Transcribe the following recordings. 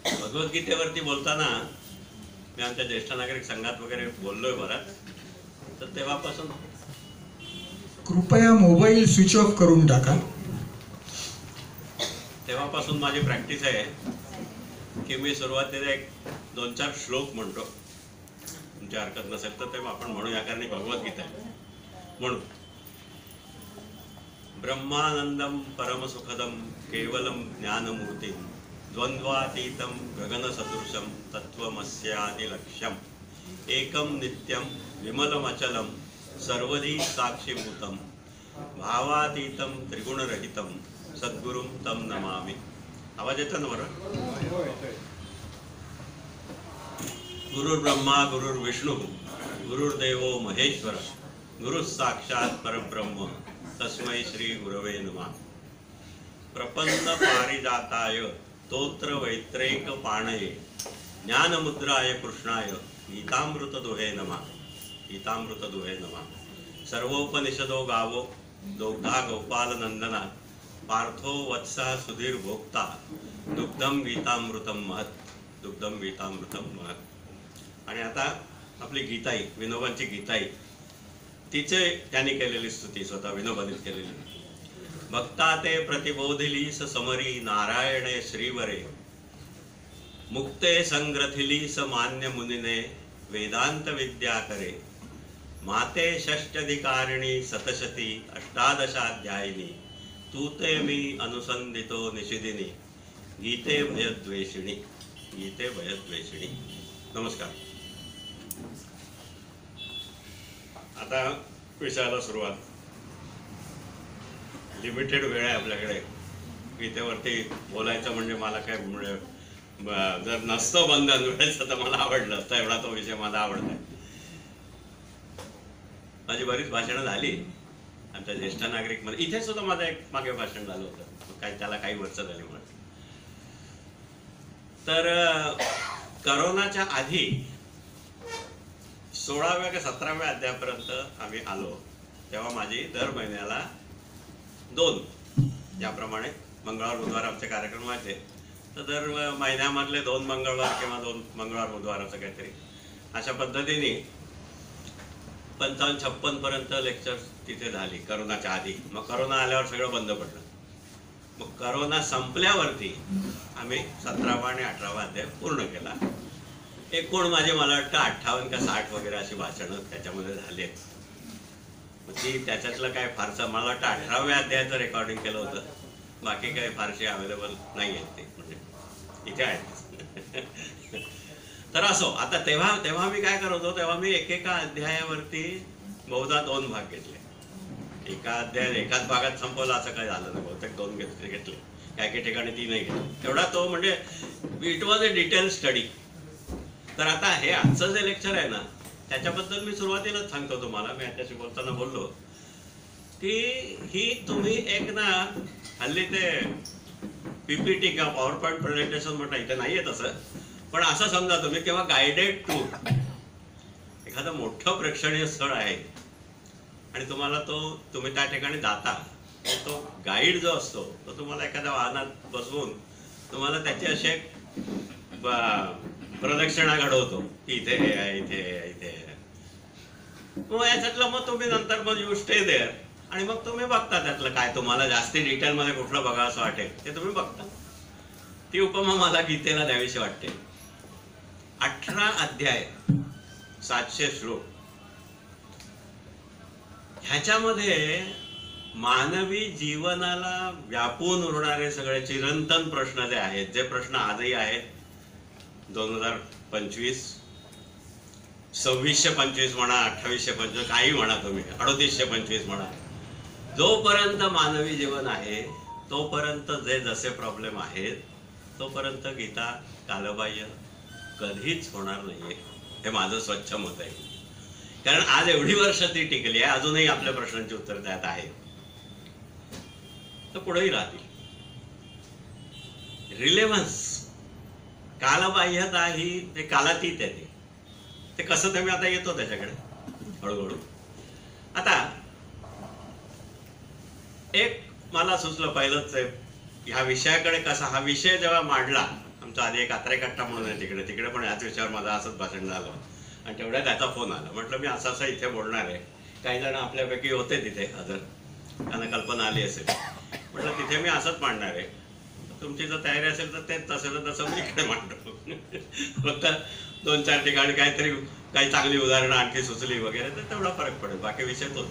भगवद्गीतेवरती बोलताना मी आमच्या ज्येष्ठ नागरिक संघात वगैरे बोललोय बराच, तर तेव्हापासून कृपया मोबाईल स्विच ऑफ करून टाका. तेव्हापासून माझी प्रॅक्टिस आहे की मी सुरुवातीला एक 2-4 श्लोक म्हणतो. तुमची हरकत नसेल तर ते आपण म्हणूया, कारण ही भगवद्गीता आहे म्हणून. ब्रह्मानंदम परमसुखदम केवलम ज्ञानमूर्तिम द्वंद्वातीतं गगनसदृशं तत्त्वमस्यादिलक्ष्यम् एकं नित्यं विमलमचलं सर्वधी साक्षीभूतं भावातीतं त्रिगुणरहितं सद्गुरुं तं नमामि. आवाज येतो ना बरं? गुरुर्ब्रह्मा गुरुर्विष्णू गुरुर्देवो महेश्वर गुरुः साक्षात् परब्रह्म तस्मै श्री गुरवे नमः. प्रपन्न पारिजाताय स्तोत्र वैत्रैक पाणये ज्ञानमुद्राय कृष्णाय गीतामृत दुहे नमः. गीतामृत दुहे नमः. सर्वोपनिषदो गावो दोग्धा गोपाल नंदना पार्थो वत्सः सुधीर भोक्ता दुग्धम गीतामृतम महत्. दुग्धम गीतामृतम महत्. आणि आता आपली गीताई, विनोबांची गीताई, तिचे त्यांनी केलेली स्तुती स्वतः विनोबांनीच केलेली. भक्ता ते प्रतिबोधिली स समरी नारायणे श्रीवरे मुक्ते संग्रथिली स मान्य मुनिने वेदांत विद्या करे माते षष्ठधिकारिणी सतशती अष्टादशाध्यायिनी तू ते मी अनुसंधितो निषिदिनी गीते भयद्वेषिणी. गीते भयद्वेषिणी. नमस्कार. आता विषयाला सुरुवात. लिमिटेड वेळ आहे आपल्याकडे. गीतेवरती बोलायचं म्हणजे मला काय जर नसतं बंधन वेळेचं तर मला आवडलं असतं. एवढा तो विषय मला आवडत आहे. माझी बरीच भाषणं झाली आमच्या ज्येष्ठ नागरिक मध्ये. इथे सुद्धा माझं एक मागे भाषण झालं होतं, काय त्याला काही वर्ष झाली म्हणून. तर करोनाच्या आधी 16व्या का 17व्या अध्यायापर्यंत आम्ही आलो, तेव्हा माझी दर महिन्याला 2, ज्याप्रमाणे मंगळवार बुधवार आमचे कार्यक्रम व्हायचे, तर दर महिन्यामधले 2 मंगळवार किंवा 2 मंगळवार बुधवार असं काहीतरी अशा पद्धतीने 55-56 पर्यंत लेक्चर्स तिथे झाली करोनाच्या आधी. मग करोना आल्यावर सगळं बंद पडलं. मग करोना संपल्यावरती आम्ही 17वा आणि 18वा अध्याय पूर्ण केला. एकूण माझे मला वाटतं 58 का 60 वगैरे अशी भाषणं त्याच्यामध्ये झालेत. ती त्याच्यातलं काय फारसं मला वाटतं 18व्या अध्यायाचं रेकॉर्डिंग केलं होतं. बाकी काही फारशी अवेलेबल नाही आहेत ते, म्हणजे इथे आहेत. तर असो, आता तेव्हा मी काय करत होतो, तेव्हा मी एकेका अध्यायावरती बहुधा 2 भाग घेतले. एकाच भागात संपवलं असं काही झालं नाही. बहुतेक 2 घेतले. काही ठिकाणी 3 घेतले. एवढा तो म्हणजे it was a detail study. तर आता हे आजचं जे लेक्चर आहे ना, त्याच्याबद्दल मी सुरुवातीलाच सांगतो तुम्हाला. मी याच्याशी बोलताना बोललो की ही तुम्ही एक ना, हल्ली ते पीपीटी किंवा पॉवर पॉईंट प्रेझेंटेशन म्हणता, इथे नाहीये तसं, पण असं समजा तुम्ही किंवा गायडेड टूर, एखादं मोठं प्रेक्षणीय स्थळ आहे आणि तुम्हाला तुम्ही त्या ठिकाणी जाता, तो गाईड जो असतो तो तुम्हाला एखाद्या वाहनात बसवून तुम्हाला त्याची अशी एक प्रदक्षिणा घडवतो की इथे हे आहे, इथे आहे, इथे आहे. मग याच्यातलं मग तुम्ही नंतर मग यू स्टे देअर आणि मग तुम्ही बघता त्यातलं काय तुम्हाला जास्ती डिटेलमध्ये कुठलं बघा असं वाटेल ते तुम्ही बघता. ती उपमा मला गीतेला द्यावीशी वाटते. 18 अध्याय 700 श्लोक, ह्याच्यामध्ये मानवी जीवनाला व्यापून उरणारे सगळे चिरंतन प्रश्न जे आहेत, जे प्रश्न आजही आहेत, 2025, 2625 म्हणा, 2825 काही म्हणा, तुम्ही 3825 म्हणा, जोपर्यंत मानवी जीवन आहे तोपर्यंत जे जसे प्रॉब्लेम आहेत तोपर्यंत गीता कालबाह्य कधीच होणार नाहीये. हे माझं स्वच्छ मत आहे. कारण आज एवढी वर्ष ती टिकली आहे, अजूनही आपल्या प्रश्नांची उत्तर त्यात आहेत, तर पुढेही राहतील. रिलेव्हन्स, कालबाह्यता ही ते कालातीत आहे. ते कसं ते मी आता येतो त्याच्याकडे हळूहळू. आता एक मला सुचलं पहिलंच, ह्या विषयाकडे कसा, हा विषय जेव्हा मांडला तुमचा आधी एक आत्रेकट्टा म्हणून आहे तिकडे, तिकडे पण याच विषयावर माझं असंच भाषण झालं आणि तेवढ्या त्याचा फोन आला. म्हटलं मी असं असं इथे बोलणार आहे, काही जण आपल्यापैकी होते तिथे हजर, त्यांना कल्पना आली असेल. म्हटलं तिथे मी असंच मांडणार आहे, तुमची जर तयारी असेल तर तेच असेल तर तसं मी इकडे मांडतो. फक्त 2-4 ठिकाणी काहीतरी काही चांगली उदाहरणं आणखी सुचली वगैरे तर तेवढा फरक पडेल, बाकी विषय तोच.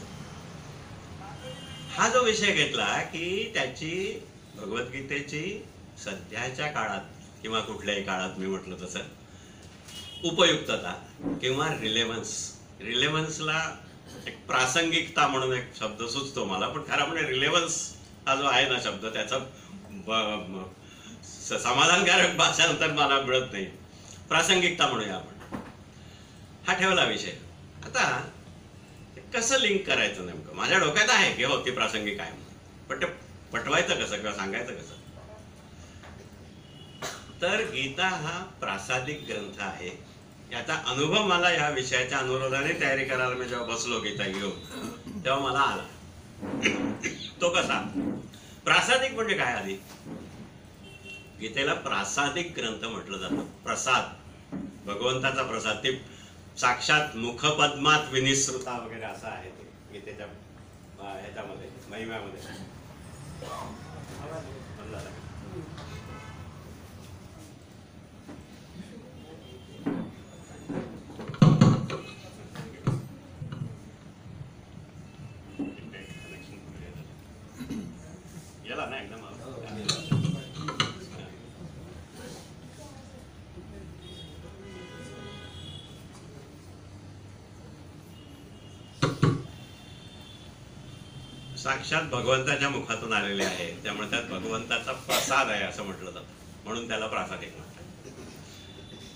हा जो विषय घेतला की त्याची भगवद्गीतेची सध्याच्या काळात किंवा कुठल्याही काळात मी म्हटलं तसं उपयुक्तता किंवा रिलेव्हन्सला एक प्रासंगिकता म्हणून एक शब्द सुचतो मला, पण खरा म्हणजे रिलेव्हन्स हा जो आहे ना शब्द त्याचा समाधानकारक भाषांतर मला मिळत नाही. प्रासंगिकता म्हणूया आपण, हा ठेवला विषय. आता कसं लिंक करायचं नेमकं माझ्या डोक्यात आहे की हो ती प्रासंगिक आहे, पण ते पटवायचं कसं किंवा सांगायचं कसं. तर गीता हा प्रासादिक ग्रंथ आहे, याचा अनुभव मला या विषयाच्या अनुरोधाने तयारी करायला मी जेव्हा बसलो गीता घेऊन तेव्हा मला आला. तो कसा प्रासादिक म्हणजे काय? आधी गीतेला प्रासादिक ग्रंथ म्हटलं जातं. प्रसाद, भगवंताचा प्रसाद, ते साक्षात मुखपद्मात विनिसृता वगैरे असं आहे ते गीतेच्या ह्याच्यामध्ये महिम्यामध्ये. याला ना एकदम साक्षात भगवंताच्या मुखातून आलेले आहे, त्यामुळे त्यात भगवंताचा प्रसाद आहे असं म्हटलं जातं, म्हणून त्याला प्रासादिक म्हणतात.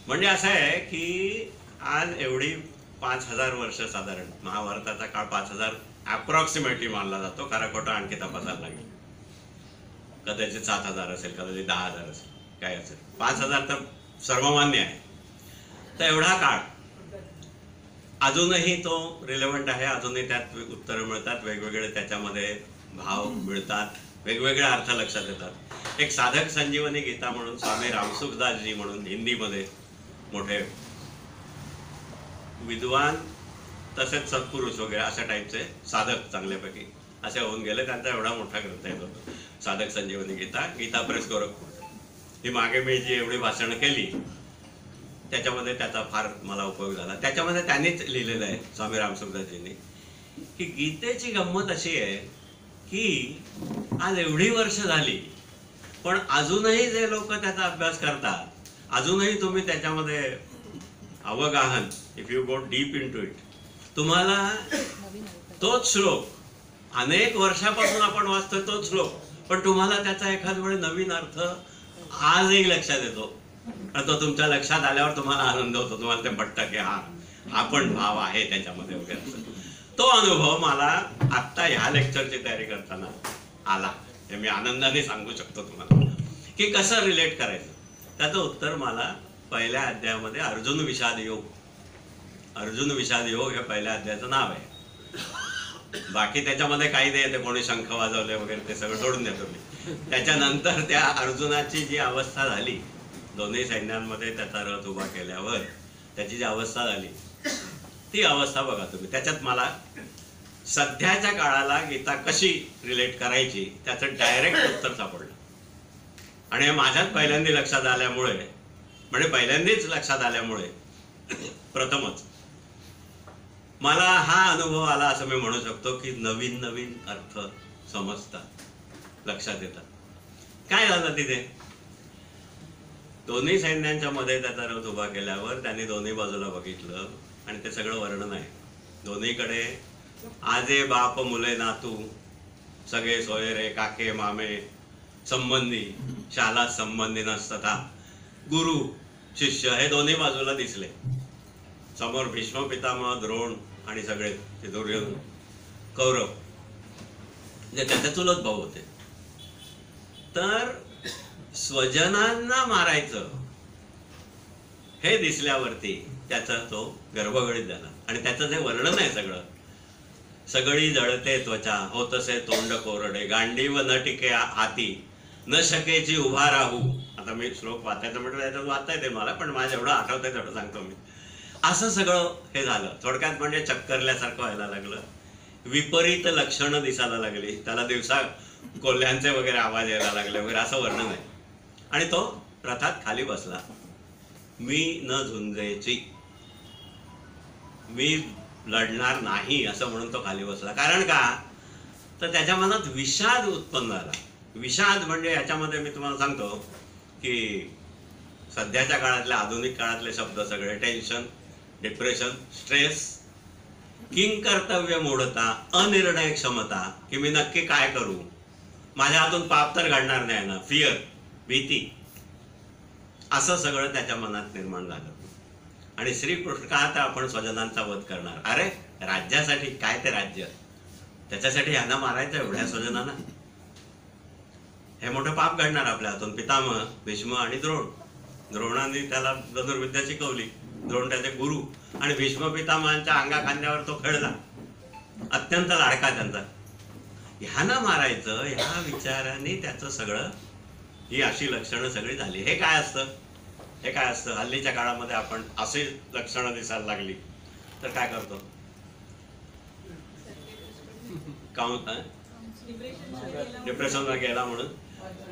म्हणजे असं आहे की आज एवढी 5000 वर्ष साधारण, महाभारताचा काळ 5000 अप्रॉक्सिमेटली मानला जातो, खरा खोटा आणखी तपासायला लागेल, कदाचित 7000 असेल, कदाचित 10000 असेल, काय असेल, 5000 तर सर्वमान्य आहे. तर एवढा काळ अजूनही तो रिलेव्हंट आहे, अजूनही त्यात उत्तरं मिळतात, वेगवेगळे त्याच्यामध्ये भाव मिळतात, वेगवेगळे अर्थ लक्षात येतात. एक साधक संजीवनी गीता म्हणून स्वामी रामसुखदासजी म्हणून हिंदीमध्ये मोठे विद्वान तसेच सत्पुरुष वगैरे अशा टाईपचे साधक चांगल्यापैकी असे होऊन गेले. त्यांचा एवढा मोठा ग्रंथ येतो साधक संजीवनी गीता, गीता प्रेस गोरखपूर. ही मागे मी जी एवढी भाषणं केली त्याच्यामध्ये त्याचा फार मला उपयोग झाला. त्याच्यामध्ये त्यांनीच लिहिलेलं आहे स्वामी रामसुखदासजींनी की गीतेची गंमत अशी आहे की आज एवढी वर्ष झाली पण अजूनही जे लोक त्याचा अभ्यास करतात, अजूनही तुम्ही त्याच्यामध्ये अवगाहन, if you go deep into it, तुम्हाला तोच श्लोक अनेक वर्षापासून आपण वाचतोय तोच श्लोक, पण तुम्हाला त्याचा एखाद वेळी नवीन अर्थ आजही लक्षात येतो आणि तो तुमच्या लक्षात आल्यावर तुम्हाला आनंद होतो, तुम्हाला ते पटतं की हा पण भाव आहे त्याच्यामध्ये वगैरे. तो अनुभव मला आत्ता ह्या लेक्चरची तयारी करताना आला, हे मी आनंदाने सांगू शकतो तुम्हाला की कसं रिलेट करायचं. त्याचं उत्तर मला पहिल्या अध्यायामध्ये अर्जुन विषाद योग, अर्जुन विषाद योग हे पहिल्या अध्यायाचं नाव आहे. बाकी त्याच्यामध्ये काही नाही, ते कोणी शंख वाजवले वगैरे ते सगळं सोडून देतो मी. त्याच्यानंतर त्या अर्जुनाची जी अवस्था झाली, दोन्ही सैन्यांमध्ये त्याचा रथ उभा केल्यावर त्याची जी अवस्था झाली ती अवस्था बघा तुम्ही. त्याच्यात मला सध्याच्या काळाला गीता कशी रिलेट करायची त्याचं डायरेक्ट उत्तर सापडलं. आणि हे माझ्याच पहिल्यांदा लक्षात आल्यामुळे, म्हणजे पहिल्यांदाच लक्षात आल्यामुळे प्रथमच मला हा अनुभव आला असं मी म्हणू शकतो की नवीन नवीन अर्थ समजतात, लक्षात येतात. काय झालं तिथे, दोन्ही सैन्यांच्या मध्ये त्याचा रथ उभा केल्यावर त्यांनी दोन्ही बाजूला बघितलं आणि ते सगळं वर्णन आहे. दोन्हीकडे आजे बाप मुले नातू सगळे सोयरे काके मामे संबंधी शाला संबंधी नसता गुरु शिष्य हे दोन्ही बाजूला दिसले. समोर भीष्म पितामह द्रोण आणि सगळे ते दुर्योधन कौरव जे त्याचे चुलत भाऊ होते. तर स्वजनांना मारायचं हे दिसल्यावरती त्याचा तो गर्भगडीत झाला आणि त्याचं जे वर्णन आहे सगळं, सगळी जळते त्वचा होतसे तोंड कोरडे गांडीव न टिके हाती न शकेची उभा राहू. आता आता मी श्लोक वाचायचं म्हटलं त्याच्यात वाचता येते मला, पण माझ्या एवढं आठवतंय तेवढं सांगतो मी. असं सगळं हे झालं. थोडक्यात म्हणजे चक्करल्यासारखं व्हायला लागलं, विपरीत लक्षणं दिसायला लागली, त्याला दिवसा कोल्ह्यांचे वगैरे आवाज यायला लागले वगैरे असं वर्णन आहे. आणि तो रथात खाली बसला. मी न झुंजेची, मी लढणार नाही असं म्हणून तो खाली बसला. कारण का, तर त्याच्या मनात विषाद उत्पन्न झाला. विषाद म्हणजे याच्यामध्ये मी तुम्हाला सांगतो की सध्याच्या काळातले, आधुनिक काळातले शब्द सगळे, टेन्शन, डिप्रेशन, स्ट्रेस, किंकर्तव्य मूढता, अनिर्णय क्षमता, की मी नक्की काय करू, माझ्या हातून पाप तर घडणार नाही ना, फिअर, भीती, असं सगळं त्याच्या मनात निर्माण झालं. आणि श्रीकृष्ण का, तर आपण स्वजनांचा वध करणार. अरे राज्यासाठी काय ते राज्य, त्याच्यासाठी यांना मारायचं एवढ्या स्वजनांना, हे मोठं पाप घडणार आपल्या हातून. पितामह, भीष्म आणि द्रोण. द्रोणांनी त्याला धनुर्विद्या शिकवली, द्रोण त्याचे गुरु, आणि भीष्म पितामहांच्या अंगा खांद्यावर तो खेळला, अत्यंत लाडका त्यांचा. ह्यांना मारायचं ह्या विचाराने त्याचं सगळं, ही अशी लक्षणं सगळी झाली. हे काय असतं, हे काय असतं, हल्लीच्या काळामध्ये आपण अशी लक्षणं दिसायला लागली तर काय करतो, डिप्रेशनला गेला म्हणून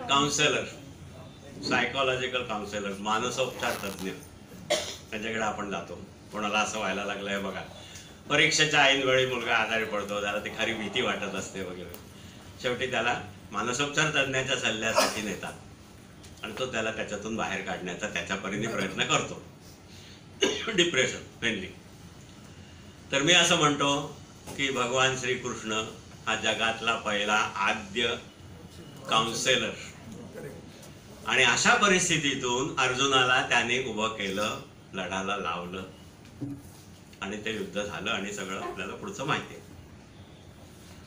काउन्सिलर, सायकोलॉजिकल काउन्सिलर, मानसोपचार तज्ज्ञ, त्यांच्याकडे आपण जातो. कोणाला असं व्हायला लागलंय बघा, परीक्षेच्या ऐन वेळी मुलगा आजारी पडतो, त्याला ती खरी भीती वाटत असते वगैरे, शेवटी त्याला मानसोपचार तज्ज्ञाच्या सल्ल्यासाठी नेतात आणि तो त्याला त्याच्यातून बाहेर काढण्याचा त्याच्या परीने प्रयत्न करतो. Depression mainly. तर मी असं म्हणतो की भगवान श्रीकृष्ण हा जगातला पहिला आद्य काउन्सिलर, आणि अशा परिस्थितीतून अर्जुनाला त्याने उभं केलं, लढायला लावलं, आणि ते युद्ध झालं, आणि सगळं आपल्याला पुढचं माहिती आहे.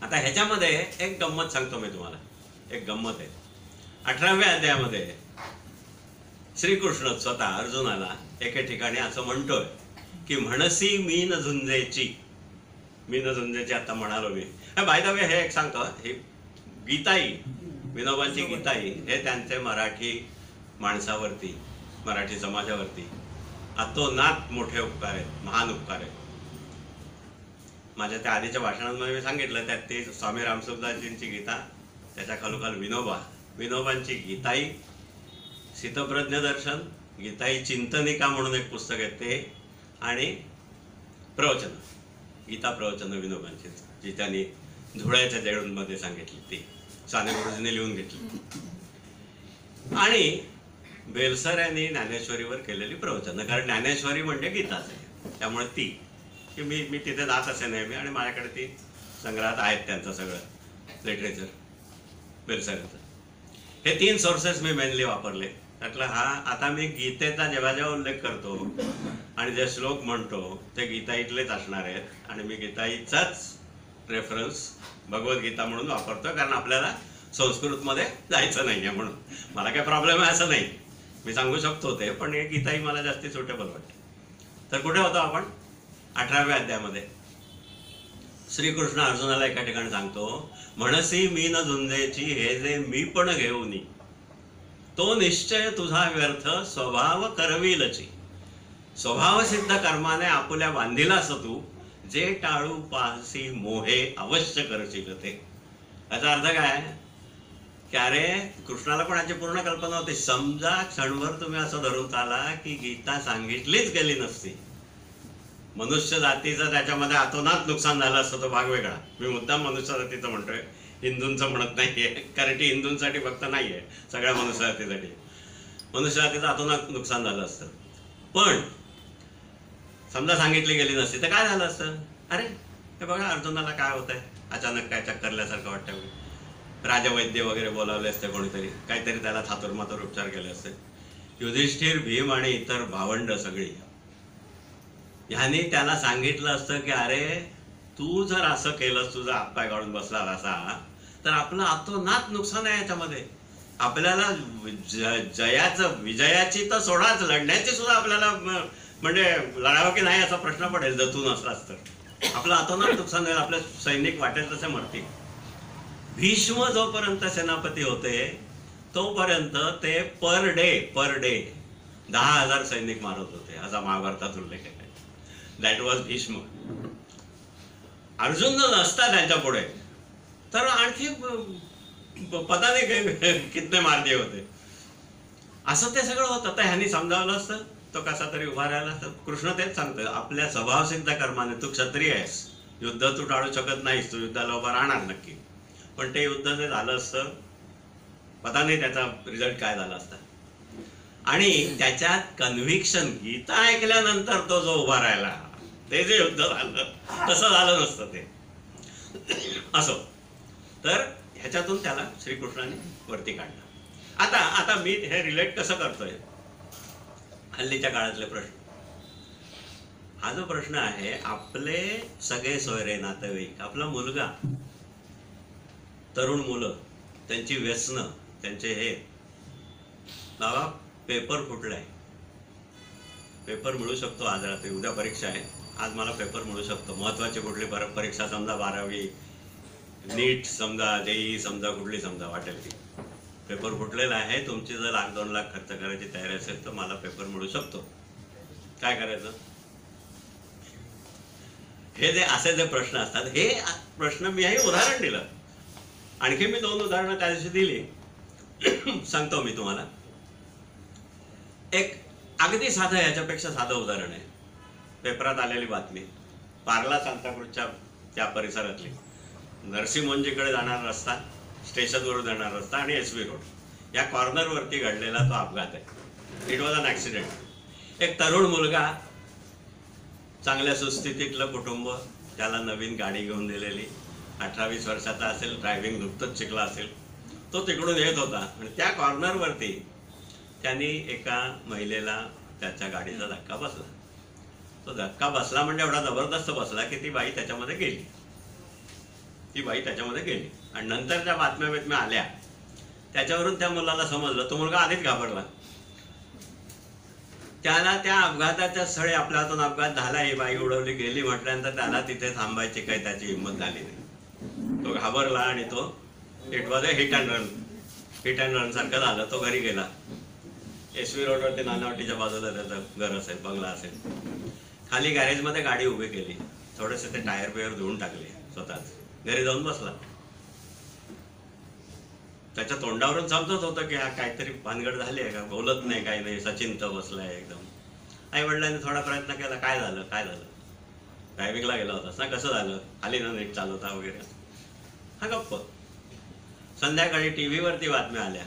आता ह्याच्यामध्ये एक गंमत सांगतो मी तुम्हाला, एक गंमत आहे. 18व्या अध्यायामध्ये श्रीकृष्ण स्वतः अर्जुनाला एके ठिकाणी असं म्हणतोय की म्हणसी मी न झुंजेची, मी न झुंजेची आता म्हणालो मी. बाय द वे हे एक सांगतो, हे गीताई, विनोबांची गीताई, हे त्यांचे मराठी माणसावरती, मराठी समाजावरती अतोनात मोठे उपकार आहेत, महान उपकार आहेत. माझ्या त्या आधीच्या भाषणांमध्ये मी सांगितलं, त्यात ते स्वामी रामसुखदासजींची गीता, त्याच्या खालोखाल विनोबांची गीताई, शीतप्रज्ञ दर्शन, गीताई चिंतनिका म्हणून एक पुस्तक आहे ते, आणि प्रवचन, गीता प्रवचन विनोबांची, जी त्यांनी धुळ्याच्या जेवणमध्ये सांगितली, ती साने गुरुजींनी लिहून घेतली. आणि बेलसर यांनी ज्ञानेश्वरीवर केलेली प्रवचन, कारण ज्ञानेश्वरी म्हणजे गीताच आहे, त्यामुळे ती की मी तिथे जात असे नेहमी, आणि माझ्याकडे ती संग्रहात आहेत त्यांचं सगळं लिटरेचर बेलसरचं. हे 3 सोर्सेस मी मेनली वापरले. त्यातला हा, आता मी गीतेचा जेव्हा जेव्हा उल्लेख करतो आणि जे श्लोक म्हणतो ते गीताईतलेच असणार आहेत, आणि मी गीताईचाच रेफरन्स भगवद्गीता म्हणून वापरतो, कारण आपल्याला संस्कृतमध्ये जायचं नाही आहे म्हणून. मला काय प्रॉब्लेम आहे असं नाही, मी सांगू शकतो ते, पण हे गीताई मला जास्ती सुटेबल वाटते. तर कुठे होतो आपण, 18व्या अध्यायामध्ये श्रीकृष्ण अर्जुनाला एका ठिकाणी सांगतो, म्हणसी मी न झुंजेची हे जे मी पण घेऊनी, तो निश्चय तुझा व्यर्थ स्वभाव करविलची. स्वभाव सिद्ध कर्माने आपुल्या बांधिलास तू, जे टाळू पाहसी मोहे अवश्य करशील ते. याचा अर्थ काय की अरे कृष्णाला पण याची पूर्ण कल्पना होती. समजा क्षणभर तुम्ही असं धरून चाला की गीता सांगितलीच गेली नसती, मनुष्य जातीचं त्याच्यामध्ये अतोनात नुकसान झालं असतं, तो भाग वेगळा. मी मुद्दाम मनुष्य जातीचं म्हणतोय, हिंदूंचं म्हणत नाहीये, कारण ती हिंदूंसाठी फक्त नाहीये, सगळ्या मनुष्य जातीसाठी. मनुष्य जातीचं अतोनात नुकसान झालं असतं. पण समजा सांगितली गेली नसती तर काय झालं असतं. अरे हे बघा अर्जुनाला काय होत आहे, अचानक काय चक्करल्यासारखं वाटतं, राजवैद्य वगैरे बोलावले असते कोणीतरी, काहीतरी त्याला थातुरमातुर उपचार केले असते. युधिष्ठिर, भीम आणि इतर भावंड सगळी ह्यांनी त्याला सांगितलं असतं की अरे तू जर असं केलंस, तुझा हातपाय काढून बसला असा, तर आपलं अतोनात नुकसान आहे याच्यामध्ये. आपल्याला विजयाची तर सोडाच, लढण्याची सुद्धा आपल्याला म्हणजे लढावं की नाही असा प्रश्न पडेल जर तू नसलास तर. आपलं अतोनात नुकसान होईल, आपले सैनिक वाटेल तसे मरतील. भीष्म जोपर्यंत सेनापती होते तोपर्यंत ते पर डे 10,000 सैनिक मारत होते, असा महाभारतात उल्लेख आहे. That was Bhishma. अर्जुन जर नसता त्यांच्या पुढे तर आणखी पता नाही कितने मार दिए होते. असं ते सगळं होतं. तर ह्यांनी समजावलं असतं, तो कसा तरी उभा राहिला असता. कृष्ण तेच सांगतो, आपल्या स्वभावसिद्ध कर्माने तू क्षत्रिय आहेस, युद्ध तू टाळू शकत नाहीस, तू युद्धाला उभा राहणार नक्की. पण ते युद्ध जे झालं असतं, पता नाही त्याचा रिझल्ट काय झाला असता. आणि त्याच्यात कन्व्हिक्शन, गीता ऐकल्यानंतर तो जो उभा राहिला, ते जे युद्ध झालं तसं झालं नसतं ते. असो, तर ह्याच्यातून त्याला श्रीकृष्णाने वरती काढलं. आता मी हे रिलेट कसं करतोय हल्लीच्या काळातले प्रश्न. हा जो प्रश्न आहे, आपले सगळे सोयरे नातेवाईक, आपला मुलगा, तरुण मुलं, त्यांची व्यसनं, त्यांचे हे बाबा पेपर फुटलाय, पेपर मिळू शकतो आज रात्री, उद्या परीक्षा आहे, आज मला पेपर मिळू शकतो, महत्वाची कुठली परीक्षा समजा 12वी, नीट समजा, जेई समजा, कुठली समजा वाटेल ती, पेपर फुटलेला आहे, तुमची जर 1-2 लाख खर्च करायची तयारी असेल तर मला पेपर मिळू शकतो, काय करायचं? हे जे असे जे प्रश्न असतात, हे प्रश्न मी हे उदाहरण दिलं. आणखी मी 2 उदाहरणं त्या दिवशी दिली, सांगतो मी तुम्हाला. एक अगदी साधं, याच्यापेक्षा साधं उदाहरण आहे. पेपरात आलेली बातमी, पार्ला सांताक्रूजच्या त्या परिसरातली नरसिंहमंजीकडे जाणारा रस्ता, स्टेशनवरून जाणारा रस्ता आणि SV रोड या कॉर्नरवरती घडलेला तो अपघात आहे. It was an accident. एक तरुण मुलगा, चांगल्या सुस्थितीतलं कुटुंब, त्याला नवीन गाडी घेऊन दिलेली, 18-20 वर्षाचा असेल, ड्रायव्हिंग नुकतंच शिकला असेल, तो तिकडून येत होता आणि त्या कॉर्नरवरती त्यांनी एका महिलेला त्याच्या गाडीचा धक्का बसला. तो धक्का बसला म्हणजे एवढा जबरदस्त बसला की ती बाई त्याच्यामध्ये गेली. आणि नंतर ज्या बातम्या आल्या त्याच्यावरून त्या मुलाला समजलं, तो मुलगा आधीच घाबरला. त्याला त्या अपघाताच्या स्थळी, आपल्या हातून अपघात झाला, ही बाई उडवली गेली म्हटल्यानंतर त्याला तिथे थांबायची काही त्याची हिंमत झाली नाही. तो घाबरला आणि तो it was a hit and run सारखं झालं. तो घरी गेला. SV रोडवरती नानावटीच्या बाजूला त्याचं घर असेल, बंगला असेल. खाली गॅरेजमध्ये गाडी उभी केली, थोडेसे ते टायर बियर धुवून टाकले स्वतःच, घरी जाऊन बसला. त्याच्या तोंडावरून समजत होतं की हा काहीतरी भानगड झाली आहे का, बोलत नाही, काही नाही, सचिंत बसलाय एकदम. आई वडिलांनी थोडा प्रयत्न केला, काय झालं ड्रायव्हिंगला गेला होतास ना, कसं झालं, आली ना नीट चालवता वगैरे. हा गप्प. संध्याकाळी TV वरती बातम्या आल्या,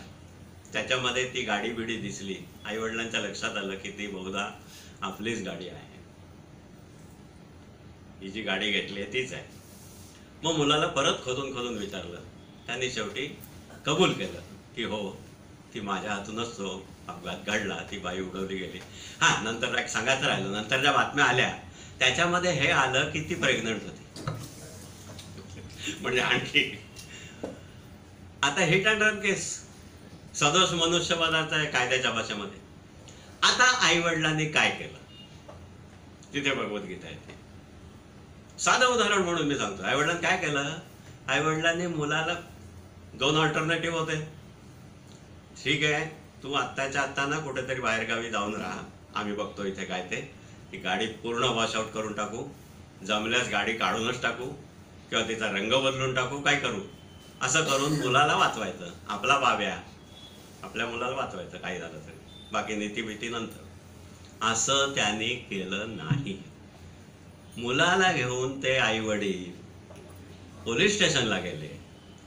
त्याच्यामध्ये ती गाडी बिडी दिसली. आई वडिलांच्या लक्षात आलं की ती बहुधा आपलीच गाडी आहे, ही जी गाडी घेतली तीच आहे. मग मुलाला परत खोदून विचारलं. त्यांनी शेवटी कबूल केलं की हो, ती माझ्या हातूनच तो अपघात घडला, ती बाई उडवली गेली. नंतर एक सांगायचं राहिलं, नंतर ज्या बातम्या आल्या त्याच्यामध्ये हे आलं की ती प्रेग्नंट होती. म्हणजे आणखी आता हिट अँड रन केस, सदोष मनुष्यवधाचा आहे कायद्याच्या भाषेमध्ये. आता आई वडिलांनी काय केलं, तिथे भगवद्गीता येते. साधं उदाहरण म्हणून मी सांगतो. आई वडिलांनी काय केलं, आई वडिलांनी मुलाला 2 अल्टरनेटिव्ह होते. ठीक आहे, तू आत्ताच्या आत्ता ना कुठेतरी बाहेरगावी जाऊन राहा, आम्ही बघतो इथे काय ते, की गाडी पूर्ण वॉशआउट करून टाकू, जमल्यास गाडी काढूनच टाकू किंवा तिचा रंग बदलून टाकू, काय करू. असं करून मुलाला वाचवायचं. आपला बाब्या आपल्या मुलाला वाचवायचं काही झालं तरी, बाकी नीती भीती नंतर. असं त्यांनी केलं नाही. मुलाला घेऊन ते आई वडील पोलीस स्टेशनला गेले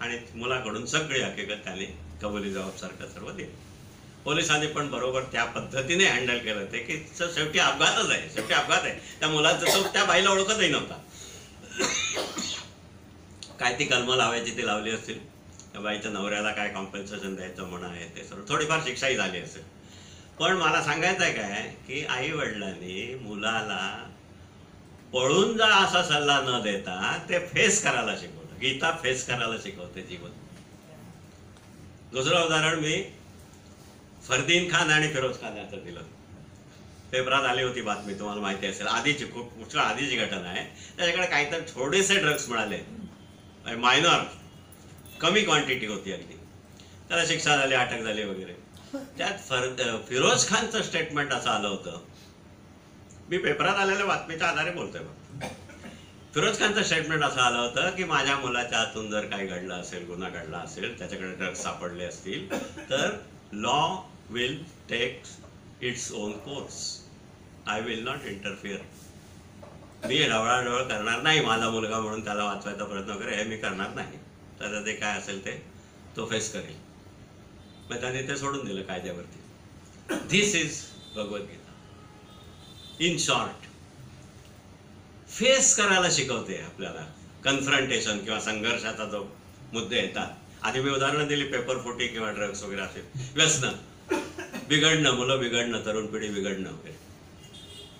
आणि मुलाकडून सगळी हकीकत त्याने कबुली जबाबसारखं सर्व दिले. पोलिसांनी पण बरोबर त्या पद्धतीने हँडल केलं ते की शेवटी अपघातच आहे, शेवटी अपघात आहे. त्या मुलाचं तो त्या बाईला ओळखतही नव्हता. काय ती कलमं लावायची ती लावली असतील, त्या बाईच्या नवऱ्याला काय कॉम्पेन्सेशन द्यायचं म्हणा आहे ते सर्व, थोडीफार शिक्षाही झाली असेल. पण मला सांगायचं आहे काय की आई वडिलांनी मुलाला पळून जा असा सल्ला न देता ते फेस करायला शिकवलं. गीता फेस करायला शिकवते जीवन. दुसरं उदाहरण मी फरदीन खान आणि फिरोज खान याचं दिलं. पेपरात आली होती बातमी, तुम्हाला माहिती असेल, आधीची, खूप पुष्कळ आधीची घटना आहे. त्याच्याकडे काहीतरी थोडेसे ड्रग्स मिळाले, मायनर, कमी क्वांटिटी होती अगदी. त्याला शिक्षा झाली, अटक झाली वगैरे. त्यात फिरोज खानचं स्टेटमेंट असं आलं होतं, मी पेपरात आलेल्या बातमीच्या आधारे बोलतोय. फिरोज खानचं स्टेटमेंट असं आलं होतं की माझ्या मुलाच्या हातून जर काही घडलं असेल, गुन्हा घडला असेल, त्याच्याकडे ड्रग्ज सापडले असतील, तर law will take its own course, I will not interfere. मी ढवळाढवळ करणार नाही, माझा मुलगा म्हणून त्याला वाचवायचा प्रयत्न वगैरे हे मी करणार नाही. तर ते काय असेल ते तो फेस करेल. मग त्याने ते सोडून दिलं कायद्यावरती. This is Bhagavad Gita. In short, face करायला शिकवते आपल्याला. कन्फ्रंटेशन किंवा संघर्षाचा जो मुद्दे येतात, आधी मी उदाहरणं दिली, पेपर फुटी किंवा ड्रग्स वगैरे असे व्यसन, बिघडणं, मुलं बिघडणं, तरुण पिढी बिघडणं वगैरे.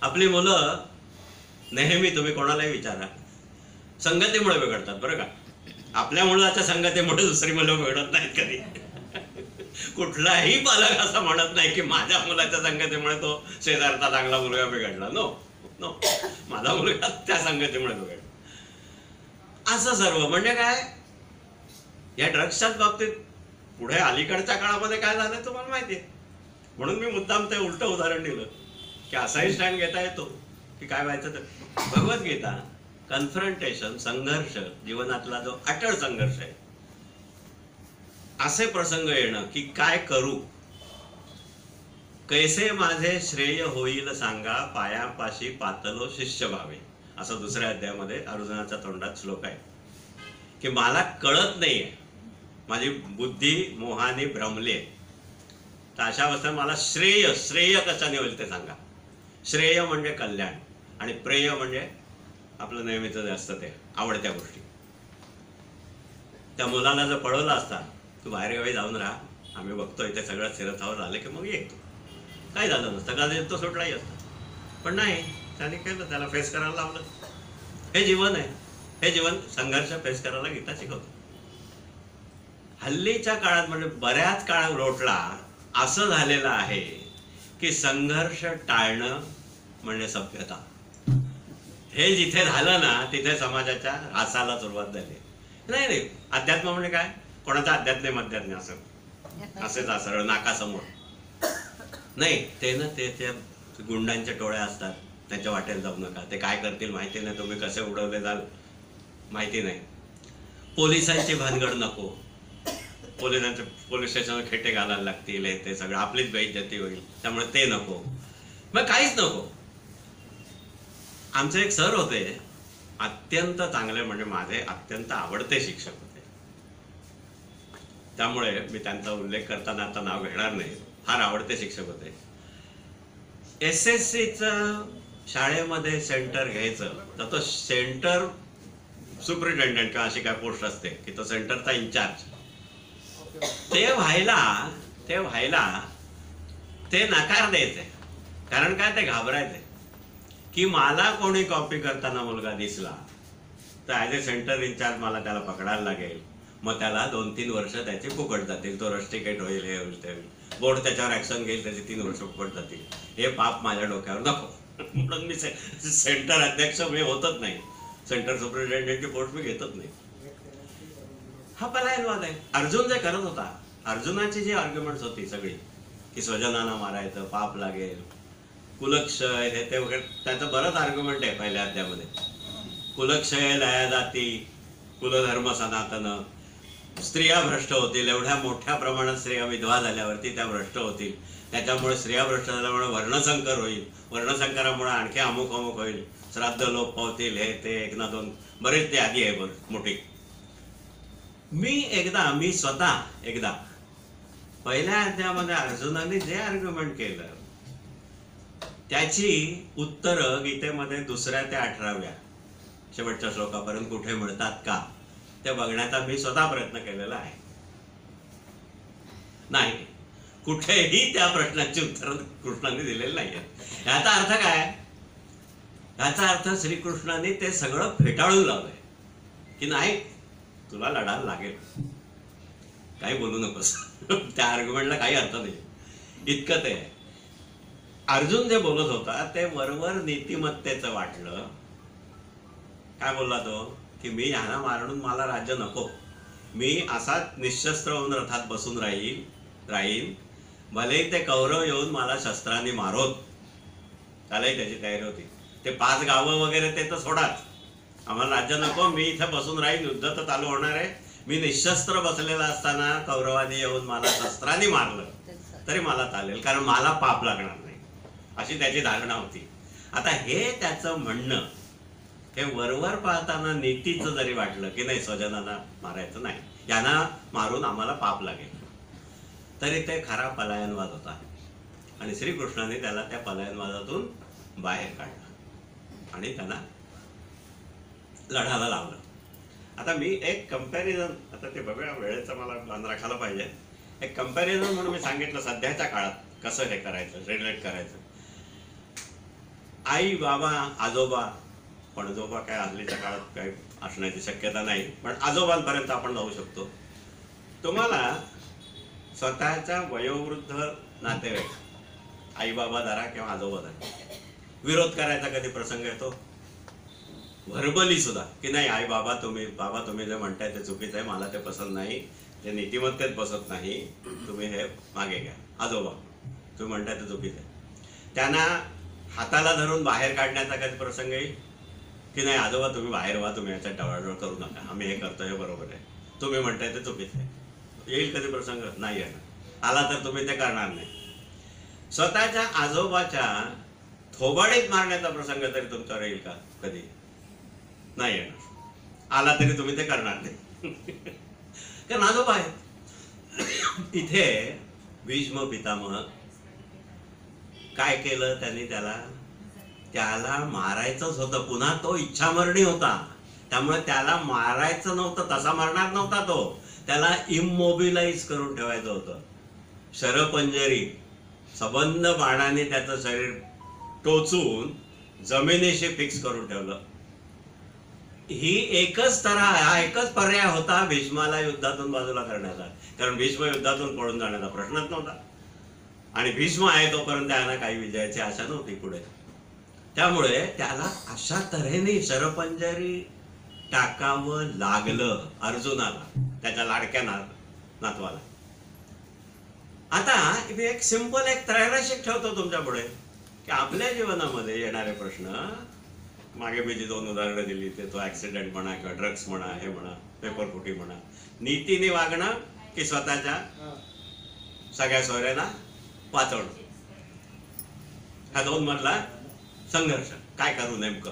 आपली मुलं नेहमी, तुम्ही कोणालाही विचारा, संगतीमुळे बिघडतात बरं का. आपल्या मुलाच्या संगतीमुळे दुसरी मुलं बिघडत नाहीत कधी. कुठलाही पालक असं म्हणत नाही की माझ्या मुलाच्या संगतीमुळे तो शेजारचा चांगला मुलगा बिघडला. नो नो, माझा मुलगा त्या संगतीमुळे बिघडला. असं सर्व म्हणजे काय, या ड्रग्सच्याच बाबतीत पुढे अलीकडच्या काळामध्ये काय झालं तुम्हाला माहिती आहे. म्हणून मी मुद्दाम ते उलट उदाहरण दिलं की असाही स्टँड घेता येतो की काय व्हायचं. तर भगवद्गीता कन्फ्रंटेशन, संघर्ष, जीवनातला जो अटळ संघर्ष आहे, असे प्रसंग येणं की काय करू, कैसे माझे श्रेय होईल सांगा, पायापाशी पातलो शिष्य भावे, असं दुसऱ्या अध्यायामध्ये अर्जुनाच्या तोंडात श्लोक आहे. की मला कळत नाहीये, माझी बुद्धी मोहाने भ्रमली आहे, तर अशा अवस्थेत मला श्रेय कशाने होईल ते सांगा. श्रेय म्हणजे कल्याण, आणि प्रेय म्हणजे आपलं नेहमीच असतं ते आवडत्या गोष्टी. त्या मुलाला जर पळवलं असता, तू बाहेरगावी जाऊन राहा, आम्ही बघतोय ते सगळं शिरथावर झालं की मग येतो, काही झालं नसतं, का तो सुटलाही असतं. पण नाही, त्याने केलं, त्याला फेस करायला लावलं. हे जीवन आहे, हे जीवन संघर्ष फेस करायला गीता शिकवतो. हल्लीच्या काळात म्हणजे बऱ्याच काळ लोटला असं झालेलं आहे की संघर्ष टाळणं म्हणजे सभ्यता. हे जिथे झालं ना तिथे समाजाच्या ऱ्हासाला सुरुवात झाली. नाही रे, अध्यात्म म्हणजे काय, कोणाचा अध्यात्म मध्यात्म असेच सरळ नाकासमोर नाही. ते ना ते गुंडांच्या टोळ्या असतात, त्यांच्या वाटेला जाऊ नका, ते काय करतील माहिती नाही, तुम्ही कसे उडवले जाल माहिती नाही. पोलिसांची भानगड नको, पोलीस स्टेशनवर खेटे घालायला लागतील, ते सगळं आपलीच बेइज्जती होईल, त्यामुळे ते नको, मग काहीच नको. आमचे एक सर होते, अत्यंत चांगले, म्हणजे माझे अत्यंत आवडते शिक्षक होते. त्यामुळे मी त्यांचा उल्लेख करताना आता नाव घेणार नाही, फार आवडते शिक्षक होते. SSCचं शाळेमध्ये सेंटर घ्यायचं तर तो सेंटर सुपरिटेंडंट किंवा अशी काय पोस्ट असते की तो सेंटरचा इन्चार्ज, ते व्हायला ते नकार द्यायचे. कारण काय, ते घाबरायचे की मला कोणी कॉपी करताना मुलगा दिसला तर ॲज ए सेंटर इन्चार्ज मला त्याला पकडायला लागेल, मग त्याला 2-3 वर्ष त्याची फुकट जातील, तो रस्टिकेट होईल, हे होईल, ते होईल, बोर्ड त्याच्यावर ऍक्शन घेईल, त्याची 3 वर्ष फुकट जातील. हे पाप माझ्या डोक्यावर नको. म्हणून मी सेंटर अध्यक्ष मी होतच नाही, सेंटर सुपरिटेंडंटची पोस्ट मी घेतच नाही. हा पलायनवाद आहे. अर्जुन जे करत होता, अर्जुनाची जी आर्ग्युमेंट्स होती सगळी की स्वजनांना मारायचं, पाप लागेल, कुलक्षय, हे ते वगैरे, त्याचं बरंच आर्ग्युमेंट आहे पहिल्या अध्यायामध्ये. कुलक्षय, लया जाती, कुलधर्म सनातन, स्त्रिया भ्रष्ट होतील, एवढ्या मोठ्या प्रमाणात स्त्रिया विधवा झाल्यावरती त्या भ्रष्ट होतील, त्याच्यामुळे स्त्रिया भ्रष्ट झाल्यामुळे वर्णसंकर होईल, वर्णसंकरामुळे आणखी अमुक होईल, श्राद्ध लोप पावतील, हे ते 1 ना 2 बरेच ते आधी आहे मोठी. मी स्वतः एकदा पहिल्या अध्यायामध्ये अर्जुनाने जे आर्ग्युमेंट केलं त्याची उत्तरं गीतेमध्ये 2ऱ्या ते 18व्या शेवटच्या श्लोकापर्यंत कुठे मिळतात का ते बघण्याचा मी स्वतः प्रयत्न केलेला आहे. नाही, कुठेही त्या प्रश्नाची उत्तर कृष्णाने दिलेली नाही. याचा अर्थ काय, याचा अर्थ श्रीकृष्णाने ते सगळं फेटाळून लावलंय की नाही, तुला लढायला लागेल, काही बोलू नकोस. त्या आर्ग्युमेंटला काही अर्थ नाही, इतकं ते. अर्जुन जे बोलत होता ते वरवर नीतिमत्तेचं वाटलं. काय बोलला तो की मी ह्यांना मारून मला राज्य नको, मी असाच निशस्त्र होऊन रथात बसून राहीन भलेही ते कौरव येऊन मला शस्त्रांनी मारोत. त्यालाही त्याची तयारी होती. ते 5 गावं वगैरे ते तर सोडाच, आम्हाला राज्य नको, मी इथे बसून राहीन, युद्ध तर चालू होणार आहे, मी निशस्त्र बसलेला असताना कौरवाने येऊन मला शस्त्रांनी मारलं तरी मला चालेल, कारण मला पाप लागणार नाही, अशी त्याची धारणा होती. आता हे त्याचं म्हणणं हे वरवर पाहताना नीतीचं जरी वाटलं की नाही स्वजनांना मारायचं नाही, यांना मारून आम्हाला पाप लागेल, तरी ते खरा पलायनवाद होता. आणि श्रीकृष्णाने त्याला त्या पलायनवादातून बाहेर काढलं आणि त्यांना लढायला लावलं. आता मी एक कंपॅरिझन, आता ते बघूया, वेळेचा मला बांध राखायला पाहिजे. एक कंपॅरिझन म्हणून मी सांगितलं सध्याच्या काळात कसं हे करायचं, रिलेट करायचं. आई बाबा आजोबा, पणजोबा काय हल्लीच्या काळात काय असण्याची शक्यता नाही, पण आजोबांपर्यंत आपण जाऊ शकतो. तुम्हाला स्वतःच्या वयोवृद्ध नातेवाईक, आई बाबा धरा किंवा आजोबा धरा, विरोध करायचा कधी प्रसंग येतो? व्हर्बली सुद्धा, की नाही आई बाबा तुम्ही जे म्हणताय ते चुकीचं आहे, मला ते पसंत नाही, ते नीतिमत्तेत बसत नाही, तुम्ही हे मागे घ्या. आजोबा तुम्ही म्हणताय ते चुकीचं आहे, त्यांना हाताला धरून बाहेर काढण्याचा कधी प्रसंग येईल की नाही आजोबा तुम्ही बाहेर व्हा, तुम्ही याच्यात टवाळटोळ करू नका, आम्ही हे करतोय हे बरोबर आहे, तुम्ही म्हणताय ते चुकीचं आहे? येईल कधी प्रसंग? नाही येणार. आला तर तुम्ही ते करणार नाही. स्वतःच्या आजोबाच्या थोबाडीत मारण्याचा प्रसंग तरी तुमच्यावर येईल का? कधी नाही येणार. आला तरी तुम्ही ते करणार नाही कारण आजोबा आहेत. इथे भीष्म पितामह काय केलं त्यांनी? त्याला मारायचंच होतं, पुन्हा तो इच्छामरणी होता, त्यामुळे त्याला मारायचं नव्हतं, तसा मारणार नव्हता तो, त्याला इमोबिलाइज करून ठेवायचं होतं. शरपंजरी सबंध बाणाने त्याचं शरीर टोचून जमिनीशी फिक्स करून ठेवलं. ही हा एकच पर्याय होता भीष्माला युद्धातून बाजूला करण्याचा, कारण भीष्म युद्धातून पळून जाण्याचा प्रश्नच नव्हता आणि भीष्म आहे तोपर्यंत त्यांना काही विजयाची आशा नव्हती पुढे. त्यामुळे त्याला अशा तऱ्हेने शरपंजरी टाकावं लागलं अर्जुनाला, त्याच्या लाडक्या नातवाला. आता मी एक सिंपल एक त्रैराशिक ठेवतो तुमच्या पुढे की आपल्या जीवनामध्ये येणारे प्रश्न, मागे मी जी 2 उदाहरणं दिली ते तो ऍक्सिडेंट म्हणा किंवा ड्रग्स म्हणा, हे म्हणा, पेपरफुटी म्हणा, नीतीने वागणं की स्वतःच्या सगळ्या सोयऱ्यांना वाचवणं, ह्या 2 मधला संघर्ष काय करू नेमकं,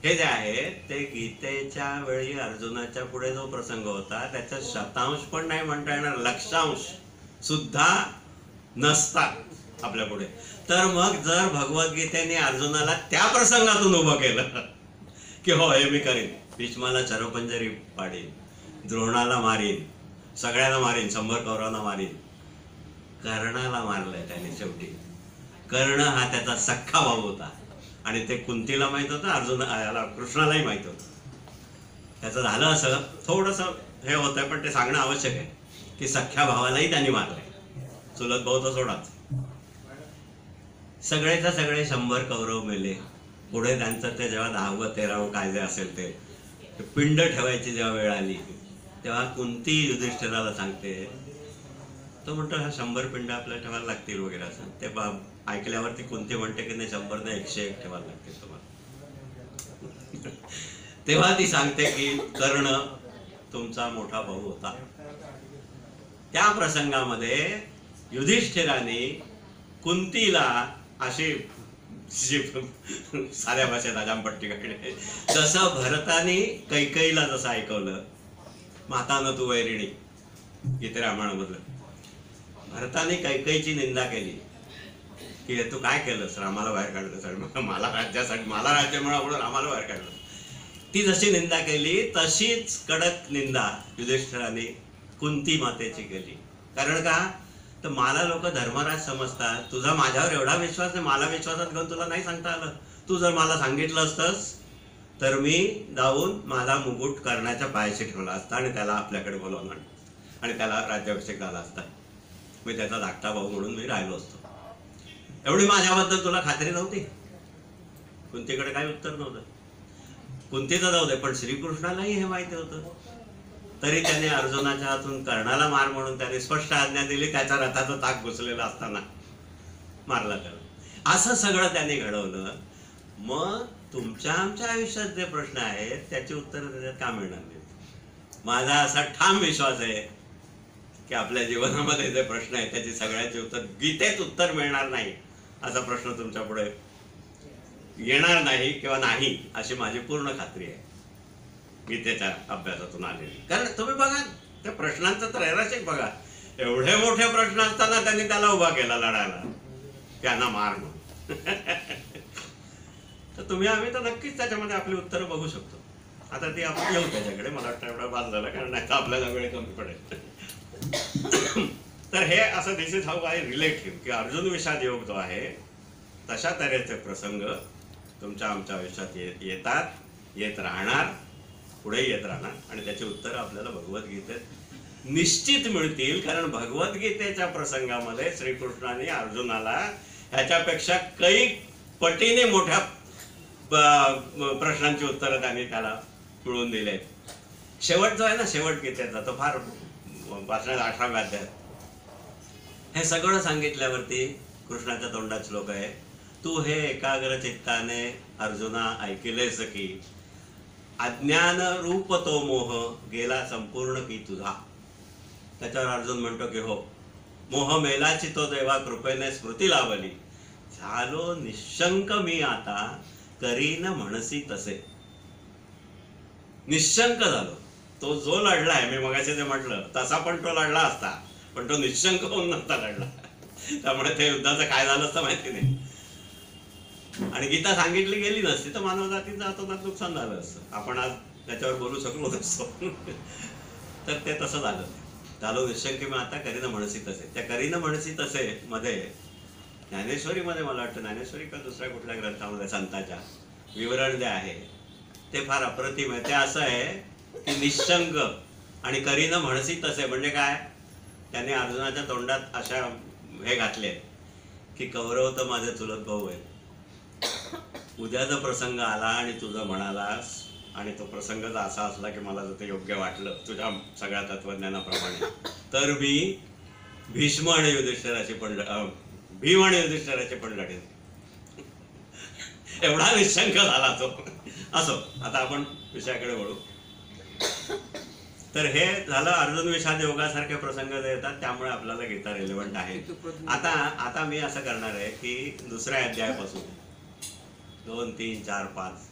हे जे आहे ते गीतेच्या वेळी अर्जुनाच्या पुढे जो प्रसंग होता त्याचा शतांश पण नाही म्हणता येणार, लक्षांश सुद्धा नसतात आपल्या पुढे. तर मग जर भगवद्गीतेने अर्जुनाला त्या प्रसंगातून उभं केलं की हो हे मी करीन, भीष्माला शरपंजरी पाडीन, द्रोणाला मारीन, सगळ्यांना मारीन, 100 कौरवांना मारीन, कर्णाला मारलंय त्याने शेवटी. कर्ण हा त्याचा सख्खा भाऊ होता आणि ते कुंतीला माहित होतं, याला कृष्णालाही माहित होतं. त्याचं झालं असं थोडंसं हे होतंय, पण ते सांगणं आवश्यक आहे की सख्ख्या भावालाही त्यांनी मारलंय, चुलत भाऊ तर सोडाच. सगळेच्या सगळे 100 कौरव मेले. पुढे त्यांचं ते जेव्हा 10वं 13वं काय जे असेल ते पिंड ठेवायची जेव्हा वेळ आली तेव्हा कुंती युधिष्ठिराला सांगते, तो म्हणतो हा 100 पिंड आपल्याला ठेवायला लागतील वगैरे असं. ते ऐकल्यावरती कुंती म्हणते की नाही 100 नाही 101 ठेवायला लागतील तुम्हाला. तेव्हा ती सांगते की कर्ण तुमचा मोठा भाऊ होता. त्या प्रसंगामध्ये युधिष्ठिराने कुंतीला अशी साध्या भाषेत अजामपट्टी काढली, जसं भरताने कैकेयीला जसं ऐकवलं, मातानं तू वैरिणी, गीते रामायणामधलं, भरताने कैकेयीची निंदा केली की तू काय केलंस, रामाला बाहेर काढलं, मला राज्य म्हणून रामाला बाहेर काढलं. ती जशी निंदा केली तशीच कडक निंदा युधिष्ठिराने कुंती मातेची केली. कारण का तर मला लोक धर्मराज समजतात, तुझा माझ्यावर एवढा विश्वास नाही, मला विश्वासात घेऊन तुला नाही सांगता आलं. तू जर मला सांगितलं असतंस तर मी जाऊन माझा मुकुट कर्णाच्या पायाशी ठेवला असता आणि त्याला आपल्याकडे बोलवलं आणि त्याला राज्याभिषेक झाला असता, मी त्याचा धाकटा भाऊ म्हणून मी राहिलो असतो. एवढी माझ्याबद्दल तुला खात्री नव्हती? कुंतीकडे काही उत्तर नव्हतं. कुंतीचं जाऊ दे, पण श्रीकृष्णालाही हे माहिती होतं. तरी त्याने अर्जुनाच्या हातून कर्णाला मार म्हणून त्याने स्पष्ट आज्ञा दिली. त्याच्या रथाचं ताक घुसलेलं असताना मारला त्याला. असं सगळं त्याने घडवलं. मग तुमच्या आमच्या आयुष्यात जे प्रश्न आहेत त्याची उत्तरं त्याच्यात का मिळणार नाहीत? माझा असा ठाम विश्वास आहे की आपल्या जीवनामध्ये जे प्रश्न आहेत त्याची सगळ्याची उत्तर गीतेत उत्तर मिळणार नाही असा प्रश्न तुमच्या पुढे येणार नाही किंवा नाही अशी माझी पूर्ण खात्री आहे गीतेच्या अभ्यासातून आलेली. कारण तुम्ही बघा त्या प्रश्नांचं तर ऐराशिक बघा. एवढे मोठे प्रश्न असताना त्यांनी त्याला उभा केला लढायला, त्यांना मार म्हणून. तर तुम्ही आम्ही तर नक्कीच त्याच्यामध्ये आपली उत्तरं बघू शकतो. आता ती आपण येऊ त्याच्याकडे. मला वाटतं एवढा बाद झाला, कारण नाही तर आपल्याला वेळ कमी पडेल. तर हे असं दिस इज हाऊ आय रिलेट हिम की अर्जुन विषाद योग जो आहे तशा तऱ्हेचे प्रसंग तुमच्या आमच्या आयुष्यात येतात, येत राहणार, पुढे येत राहणार. आणि त्याची उत्तरं आपल्याला भगवद्गीतेत निश्चित मिळतील. कारण भगवद्गीतेच्या प्रसंगामध्ये श्रीकृष्णाने अर्जुनाला ह्याच्यापेक्षा काही पटीने मोठ्या प्रश्नांची उत्तरं त्यांनी त्याला मिळवून दिले. शेवट जो आहे ना, शेवट गीतेचा तो फार 18व्या अध्यायात हे सगळं सांगितल्यावरती कृष्णाच्या तोंडात श्लोक आहे, तू हे एकाग्र चित्ताने अर्जुना ऐकलेस की अज्ञान रूप तो मोह गेला संपूर्ण की तुझा. त्याच्यावर अर्जुन म्हणतो की हो, मोह मेलाची तो देवा कृपेने स्मृती लावली, झालो निशंक मी आता करीन म्हणसी तसे. निशंक झालो. तो जो लढलाय, मी मगाशी जे म्हटलं तसा पण तो लढला असता, पण तो निशंक होऊन नसता लढला. त्यामुळे ते युद्धाचं काय झालं असतं माहिती नाही. आणि गीता सांगितली गेली नसती तर मानवजातीचं आतोनात नुकसान झालं असतं. आपण आज त्याच्यावर बोलू शकलो नसतो. तर ते तसं झालं. झालो निशंक मी आता करीन म्हणसी तसे. त्या करीन म्हणसी तसे मध्ये ज्ञानेश्वरीमध्ये, मला वाटतं ज्ञानेश्वरी का दुसऱ्या कुठल्या ग्रंथामध्ये संतांच्या विवरण जे आहे ते फार अप्रतिम आहे. ते असं आहे की निशंक आणि करीन म्हणसी तसे म्हणजे काय, त्याने अर्जुनाच्या तोंडात अशा हे घातले की कौरव तर माझे चुलत भाऊ आहे. उद्याचा प्रसंग आला आणि तुझं म्हणालास आणि तो प्रसंग जर असा असला की मला जर ते योग्य वाटलं तुझ्या सगळ्या तत्वज्ञानाप्रमाणे, तर मी भीष्म आणि युधिष्ठिराची पण भीम आणि युधिष्ठिराची पण लढेल. एवढा निशंक झाला तो. असो, आता आपण विषयाकडे वळू. तर हे झालं अर्जुन विषाद योगासारखे प्रसंग जे येतात त्यामुळे आपल्याला गीता रिलेव्हंट आहे. आता मी असं करणार आहे की दुसऱ्या अध्यायापासून 2, 3, 4, 5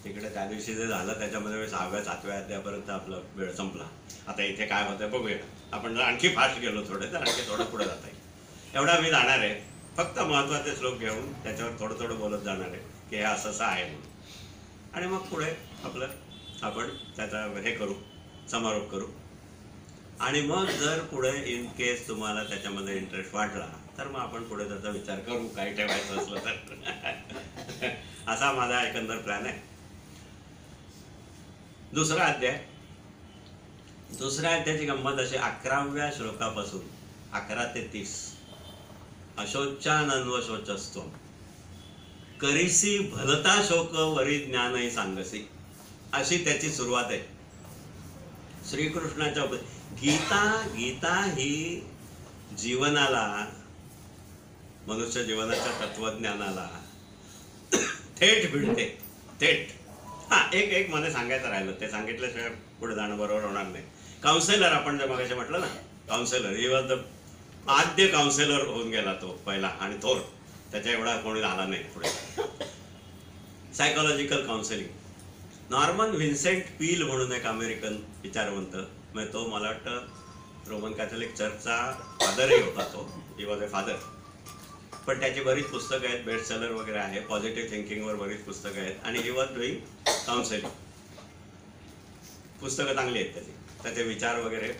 तिकडे त्या दिवशी जे झालं त्याच्यामध्ये 6व्या 7व्या अध्यायापर्यंत आपला वेळ संपला. आता इथे काय होतंय बघूया. आपण जर आणखी फास्ट गेलो थोडे तर आणखी थोडं पुढे जाता येईल. एवढा मी जाणार आहे. फक्त महत्त्वाचे श्लोक घेऊन त्याच्यावर थोडं थोडं बोलत जाणार आहे की हे असं असं आहे म्हणून. आणि मग पुढे आपण त्याचा हे करू, समारोप करू. आणि मग जर पुढे इन केस तुम्हाला त्याच्यामध्ये इंटरेस्ट वाटला तर मग आपण पुढे त्याचा विचार करू, काही ठेवायचं असलं तर. असा माझा एकंदर प्लॅन आहे. दुसरा अध्यायाची गंमत अशी 11व्या श्लोकापासून 11 ते 30 अशोचानन्वशोचस्त्वं करीसी भलता शोक वरी ज्ञानही सांगसी, अशी त्याची सुरुवात आहे. श्रीकृष्णाच्या गीता ही जीवनाला, मनुष्य जीवनाच्या तत्वज्ञानाला थेट भिडते. थेट. एक मध्ये सांगायचं राहिलं, ते सांगितल्याशिवाय पुढे जाणं बरोबर होणार नाही. काउन्सिलर, आपण जे मगाशी म्हटलं ना, काउन्सिलर, ही वॉज द आद्य काउन्सिलर होऊन गेला तो पहिला आणि थोर. त्याच्या एवढा कोणी झाला नाही पुढे. Psychological counselling. Norman Vincent peel म्हणून एक अमेरिकन विचारवंत, म्हणजे तो मला वाटतं रोमन कॅथोलिक चर्चचा फादरही होता. तो ही वॉज अ फादर. पण त्याची बरीच पुस्तकं आहेत, बेस्ट सेलर वगैरे आहे, पॉझिटिव्ह थिंकिंगवर बरीच पुस्तकं आहेत. आणि ही वॉज डुईंग काउन्सिलिंग. पुस्तकं चांगली आहेत त्याची, त्याचे विचार वगैरे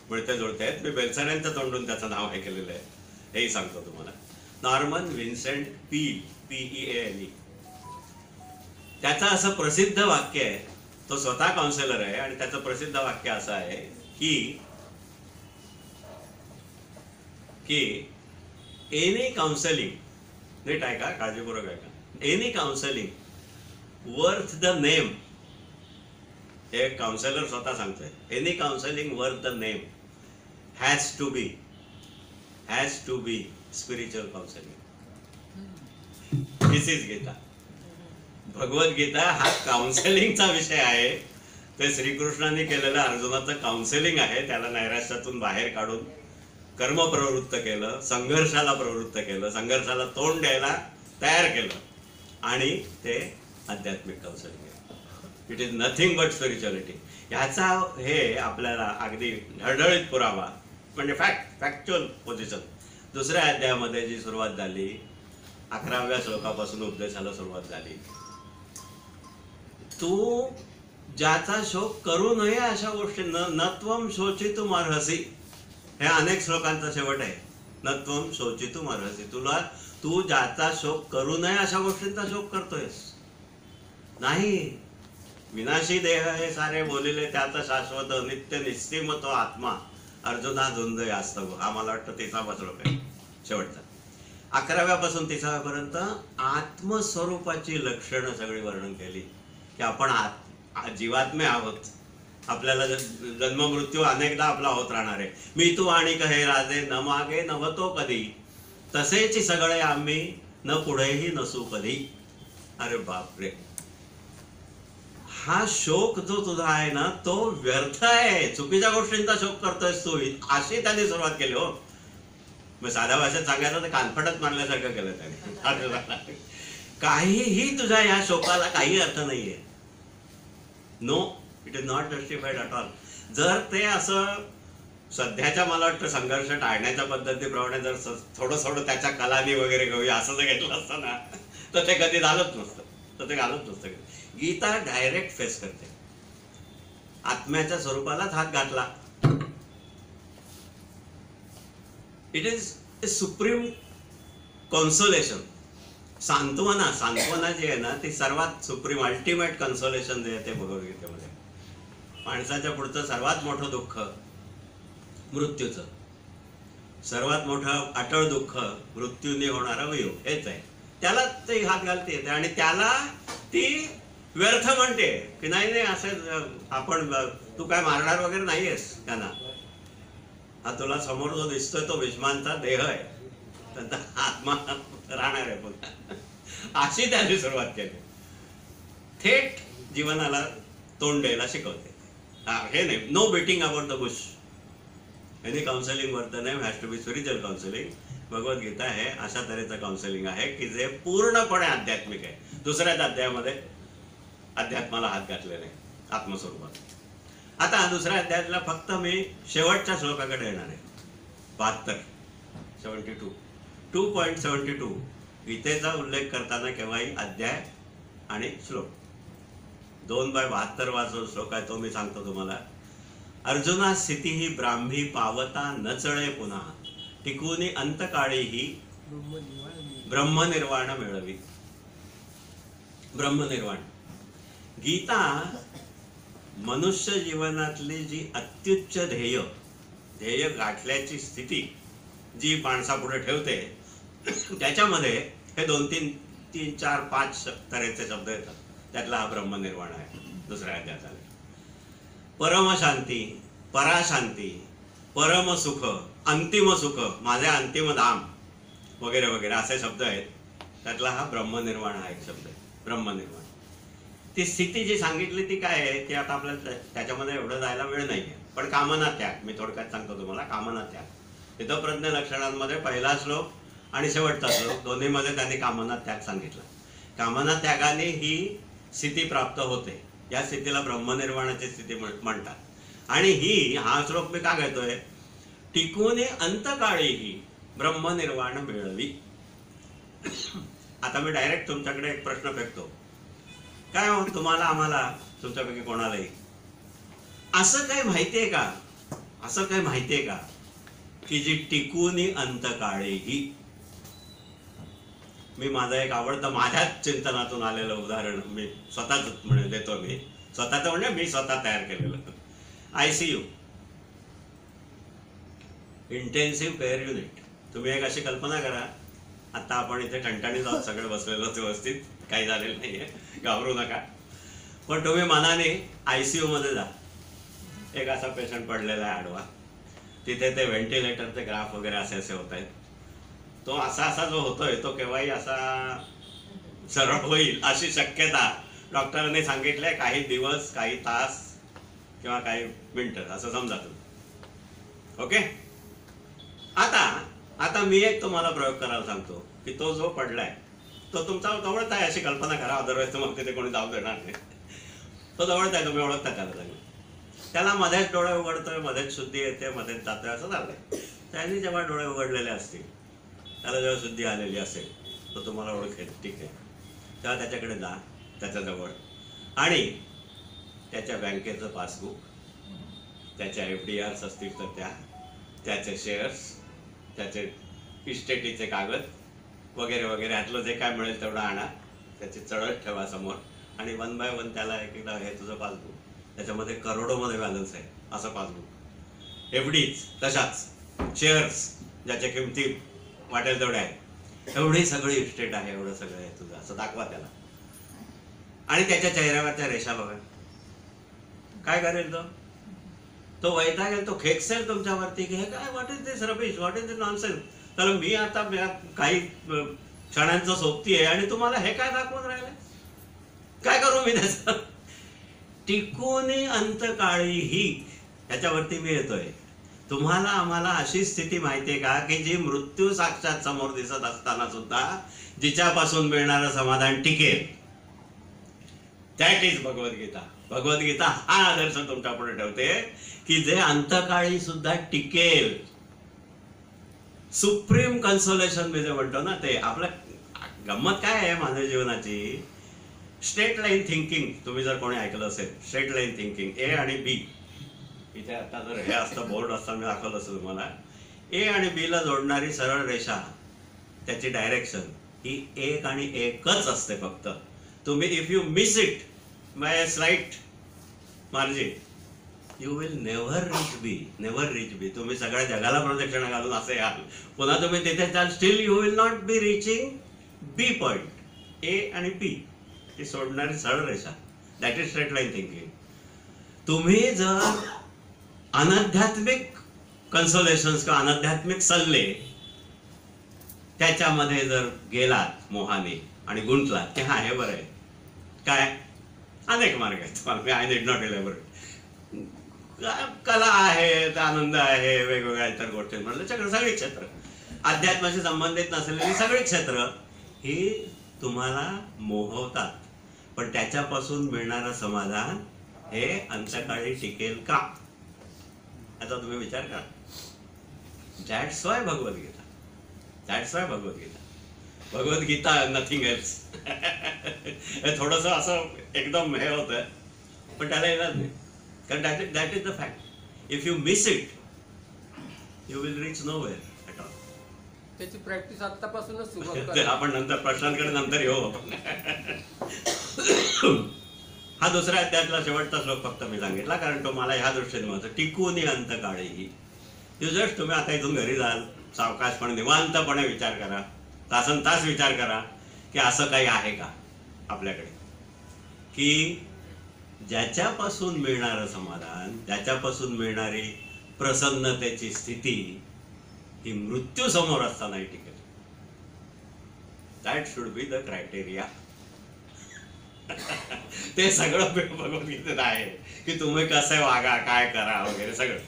मिळते जुळते आहेत. मी बेल्सनच्या तोंडून त्याचं नाव हे केलेलं आहे, हेही सांगतो तुम्हाला. Norman Vincent peel, PEALE. त्याचं असं प्रसिद्ध वाक्य आहे, तो स्वतः काउन्सिलर आहे आणि त्याचं प्रसिद्ध वाक्य असं आहे की एनी काउन्सिलिंग, नीट ऐका, काळजीपूर्वक ऐका, any counselling worth the name हे काउन्सिलर स्वतः सांगतोय. Any counselling worth the name has to be spiritual counselling. This is Gita. Bhagavad Gita हा काउन्सिलिंगचा विषय आहे. ते श्रीकृष्णाने केलेलं अर्जुनाचं काउन्सिलिंग आहे. त्याला नैराश्यातून बाहेर काढून कर्मप्रवृत्त केलं, संघर्षाला प्रवृत्त केलं, संघर्षाला तोंड द्यायला तयार केलं आणि ते आध्यात्मिक काउन्सिलिंग आहे. It is nothing but spirituality. ह्याचा हे आपल्याला अगदी ढळढळीत पुरावा म्हणजे फॅक्च्युअल पोझिशन. दुसऱ्या अध्यायामध्ये जी सुरुवात झाली, 11व्या श्लोकापासून उपदेशाला सुरुवात झाली. तू ज्याचा शोक करू नये अशा गोष्टी नत्वम शोचितुम अर्हसी, हे अनेक श्लोकांचा शेवट आहे. नत्वम शोचितुम अर्हसी. तू ज्याचा शोक करू नये अशा गोष्टींचा शोक करतोयस. नाही, विनाशी देह हे सारे बोलिले त्याचा शाश्वत नित्य निस्सीम तो आत्मा अर्जुना झुंज यास्तव. हा मला वाटतं 30वा श्लोक आहे शेवटचा. 11व्यापासून 30व्यापर्यंत आत्मस्वरूपाची लक्षणं सगळी वर्णन केली की आपण जीवात्मे आहोत. आपल्याला जन्म मृत्यू अनेकदा आपला होत राहणार आहे. मी तू आणि कहे राजे न मागे नव्हतो कधी, तसेच सगळे आम्ही न पुढेही नसू कधी. अरे बापरे, हा शोक जो तुझा आहे ना तो व्यर्थ आहे. चुकीच्या गोष्टींचा शोक करतोयस तू, अशी त्यांनी सुरुवात केली. हो, मग साध्या भाषेत सांगायचं तर कानफडत मारल्यासारखं केलं त्याने. काहीही तुझ्या या शोकाला काही अर्थ नाहीये. No, it is not justified at all. जर ते असं सध्याच्या मला वाटतं संघर्ष टाळण्याच्या पद्धतीप्रमाणे जर थोडं त्याच्या कलानी वगैरे घेऊया असं जर घेतलं असतं ना तर ते कधी झालंच नसतं. गीता डायरेक्ट फेस करते. आत्म्याच्या स्वरूपालाच हात घातला. It is a supreme consolation. सांत्वना जी आहे ना ती सर्वात सुप्रीम अल्टिमेट कन्सोलेशन जे आहे ते भगवद्गीतेमध्ये. माणसाच्या पुढचं सर्वात मोठं दुःख मृत्यूचं, सर्वात मोठं अटळ दुःख मृत्यूने होणारा वियोग हेच आहे. त्याला ते हात घालते येते आणि त्याला ती व्यर्थ म्हणते की नाही असं आपण तू काय मारणार वगैरे नाहीयेस त्यांना. हा तुला समोर जो दिसतोय तो विष्मांचा देह आहे, त्यांचा आत्मा राहणार आहे पुन्हा. अशी त्याने सुरुवात केली. थेट जीवनाला तोंड द्यायला शिकवते. हे नाही, no beating about the bush. Any counselling worth the name has to be spiritual counselling. Bhagavad Gita हे अशा तऱ्हेचं काउन्सिलिंग आहे की जे पूर्णपणे आध्यात्मिक आहे. दुसऱ्याच अध्यायामध्ये अध्यात्माला हात घातलेला आहे आत्मस्वरूपात. आता दुसऱ्या अध्यायातला फक्त मी शेवटच्या श्लोकाकडे येणार आहे. 72 2.72 गीतेचा उल्लेख करताना केव्हाही अध्याय आणि श्लोक 2/72 जो श्लोक आहे तो मी सांगतो तुम्हाला. अर्जुना स्थिती ही ब्राह्मी पावता न चळे पुन्हा, टिकूनी अंतकाळी ही ब्रह्मनिर्वाण मिळवी. ब्रह्मनिर्वाण. गीता मनुष्य जीवनातली जी अत्युच्च ध्येय गाठल्याची स्थिती जी माणसापुढे ठेवते त्याच्यामध्ये हे 2, 3, 4, 5 तऱ्हेचे शब्द येतात. त्यातला हा ब्रह्मनिर्वाण आहे दुसऱ्या अध्यायात. परमशांती, पराशांती, परमसुख, अंतिम सुख, माझे अंतिम धाम वगैरे वगैरे असे शब्द आहेत. त्यातला हा ब्रह्मनिर्वाण हा एक शब्द आहे. ब्रह्मनिर्वाण. ती स्थिती जी सांगितली ती काय आहे की आता आपल्याला त्याच्यामध्ये एवढं जायला वेळ नाहीये. पण कामना त्याग मी थोडक्यात सांगतो तुम्हाला. कामना त्याग. हितप्रज्ञ लक्षणांमध्ये पहिला श्लोक आणि शेवटचा श्लोक दोन्हीमध्ये त्यांनी कामना त्याग सांगितला. कामना त्यागाने ही स्थिती प्राप्त होते. या स्थितीला ब्रह्मनिर्वाणाची स्थिती म्हणतात. आणि हा श्लोक मी का घेतोय, टिकून अंतकाळी ही ब्रह्मनिर्वाण मिळवी. आता मी डायरेक्ट तुमच्याकडे एक प्रश्न फेकतो. काय हो तुम्हाला आम्हाला तुमच्यापैकी कोणालाही असं काही माहितीये का की जी टिकून अंतकाळी ही. मी माझा एक आवडतं माझ्याच चिंतनातून आलेलं उदाहरण मी स्वतःच देतो. मी स्वतःच म्हणजे मी स्वतः तयार केलेलं. ICU intensive care unit. तुम्ही एक अशी कल्पना करा, आता आपण इथे ठणठणीत आहोत सगळे बसलेलो व्यवस्थित, काही झालेलं नाहीये, घाबरू नका. पण तुम्ही मनाने ICU मध्ये जा, एक असा पेशंट पडलेला आहे आडवा, तिथे ते व्हेंटिलेटरचे ग्राफ वगैरे असे होत आहेत, तो असा जो होतोय तो केव्हाही असा सरळ होईल अशी शक्यता डॉक्टरांनी सांगितलंय, काही दिवस, काही तास किंवा काही मिनिटं असं समजा तुम्ही. ओके. आता मी एक तुम्हाला प्रयोग करायला सांगतो की तो जो पडलाय तो तुमचा जवळच आहे अशी कल्पना करा, अदरवाईज तुम्हाला तिथे कोणी जाऊ देणार नाही. तो जवळच आहे, तुम्ही ओळखता त्याला चांगलं. त्याला मध्येच डोळे उघडतोय, मध्येच शुद्धी येते, मध्येच जातोय, असं चाललंय. त्यांनी जेव्हा डोळे उघडलेले असतील, त्याला जेव्हा शुद्धी आलेली असेल, तो तुम्हाला ओळखेल, ठीक आहे, तेव्हा त्याच्याकडे जा, त्याच्याजवळ, आणि त्याच्या बँकेचं पासबुक, त्याच्या FDRs असतील तर त्याचे शेअर्स, त्याचे इस्टेटीचे कागद वगैरे वगैरे, ह्यातलं जे काय मिळेल तेवढं आणा, त्याची चढत ठेवा समोर, आणि 1 बाय 1 त्याला एकदा हे तुझं पासबुक, त्याच्यामध्ये करोडोमध्ये बॅलन्स आहे असं पासबुक, FDs तशाच, शेअर्स ज्याच्या किमती वाटेल तेवढ्या आहेत, एवढी सगळी इस्टेट आहे, एवढं सगळं आहे तुझं, असं दाखवा त्याला. आणि त्याच्या चेहऱ्यावरच्या रेषा बघा, काय करेल तो वैतागेल, तो खेकसेल तुमच्यावरती की हे काय, what is this rubbish, what is this nonsense. तर मी आता काही क्षणांचं सोबती आहे आणि तुम्हाला हे काय दाखवून राहिले, काय करू मी त्याचं. टिकून अंतकाळी ही, ह्याच्यावरती मी येतोय. तुम्हाला आम्हाला अशी स्थिती माहितीये का की जी मृत्यू साक्षात समोर दिसत असताना सुद्धा जिच्यापासून मिळणारं समाधान टिकेल. That is Bhagavad Gita. भगवद्गीता हा आदर्श तुमच्या पुढे ठेवते की जे अंतकाळी सुद्धा टिकेल. सुप्रीम कन्सोलेशन मी जे म्हणतो ना, ते आपलं गंमत काय आहे मानवी जीवनाची, स्ट्रेट लाईन थिंकिंग. तुम्ही जर कोणी ऐकलं असेल, स्ट्रेट लाईन थिंकिंग, A आणि B. इथे आता जर हे असतं बोर्ड असतं, मी दाखवलं असतं तुम्हाला, A आणि B ला जोडणारी सरळ रेषा, त्याची डायरेक्शन ही 1 आणि 1च असते फक्त. तुम्ही if you miss it by slight margin, you will never reach B, never reach B. तुम्ही सगळ्या जगाला प्रदक्षिणा घालून असे याल, पुन्हा तुम्ही तिथे जाल, still you will not be reaching B point. A आणि B ही सोडणारी सरळ रेषा, that is straight line thinking. तुम्ही जर अनाध्यात्मिक कन्सोलेशन्स किंवा अनाध्यात्मिक सल्ले त्याच्यामध्ये जर गेलात मोहाने आणि गुंतलात की हा हे बरं आहे, काय अनेक मार्ग आहेत, आय नीड नॉट इलॅबोरेट. कला आहे, आनंद आहे, वेगवेगळ्या इतर गोष्टी म्हटलं सगळी क्षेत्र, अध्यात्माशी संबंधित नसलेली सगळी क्षेत्र ही तुम्हाला मोहवतात. पण त्याच्यापासून मिळणारं समाधान हे अंतकाळी टिकेल का, याचा तुम्ही विचार करा. That's why Bhagavad Gita, that's why Bhagavad Gita. Bhagavad Gita nothing else. हे थोडंसं असं एकदम हे होतं, पण त्याला येणार नाही, कारण that is the fact. If you miss it you will reach know where at all. त्याची प्रॅक्टिस आतापासूनच सुरू. आपण नंतर प्रश्नांकडे नंतर येऊ आपण. हा दुसऱ्या अध्यायातला शेवटचा श्लोक फक्त मी सांगितला कारण तो मला ह्या दृष्टीने म्हणतो, टिकून अंतकाळी. जस्ट तुम्ही आता इथून घरी जाल, सावकाशपणे निवांतपणे विचार करा, तासन तास विचार करा की असं काही आहे का आपल्याकडे की ज्याच्यापासून मिळणारं समाधान, ज्याच्यापासून मिळणारी प्रसन्नतेची स्थिती ही मृत्यू समोर असतानाही टिकेल. That should be the criteria. ते सगळं भगवद्गीतेत आहे की तुम्ही कसं वागा, काय करा वगैरे सगळं,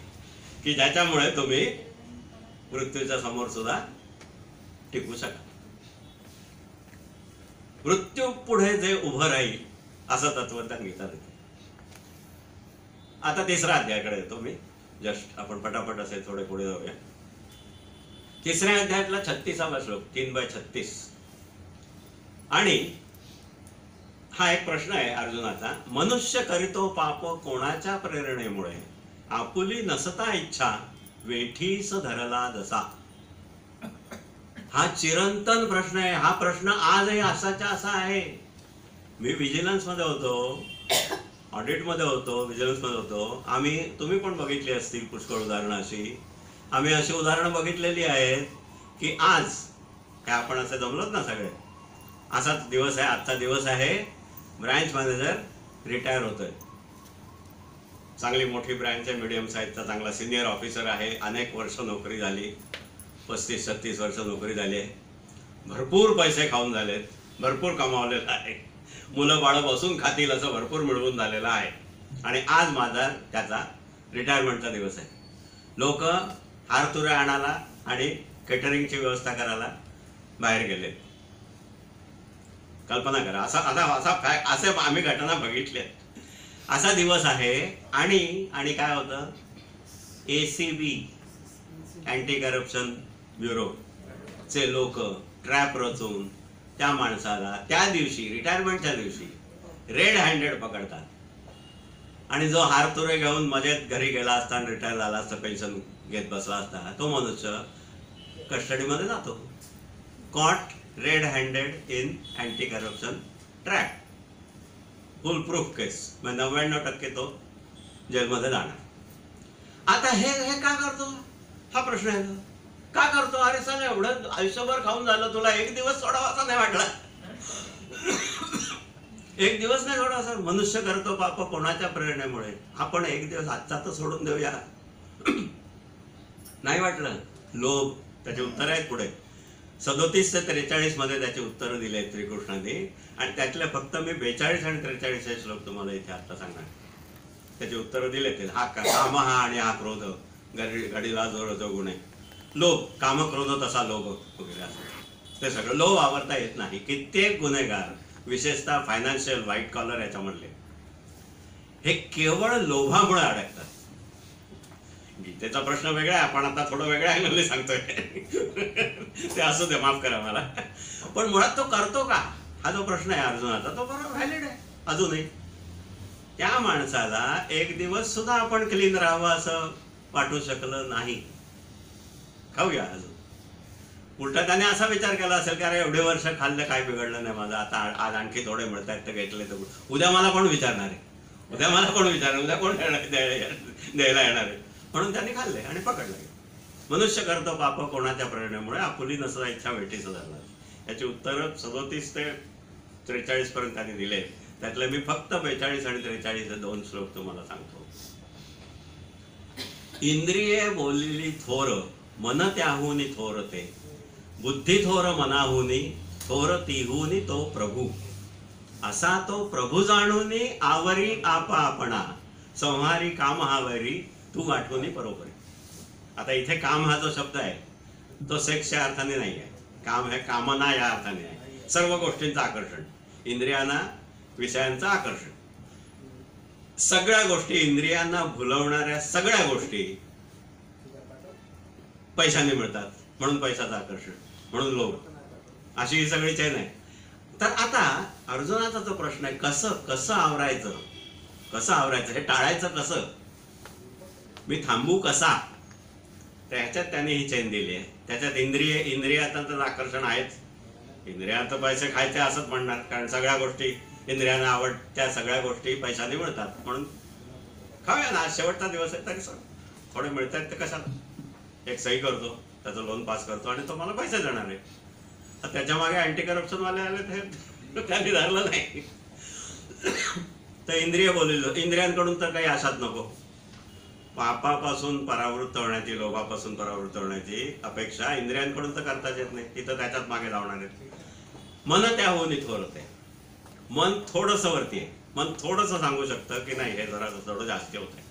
की ज्याच्यामुळे तुम्ही मृत्यूच्या समोर सुद्धा टिकू शका. मृत्यू पुढे जे उभं राहील असं तत्वज्ञान गीता देते. आता 3रा अध्यायाकडे येतो मी, जस्ट आपण पटापट असे थोडे पुढे जाऊया. 3ऱ्या अध्यायातला 36वा श्लोक, 3/36. आणि हा एक प्रश्न आहे अर्जुनाचा. मनुष्य करीतो पाप कोणाच्या प्रेरणेमुळे, आपुली नसता इच्छा वेठीस धरला जसा. हा चिरंतन प्रश्न आहे. हा प्रश्न आजही असाच्या असा आहे. मी विजिलन्स मध्ये होतो, ऑडिट मध्ये होतो, विजिलन्स मध्ये होतो. तुम्ही पण बघितली असतील पुष्कळ उदाहरणं अशी. आम्ही अशी उदाहरणं बघितलेली आहेत की आज काय आपण असे जमलोत ना सगळे, असाच दिवस आहे, आजचा दिवस आहे, ब्रांच मॅनेजर रिटायर होतोय. चांगली मोठी ब्रँच आहे, मीडियम साईजचा चांगला सिनियर ऑफिसर आहे, अनेक वर्ष नोकरी झाली, 35-36 वर्ष नोकरी झाली आहे, भरपूर पैसे खाऊन झालेत, भरपूर कमावलेलं आहे, मुलं बाळं बसून खातील असं भरपूर मिळवून झालेलं आहे. आणि आज माझा त्याचा रिटायरमेंटचा दिवस आहे. लोक हारतुरे आणायला आणि केटरिंगची व्यवस्था करायला बाहेर गेले. कल्पना करा, असे आम्ही घटना बघितल्या. असा दिवस आहे. आणि काय होतं, ACB अँटी करप्शन ब्युरोचे लोक ट्रॅप रचून त्या माणसाला त्या दिवशी रिटायरमेंटच्या दिवशी रेड हँडेड पकडतात. आणि जो हारतुरे घेऊन मजेत घरी गेला असता आणि रिटायर झाला असता, पेन्शन घेत बसला असता, तो मनुष्य कस्टडीमध्ये जातो. Caught red handed in anti corruption trap, full proof case. 99% तो जेलमध्ये जाणार. आता हे का करतो हा प्रश्न आहे. का करतो? अरे सांग, एवढं आयुष्यभर खाऊन झालं, तुला एक दिवस सोडावासा नाही वाटला? एक दिवस नाही सोडावासा. मनुष्य करतो पाप कोणाच्या प्रेरणेमुळे. आपण एक दिवस आजचा तर सोडून देऊया नाही वाटलं. लोभ. त्याचे उत्तर आहेत पुढे 37 ते 43 मध्ये त्याची उत्तरं दिली आहेत श्रीकृष्णाने. आणि त्यातले फक्त मी 42 आणि 43 हे श्लोक तुम्हाला इथे आता सांगणार. त्याची उत्तरं दिले ते. हा काम हा आणि हा क्रोध, घडीला जो गुण आहे. लोभ, काम क्रोध तसा लोभ वगैरे असं ते सगळं. लोभ आवरता येत नाही. कित्येक गुन्हेगार, विशेषतः फायनान्शियल व्हाईट कॉलर याच्यामधले, हे केवळ लोभामुळे अडकतात. गीतेचा प्रश्न वेगळा आहे, आपण आता थोडं वेगळ्या अँगलने सांगतोय ते असू दे, माफ करा मला. पण मुळात तो करतो का हा जो प्रश्न आहे अर्जुनाचा, तो बरोबर व्हॅलिड आहे अजूनही. त्या माणसाला एक दिवस सुद्धा आपण क्लीन राहावं असं वाटू शकलं नाही. खाऊया अजून. उलटा त्याने असा विचार केला असेल की अरे एवढे वर्ष खाल्लं, काय बिघडलं नाही माझं, आता आज आणखी थोडे मिळतात तर घेतले तर उद्या मला कोण विचारणार आहे, उद्या मला कोण विचारणार, उद्या कोण द्यायला येणार आहे. म्हणून त्याने खाल्ले आणि पकडले. मनुष्य करतो पाप कोणाच्या प्रेरणेमुळे, आपुली नसता इच्छा भेटीस धरला. याची उत्तरं 37 ते 43 पर्यंत त्यांनी दिले. त्यातले मी फक्त 42 आणि 43 हे 2 श्लोक तुम्हाला सांगतो. इंद्रिये बोलली थोर, मन त्याहुनी थोरते, बुद्धी थोर मनाहुनी, थोर तिहुनी तो प्रभू. असा तो प्रभू जाणूनी, आवरी आप आपणा, संहारी काम हावरी, तू आठवणी बरोबर. आता इथे काम हा जो शब्द आहे तो सेक्सच्या अर्थाने नाही आहे. काम हे कामना या अर्थाने आहे. सर्व गोष्टींचं आकर्षण, इंद्रियांना विषयांचं आकर्षण. सगळ्या गोष्टी, इंद्रियांना भुलवणाऱ्या सगळ्या गोष्टी पैशाने मिळतात, म्हणून पैशाचं आकर्षण, म्हणून लोभ. अशी ही सगळी चैन आहे. तर आता अर्जुनाचा जो प्रश्न आहे, कसं आवरायचं, कसं आवरायचं, हे टाळायचं कसं, मी थांबू कसा, तर ह्याच्यात त्याने ही चैन दिली आहे. त्याच्यात इंद्रियाचं आकर्षण आहेच. इंद्रियात पैसे खायचे असंच म्हणणार, कारण सगळ्या गोष्टी इंद्रियांना आवडत्या सगळ्या गोष्टी पैशाने मिळतात, म्हणून खाऊया ना. शेवटचा दिवस आहे तरी थोडे मिळत आहेत तर कशाला. एक सही करतो, त्याचं लोन पास करतो आणि तो मला पैसे देणार आहे. त्याच्या मागे अँटी करप्शन वाले आले ते त्यांनी धरलं नाही. तर इंद्रिय बोललो, इंद्रियांकडून तर काही आशाच नको. पापापासून परावृत्त होण्याची, लोभापासून परावृत्त होण्याची अपेक्षा इंद्रियांकडून तर करताच येत नाही. तिथं त्याच्यात मागे लावणार आहेत. मन त्याहून थोरते. मन थोडंसं वरती आहे. मन थोडंसं सांगू शकतं की नाही हे जरा थोडं जास्त होत आहे.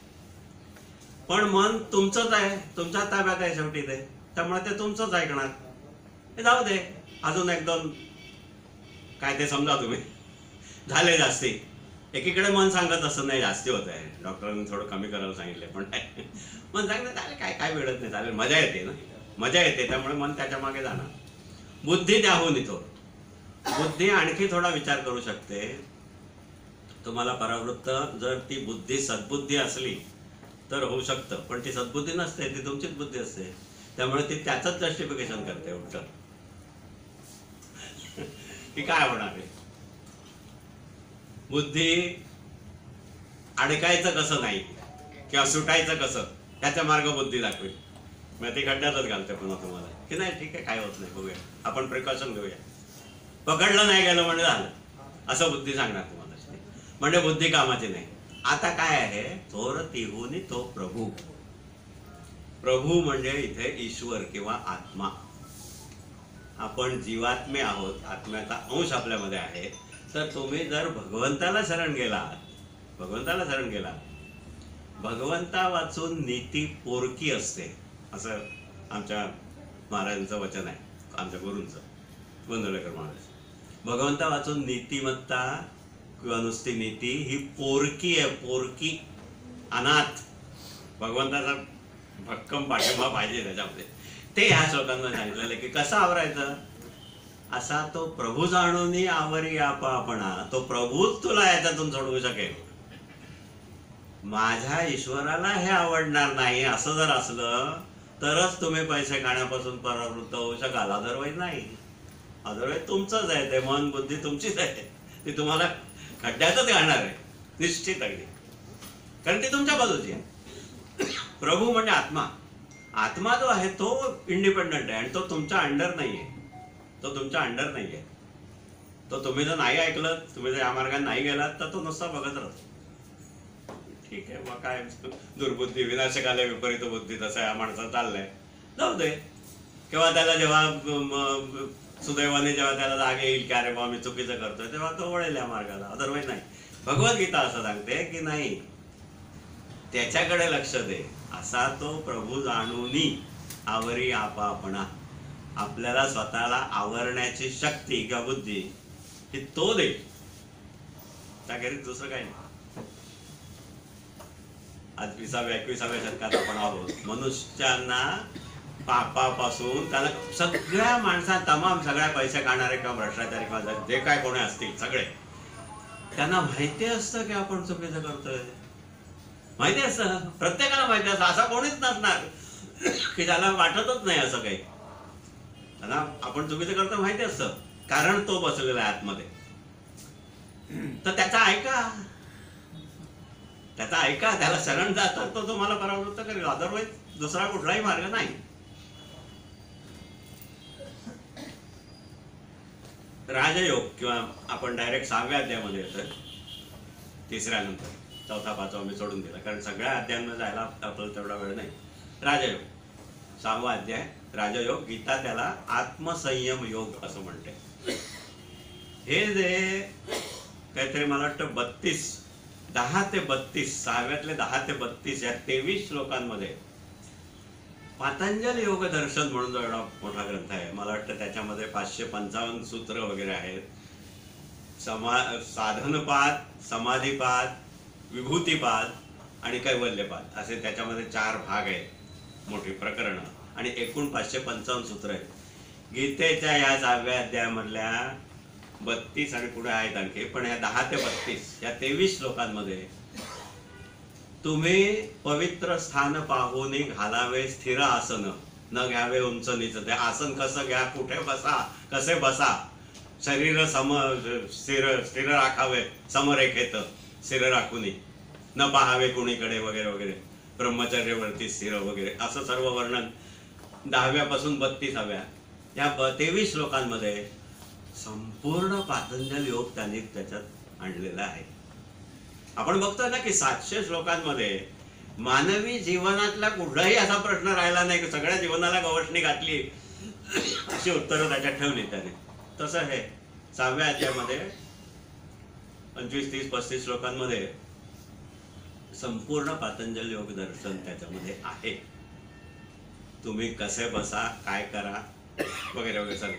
पण मन तुमचंच आहे, तुमच्या ताब्यात आहे शेवटी ते, त्यामुळे ते तुमचंच ऐकणार. हे जाऊ दे, अजून 1-2 काय ते समजा तुम्ही झाले जास्ती. एकीकडे मन सांगत असं नाही जास्ती होत आहे, डॉक्टरांनी थोडं कमी करायला सांगितलंय, पण मन सांगत चालेल, काय मिळत नाही, चालेल, मजा येते ना, मजा येते, त्यामुळे मन त्याच्या मागे जाणार. बुद्धी त्याहून येतो. बुद्धी आणखी थोडा विचार करू शकते. तुम्हाला परावृत्त, जर ती बुद्धी सद्बुद्धी असली तर होऊ शकतं, पण ती सद्बुद्धी नसते, ती तुमचीच बुद्धी असते. त्यामुळे ती त्याचंच जस्टिफिकेशन करते उलट की काय होणार आहे. बुद्धी अडकायचं कसं नाही किंवा सुटायचं कसं, त्याचा मार्ग बुद्धी दाखवेल. मग ती खड्ड्यातच घालते पुन्हा तुम्हाला की नाही ठीक आहे, काय होत नाही, बघूया, आपण प्रिकॉशन घेऊया. पकडलं नाही गेलं म्हणजे झालं असं बुद्धी सांगणार तुम्हाला. म्हणजे बुद्धी कामाची नाही. आता काय आहे, थोर तिहुनी तो प्रभू. प्रभू म्हणजे इथे ईश्वर किंवा आत्मा. आपण जीवात्मे आहोत, आत्म्याचा अंश आपल्यामध्ये आहे. तर तुम्ही जर भगवंताला शरण गेलात, भगवंता वाचून नीती पोरकी असते, असं आमच्या महाराजांचं वचन आहे, आमच्या गुरूंचं, गोंधळेकर महाराज. भगवंता वाचून नीतिमत्ता किंवा नुसती नीती ही पोरकी आहे, पोरकी, अनाथ. भगवंताचा भक्कम पाठिंबा पाहिजे त्याच्यामध्ये. ते ह्या श्लोकांमध्ये सांगितलेलं की कसं आवरायचं. असा तो प्रभू जाणून आवरी आपणा. तो प्रभूच तुला याच्यातून सोडवू शकेल. माझ्या ईश्वराला हे आवडणार नाही असं जर असलं तरच तुम्ही पैसे खाण्यापासून परावृत्त होऊ शकाल, अदरवाईज नाही. अदरवाईज तुमचंच आहे ते, मन बुद्धी तुमचीच आहे, ती तुम्हाला खड्ड्यातच घालणार आहे निश्चित अगदी, कारण ती तुमच्या बाजूची आहे. प्रभू म्हणजे आत्मा. आत्मा जो आहे तो इंडिपेंडंट आहे आणि तो तुमच्या अंडर नाहीये. तो तुम्ही जर नाही ऐकलं, तुम्ही जर या मार्गाने नाही गेलात तर तो नुसता बघत राहतो. ठीक आहे, मग काय दुर्बुद्धी, विनाशकाला विपरीत बुद्धी, तसं या माणसाचं चाललंय, जाऊ दे. किंवा त्याला जेव्हा सुदैवाने जेव्हा त्याला जाग येईल की अरे बाबा मी चुकीचं करतोय, तेव्हा तो वळेल या मार्गाला, अदरवाईज नाही. भगवद्गीता असं सांगते की नाही, त्याच्याकडे लक्ष दे. असा तो प्रभू जाणूनी आवरी आपणा. आपल्याला स्वतःला आवरण्याची शक्ती किंवा बुद्धी ही तो दे, त्याखेरीज दुसरं काही नाही. आज 21व्या शतकात आपण आहोत. मनुष्यांना पापापासून त्याला सगळ्या तमाम सगळ्या पैसे खाणारे किंवा भ्रष्टाचारी किंवा जे काय कोणी असतील सगळे, त्यांना माहिती असतं की आपण चुकीचं करतोय. माहिती असतं, प्रत्येकाला माहिती असतं. असा कोणीच नसणार की त्याला वाटतच नाही असं काही. त्यांना आपण चुकीचं करतो माहिती असतं, कारण तो बसलेला आहे आतमध्ये. तर त्याचा ऐका, त्याला शरण जातात तो तुम्हाला परावृत्त करेल, अदरवाईज दुसरा कुठलाही मार्ग नाही. राजयोग किंवा आपण डायरेक्ट 6व्या अध्यायामध्ये येतोय, तिसऱ्या नंतर. 4था 5वा मी सोडून दिला कारण सगळ्या अध्यायांमध्ये जायला आपल्याला तेवढा वेळ नाही. राजयोग 6वा अध्याय, राजयोग. गीता त्याला आत्मसंयम योग असं म्हणते. हे जे काहीतरी मला वाटतं 10 ते 32, 6व्यातले 10 ते 32 या 23 श्लोकांमध्ये पातंजल योग दर्शन म्हणून जो एवढा मोठा ग्रंथ आहे, मला वाटतं त्याच्यामध्ये 555 सूत्र वगैरे आहेत. साधनपाद, समाधीपाद, विभूतीपाद आणि कैवल्यपाद असे त्याच्यामध्ये 4 भाग आहेत, मोठी प्रकरणं, आणि एकूण 555 सूत्र आहेत. गीतेच्या या 6व्या अध्यायामधल्या 32 आणि पुढे आहेत आणखी, पण या 10 ते 32 या 23 श्लोकांमध्ये तुम्ही पवित्र स्थान पाहून घालावे स्थिर आसन, न घ्यावे उंच नीच. ते आसन कसं घ्या, कुठे बसा, कसे बसा, शरीर स्थिर राखावे, समरेखेत स्थिर राखून, न पाहावे कुणीकडे वगैरे वगैरे, ब्रह्मचर्यवरती स्थिर वगैरे, असं सर्व वर्णन 10व्यापासून 32व्या या 23 श्लोकांमध्ये संपूर्ण पातंजल योग त्यांनी त्याच्यात आणलेला आहे. आपण बघतोय ना की 700 श्लोकांमध्ये मानवी जीवनातला कुठलाही असा प्रश्न राहिला नाही की सगळ्या जीवनाला गवसणी घातली अशी उत्तरं त्याच्यात ठेवली त्याने. तसं हे 6व्या अध्यायामध्ये 25, 30, 35 श्लोकांमध्ये संपूर्ण पातंजल योग दर्शन त्याच्यामध्ये आहे. तुम्ही कसे बसा, काय करा वगैरे वगैरे सर्व.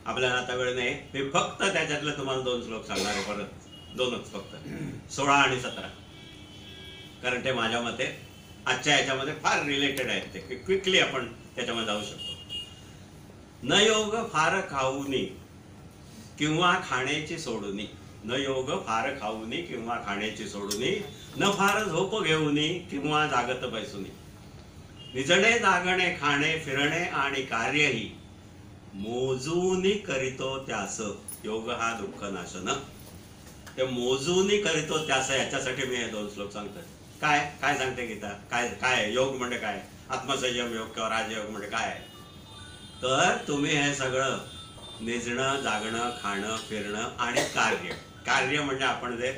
आपल्याला आता वेळ नाही, मी फक्त त्याच्यातले तुम्हाला 2 श्लोक सांगणार आहे, परत 2च फक्त, 16 आणि 17, कारण ते माझ्या मते आजच्या याच्यामध्ये फार रिलेटेड आहेत. ते क्विकली आपण त्याच्यामध्ये जाऊ शकतो. न योग फार खाऊनी किंवा खाण्याची सोडूनी, न योग फार खाऊनी किंवा खाण्याची सोडूनी, न फार झोप घेऊनी किंवा जागत बैसुनी, निजणे जागणे खाणे फिरणे आणि कार्यही मोजूनी करीतो त्यास योग हा दुःख नाशन. ते मोजूनी करीतो त्यास, याच्यासाठी मी हे 2 श्लोक सांगतोय. काय काय सांगते गीता, काय योग म्हणजे काय, आत्मसंयम योग किंवा राजयोग म्हणजे काय. तर तुम्ही हे सगळं निजणं, जागणं, खाणं, फिरणं आणि कार्य म्हणजे आपण जे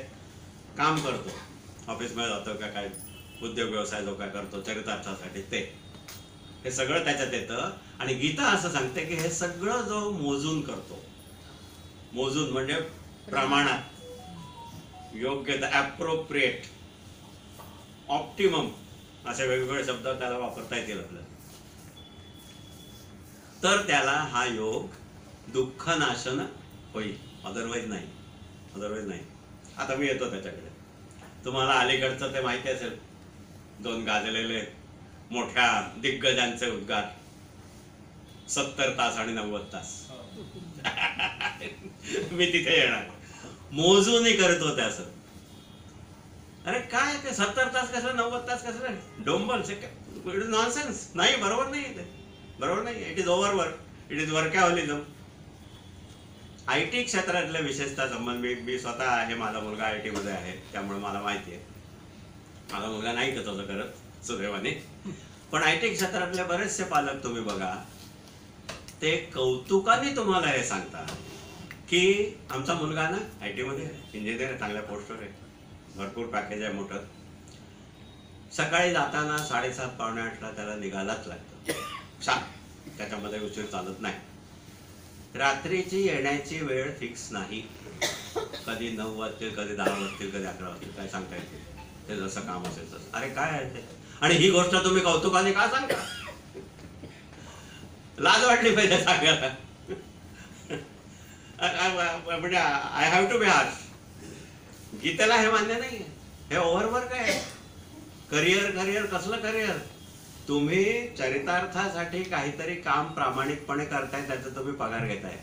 काम करतो, ऑफिसमध्ये जातो का काय उद्योग व्यवसाय जो काय करतो चरितार्थासाठी, ते हे सगळं त्याच्यात येतं. आणि गीता असं सांगते की हे सगळं जो मोजून करतो, मोजून म्हणजे प्रमाणात, योग्य, ॲप्रोप्रिएट, ऑप्टिमम, असे वेगवेगळे शब्द त्याला वापरता येतील आपल्याला, तर त्याला हा योग दुःखनाशन होईल. अदरवाईज नाही, अदरवाईज नाही. आता मी येतो त्याच्याकडे. तुम्हाला अलीकडचं ते माहिती असेल, 2 गाजलेले मोठ्या दिग्गजांचे उद्गार, 70 तास आणि 90 तास. मी तिथे येणार. मोजूनही करतो ते असं. अरे काय ते 70 तास कसं, 90 तास कसं, डोंबल, इट इज नॉनसेन्स. नाही, बरोबर नाही ते, बरोबर नाही. It is overwork, it is workaholism. IT क्षेत्रातल्या विशेषतः संबंध, मी स्वतः आहे, माझा मुलगा IT मध्ये आहे, त्यामुळे मला माहिती आहे. माझा मुलगा नाही का तसं करत सुदैवाने, पण IT क्षेत्रातले बरेचसे पालक तुम्ही बघा, ते कौतुकाने तुम्हाला हे सांगतात की आमचा मुलगा ना IT मध्ये इंजिनियर आहे, चांगल्या पोस्टवर आहे, भरपूर पॅकेज आहे मोठं. सकाळी जाताना 7:30 पावणे 8ला त्याला निघायलाच लागतं. त्याच्यामध्ये उशीर चालत नाही. रात्रीची येण्याची वेळ फिक्स नाही. कधी 9 वाजतील, कधी 10 वाजतील, कधी 11 वाजतील, काय सांगता येते, ते जसं काम असेल तसं. अरे काय आहे ते? आणि ही गोष्ट तुम्ही कौतुकाने का सांगता? लाज वाटली पाहिजे सांगायला. म्हणजे I have to be harsh. गीतेला हे मान्य नाही. हे ओव्हरवर्क आहे. करिअर कसलं करिअर? तुम्ही चरितार्थासाठी काहीतरी काम प्रामाणिकपणे करताय, त्याचा तुम्ही पगार घेताय.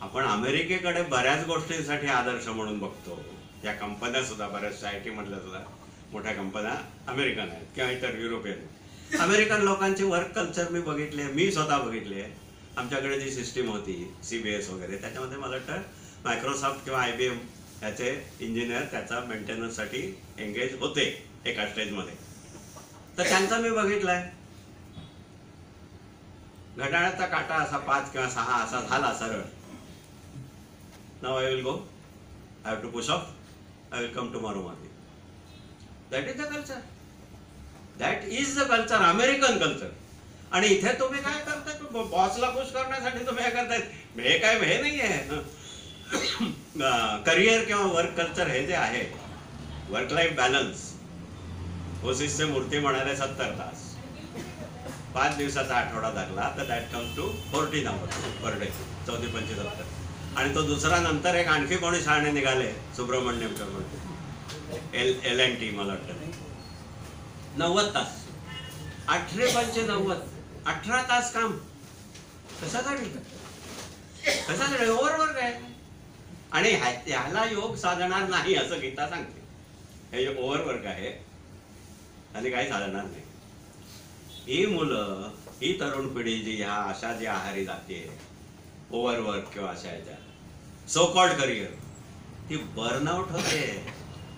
आपण अमेरिकेकडे बऱ्याच गोष्टींसाठी आदर्श म्हणून बघतो. या कंपन्या सुद्धा, बऱ्याचशा IT मधल्या सुद्धा मोठ्या कंपन्या अमेरिकन आहेत किंवा इतर युरोपियन. अमेरिकन लोकांचे वर्क कल्चर मी बघितले, मी स्वतः बघितले. आमच्याकडे जी सिस्टीम होती CBS वगैरे, त्याच्यामध्ये मला वाटतं मायक्रोसॉफ्ट किंवा IBM याचे इंजिनियर त्याचा मेंटेनन्ससाठी एंगेज होते एका स्टेजमध्ये. तर त्यांचा मी बघितलाय, घड्याळाचा काटा असा 5 किंवा 6 असा झाला सरळ. Now I will go, I have to push off, I will come tomorrow morning. That is the culture, that is the culture, American culture. आणि इथे तुम्ही काय करताय? बॉसला खुश करण्यासाठी तुम्ही काय करताय? हे काय हे नाही आहे. करिअर किंवा वर्क कल्चर हे जे आहे, वर्क लाईफ बॅलन्स, ओसिसचे मूर्ती म्हणाले 70 तास, 5 दिवसाचा आठवडा धरला तर that comes to 14 hours per day, 14-25. आणि तो दुसरा नंतर एक आणखी कोणी शहाणे निघाले, सुब्रमण्यम L&T मला वाटतं 90 तास, 18-5-90, 18 तास काम. कशासाठी? कशासाठी? ओव्हरवर्क आहे. आणि ह्याला योग साधणार नाही असं गीता सांगते. हे ओव्हरवर्क आहे आणि काही साधणार नाही. ही मुलं, ही तरुण पिढी जी ह्या अशा जी आहारी जाते, ओव्हरवर्क किंवा अशा ह्याच्या सो कॉल्ड करिअर, ती बर्नआउट होते.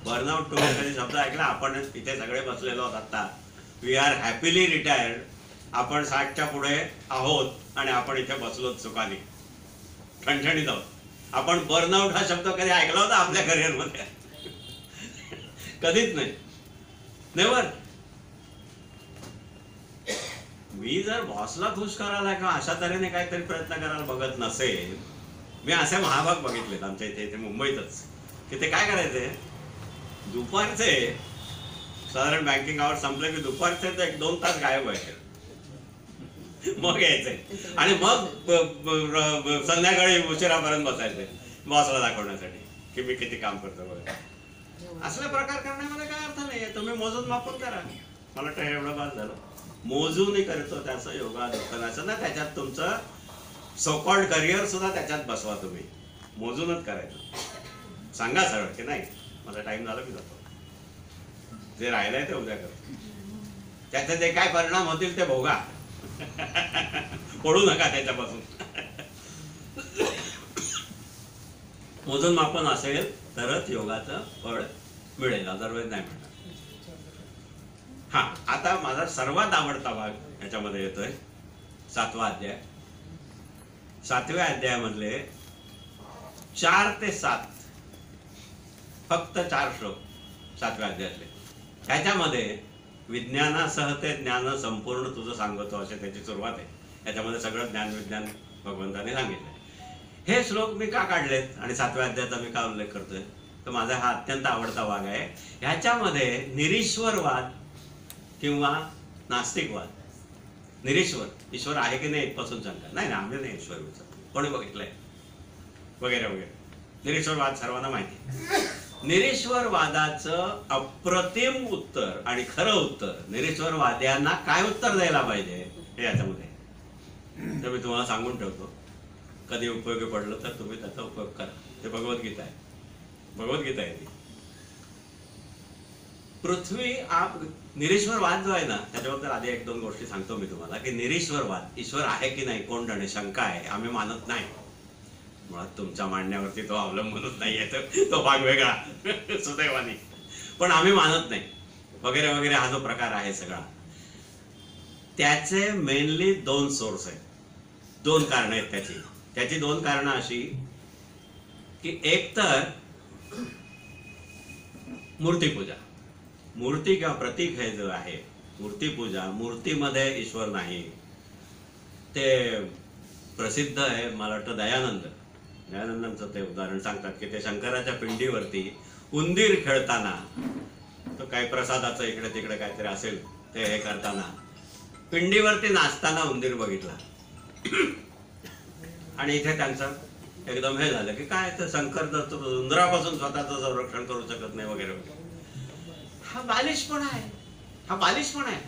बर्नआउट तुम्ही कधी शब्द ऐकला? आपण इथे सगळे बसलेलो आहोत आता, वी आर हॅपीली रिटायर्ड. आपण 60च्या पुढे आहोत आणि आपण इथे बसलो सुखाने, ठणठणीत आहोत. आपण बर्नआउट हा शब्द कधी ऐकला होता आपल्या करिअरमध्ये? कधीच नाही, नेव्हर. मी जर बॉसला खुश करायला किंवा अशा तऱ्हेने काहीतरी प्रयत्न करायला बघत नसेल, मी असे महाभाग बघितलेत आमच्या इथे मुंबईतच, की ते काय करायचे, दुपारचे साधारण बँकिंग आवर संपले की दुपारचे तर 1-2 तास गायब व्हायचे, मग यायचे आणि मग संध्याकाळी उशिरापर्यंत बसायचे बॉसला दाखवण्यासाठी की मी किती काम करतो बघा. असले प्रकार करण्यामध्ये काय अर्थ नाही. तुम्ही मोजून मापून करा. मला वाटतं हे एवढं बाद झालं. मोजूनही करतो त्याचं योगा दुःखनाचं ना, त्याच्यात तुमचं सो-कॉल्ड करिअर सुद्धा त्याच्यात बसवा. तुम्ही मोजूनच करायचं. सांगा सरळ की नाही माझा टाइम झाला की जातो, जे राहिलंय ते उद्या करतो, त्याचे जे काय परिणाम होतील ते भोगा, पडू नका त्याच्यापासून. मोजून मापन असेल तरच योगाचं फळ मिळेल, अदरवाईज नाही मिळणार. हा, आता माझा सर्वात आवडता भाग ह्याच्यामध्ये येतोय 7वा अध्याय. 7व्या अध्यायामधले 4 ते 7 फक्त 4 श्लोक 7व्या अध्यायातले. ह्याच्यामध्ये विज्ञानासह ते ज्ञान संपूर्ण तुझं सांगतो असे त्याची सुरुवात आहे. याच्यामध्ये सगळं ज्ञान विज्ञान भगवंताने सांगितलंय. हे श्लोक मी का काढलेत आणि 7व्या अध्यायाचा मी का उल्लेख करतोय, तर माझा हा अत्यंत आवडता भाग आहे. ह्याच्यामध्ये निरीश्वरवाद किंवा नास्तिकवाद, निरीश्वर, ईश्वर आहे की नाही इथपासून शंका नाही, आम्ही नाही ईश्वर विचार कोणी बघितलंय वगैरे वगैरे. निरीश्वरवाद सर्वांना माहिती. निरीश्वरवादाचं अप्रतिम उत्तर आणि खरं उत्तर, निरीश्वरवाद्यांना काय उत्तर द्यायला पाहिजे हे याच्यामध्ये तर मी तुम्हाला सांगून ठेवतो. कधी उपयोगी पडलं तर तुम्ही त्याचा उपयोग करा. ते भगवद्गीता आहे, भगवद्गीता आहे ती. पृथ्वी निरीश्वरवाद जो आहे ना, त्याच्याबद्दल आधी 1-2 गोष्टी सांगतो मी तुम्हाला. की निरीश्वरवाद, ईश्वर आहे की नाही कोण जाणे, शंका आहे, आम्ही मानत नाही. मुळात तुमच्या मांडण्यावरती तो अवलंबूनच नाहीये, तर तो भाग वेगळा सुदैवानी, पण आम्ही मानत नाही वगैरे वगैरे. हा जो प्रकार आहे सगळा, त्याचे मेनली 2 सोर्स आहेत, 2 कारणं आहेत त्याची 2 कारणं अशी की एक तर मूर्तीपूजा, मूर्ती किंवा प्रतीक हे जो आहे मूर्तीपूजा, मूर्तीमध्ये ईश्वर नाही. ते प्रसिद्ध आहे, मला वाटतं दयानंदांचं ते उदाहरण सांगतात की ते शंकराच्या पिंडीवरती उंदीर खेळताना, तो काही प्रसादाचं इकडे तिकडे काहीतरी असेल ते हे करताना पिंडीवरती नाचताना उंदीर बघितला. आणि इथे त्यांचं एकदम हे झालं की काय तर शंकर तर उंदरापासून स्वतःचं संरक्षण करू शकत नाही वगैरे वगैरे. हा बालिशपणा आहे, हा बालिशपणा आहे.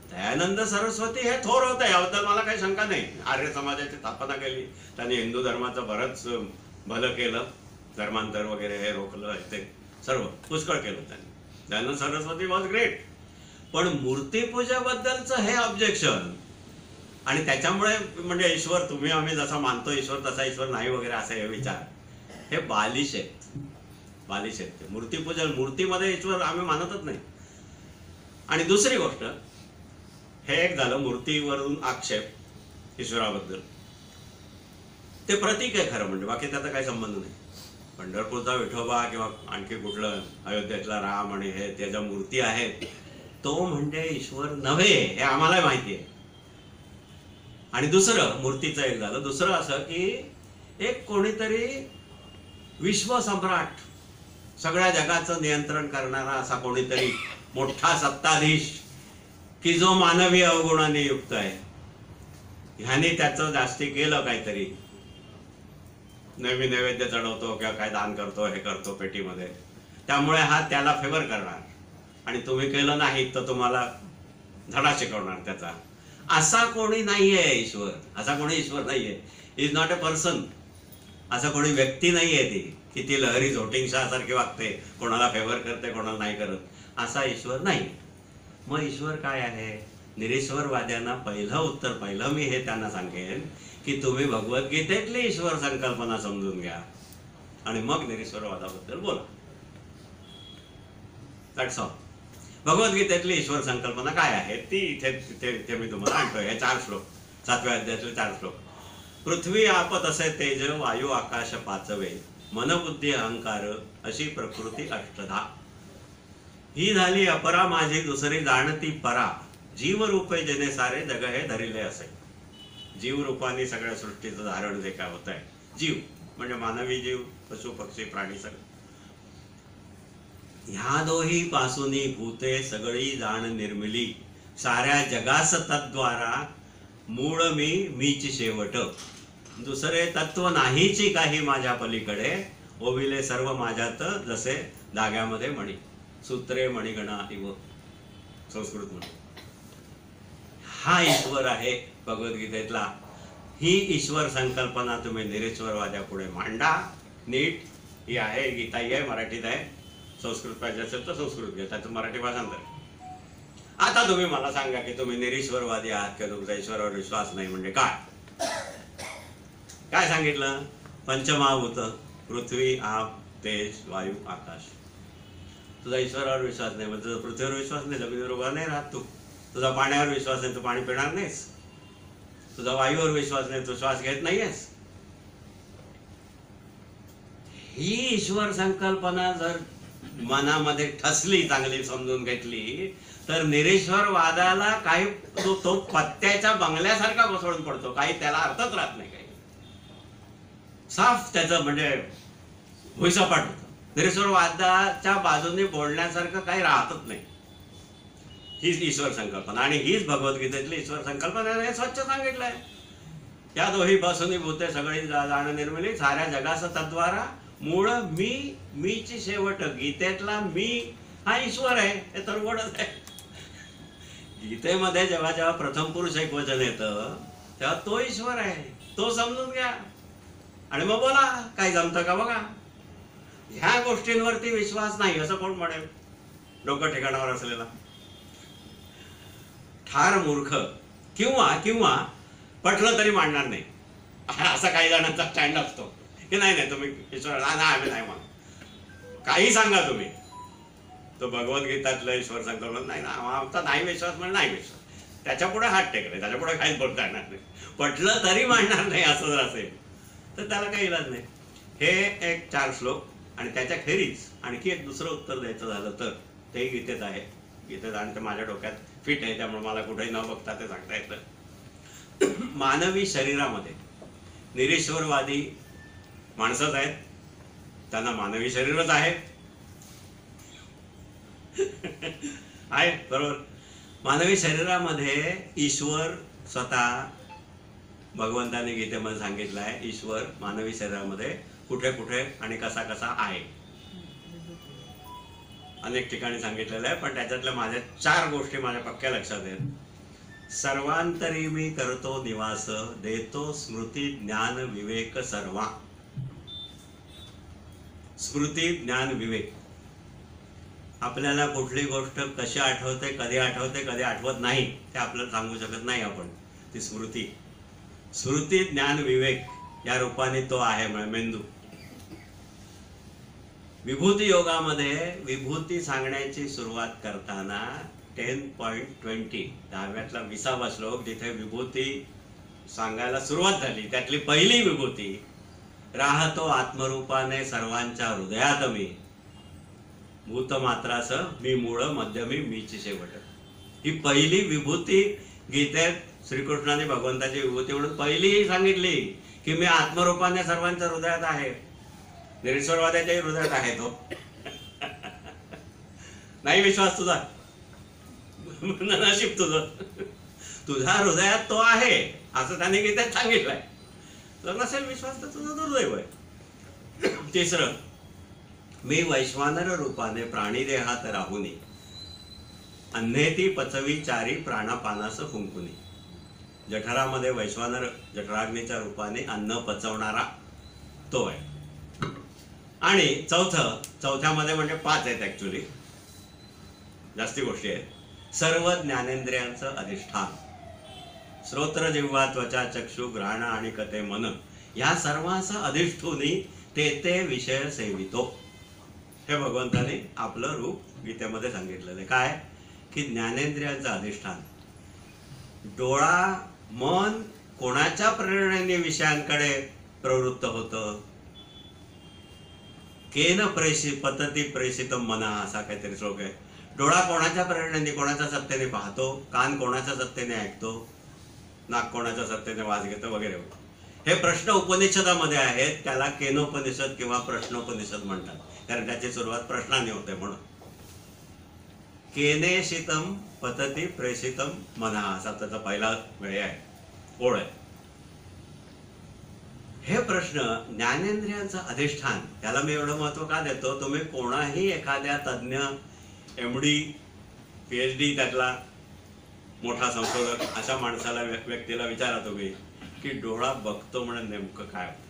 दयानंद सरस्वती हे थोर होते, याबद्दल मला काही शंका नाही. आर्य समाजाची स्थापना केली त्यांनी, हिंदू धर्माचं बरंच भलं केलं, धर्मांतर वगैरे हे रोखलं, ते सर्व पुष्कळ केलं त्यांनी. Dayanand Saraswati was great. पण मूर्तीपूजेबद्दलचं हे ऑब्जेक्शन आणि त्याच्यामुळे म्हणजे ईश्वर तुम्ही आम्ही जसा मानतो ईश्वर तसा ईश्वर नाही वगैरे असे हे विचार, हे बालिश आहेत, बालिश आहेत. ते मूर्तीपूजन, मूर्तीमध्ये ईश्वर आम्ही मानतच नाही. आणि दुसरी गोष्ट, हे एक झालं मूर्तीवरून आक्षेप ईश्वराबद्दल. ते प्रतीक आहे खरं म्हणजे, बाकी त्याचा काही संबंध नाही. पंढरपूरचा विठोबा किंवा आणखी कुठलं अयोध्येतला राम आणि हे त्याच्या मूर्ती आहेत, तो म्हणजे ईश्वर नव्हे हे आम्हाला माहिती आहे. आणि दुसरं मूर्तीचं एक झालं. दुसरं असं की एक कोणीतरी विश्वसम्राट, सगळ्या जगाचं नियंत्रण करणारा असा कोणीतरी मोठा सत्ताधीश की जो मानवी अवगुणाने युक्त आहे, ह्याने त्याचं जास्ती केलं काहीतरी, नेहमी नैवेद्य चढवतो किंवा काय दान करतो, हे करतो पेटीमध्ये, त्यामुळे हा त्याला फेवर करणार आणि तुम्ही केलं नाही तर तुम्हाला धडा शिकवणार त्याचा. असा कोणी नाहीये ईश्वर, असा कोणी ईश्वर नाहीये. इज नॉट अ पर्सन, असा कोणी व्यक्ती नाहीये ती की ती लहरी झोटिंगशा सारखी वागते, कोणाला फेवर करते कोणाला नाही करत, असा ईश्वर नाही. मग ईश्वर काय आहे? निरीश्वरवाद्यांना पहिलं उत्तर, पहिलं मी हे त्यांना सांगेन की तुम्ही भगवद्गीतेतली ईश्वर संकल्पना समजून घ्या आणि मग निरीश्वरवादाबद्दल बोला. That's all. भगवद्गीतेतली ईश्वर संकल्पना काय आहे ती इथे मी तुम्हाला आणतोय. हे 4 श्लोक, 7व्या अध्यायातले 4 श्लोक. पृथ्वी आप तसे तेज, वायू आकाश पाचवे, मनबुद्धी अहंकार अशी प्रकृती अष्टधा. ही झाली अपरा माझी दुसरी जाणती परा, जीव रूपे जेणे सारे जग हे धरिले असे. जीव रूपाने सगळ्या सृष्टीचं धारण जे काय होत आहे, जीव म्हणजे मानवी जीव, पशु पक्षी प्राणी सगळे, ह्या दोही पासूनी भूते सगळी जाण निर्मिली, साऱ्या जगास तद्वारा मूळ मी मीच शेवट. दुसरे तत्व नाहीची काही माझ्या पलीकडे, ओविले सर्व माझ्यात जसे धाग्यामध्ये मणी. सूत्रे मणिगणा इव, संस्कृत म्हणे. हा ईश्वर आहे भगवद्गीतेतला. ही ईश्वर संकल्पना तुम्ही निरीश्वरवाद्यापुढे मांडा नीट. ही आहे, गीता ही आहे, मराठीत आहे. संस्कृत पाहिजे असेल तर संस्कृत घ्या, त्याचं मराठी भाषांतर. आता तुम्ही मला सांगा की तुम्ही निरीश्वरवादी आहात किंवा तुमचा ईश्वरावर विश्वास नाही म्हणजे काय? काय सांगितलं? पंचमहाभूत, पृथ्वी, आप, तेज, वायू, आकाश. तुझा ईश्वरावर विश्वास नाही म्हणजे तुझा पृथ्वीवर विश्वास नाही, जमिनीवर उभा नाही राहत तू. तुझा पाण्यावर विश्वास नाही, तू पाणी पिणार नाहीस. तुझा वायूवर विश्वास नाही, तू श्वास घेत नाहीयेस. ही ईश्वर संकल्पना जर मनामध्ये ठसली, चांगली समजून घेतली, तर निरीश्वरवादाला काही तो पत्त्याच्या बंगल्यासारखा बसवून पडतो. काही त्याला अर्थच राहत नाही. काही साफ त्याचं म्हणजे भुईसपाट होतं. निरीश्वरवादाच्या बाजूने बोलण्यासारखं काही राहतच नाही. हीच ईश्वर संकल्पना आणि हीच भगवद्गीतेतली ईश्वर संकल्पना. हे स्वच्छ सांगितलंय. या दोही बसुनी भूते सगळी जाण निर्मिली, साऱ्या जगास तद्वारा मूळ मी, मीची शेवट. गीतेतला मी हा ईश्वर आहे. हे तर गोडच आहे. गीतेमध्ये जेव्हा जेव्हा प्रथम पुरुष एक वचन येतं तेव्हा तो ईश्वर आहे. तो समजून घ्या आणि मग बोला. काही जमतं का बघा. ह्या गोष्टींवरती विश्वास नाही असं कोण म्हणेल? डोकं ठिकाणावर असलेला ठार मूर्ख किंवा पटलं तरी मांडणार नाही असा काही जणांचा स्टँड असतो की नाही तुम्ही ईश्वर आम्ही नाही म्हणून. काही सांगा तुम्ही, तो भगवद्गीतातलं ईश्वर संकल्पना नाही ना, आमचा नाही विश्वास म्हणजे नाही विश्वास. त्याच्या पुढे हात टेकले, त्याच्या पुढे काहीच बोलता येणार नाही. पटलं तरी मांडणार नाही असं जर असेल तर त्याला काही इलाज नाही. हे एक 4 श्लोक आणि त्याच्या खेरीज आणखी एक दुसरं उत्तर द्यायचं झालं तर तेही गीतेत आहे. गीतेत आणि ते माझ्या डोक्यात फिट आहे, त्यामुळे मला कुठेही न बघता ते सांगता येतं. मानवी शरीरामध्ये निरीश्वरवादी माणसंच आहेत, त्यांना मानवी शरीरच आहे. आहे बरोबर. मानवी शरीरामध्ये ईश्वर स्वतः भगवंताने गीतेमध्ये सांगितलं आहे. ईश्वर मानवी शरीरामध्ये कुठे कुठे आणि कसा कसा आहे अनेक ठिकाणी सांगितलेलं आहे. पण त्याच्यातल्या माझ्या 4 गोष्टी माझ्या पक्क्या लक्षात आहेत. सर्वांतरी मी करतो निवास, देतो स्मृती ज्ञान विवेक सर्वा. स्मृती ज्ञान विवेक. आपल्याला कुठली गोष्ट कशी आठवते, कधी आठवते, कधी आठवत नाही ते आपल्याला सांगू शकत नाही आपण. ती स्मृती, स्मृती ज्ञान विवेक या रूपाने तो आहे मेंदू. विभूती योगामध्ये विभूती सांगण्याची सुरुवात करताना 10.20 10व्यातला 20वा श्लोक जिथे विभूती सांगायला सुरुवात झाली त्यातली पहिली विभूती, राहतो आत्मरूपाने सर्वांच्या हृदयात मी, भूतमात्रास मी मूळ मध्यमी मीची शेवट. ही पहिली विभूती गीतेत श्रीकृष्णाने भगवंताची विभूती म्हणून पहिली सांगितली की मी आत्मरूपाने सर्वांच्या हृदयात आहे. निरीश्वरवाद्याच्याही हृदयात आहे तो. नाही विश्वास तुझा, नशीब तुझं, तुझ्या हृदयात तो आहे असं त्याने गीतेत सांगितलंय. जर नसेल विश्वास तर तुझं दुर्दैव आहे. तिसरं, मी वैश्वानर रूपाने प्राणी देहात राहुनी, अन्नेती पचवी चारी प्राणापानास फुंकुनी. जठरामध्ये वैश्वानर जठराग्नीच्या रूपाने अन्न पचवणारा तो आहे. आणि चौथ्यामध्ये म्हणजे 5 आहेत ऍक्च्युली, जास्ती गोष्टी आहेत. सर्व ज्ञानेंद्रियांचं अधिष्ठान, श्रोत्र जिव्हा त्वचा चक्षु घ्राण आणि कते मन या सर्वांचं अधिष्ठुनी ते विषय सेवितो. हे भगवंताने आपलं रूप गीतेमध्ये सांगितलेलं आहे. काय की ज्ञानेंद्रियांचं अधिष्ठान. डोळा मन कोणाच्या प्रेरणेने विषयांकडे प्रवृत्त होतं. केन पतती प्रेषितम मना असा काहीतरी श्लोक आहे. डोळा कोणाच्या प्रेरणेने कोणाच्या सत्तेने पाहतो, कान कोणाच्या सत्तेने ऐकतो, नाक कोणाच्या सत्तेने वास घेतो वगैरे. हे प्रश्न उपनिषदामध्ये आहेत. त्याला केनोपनिषद किंवा प्रश्नोपनिषद म्हणतात, कारण त्याची सुरुवात प्रश्नाने होते म्हणून. केनेशितम पतती प्रेषितम मना असा त्याचा पहिला वेळ आहे, ओळ आहे. हे प्रश्न ज्ञानेंद्रियांचं अधिष्ठान, त्याला मी एवढं महत्व का देतो? तुम्ही कोणाही एखाद्या तज्ज्ञ MD PhD त्यातला मोठा संशोधक अशा माणसाला व्यक्तीला विचारा तुम्ही की डोळा बघतो म्हणून नेमकं काय होतं.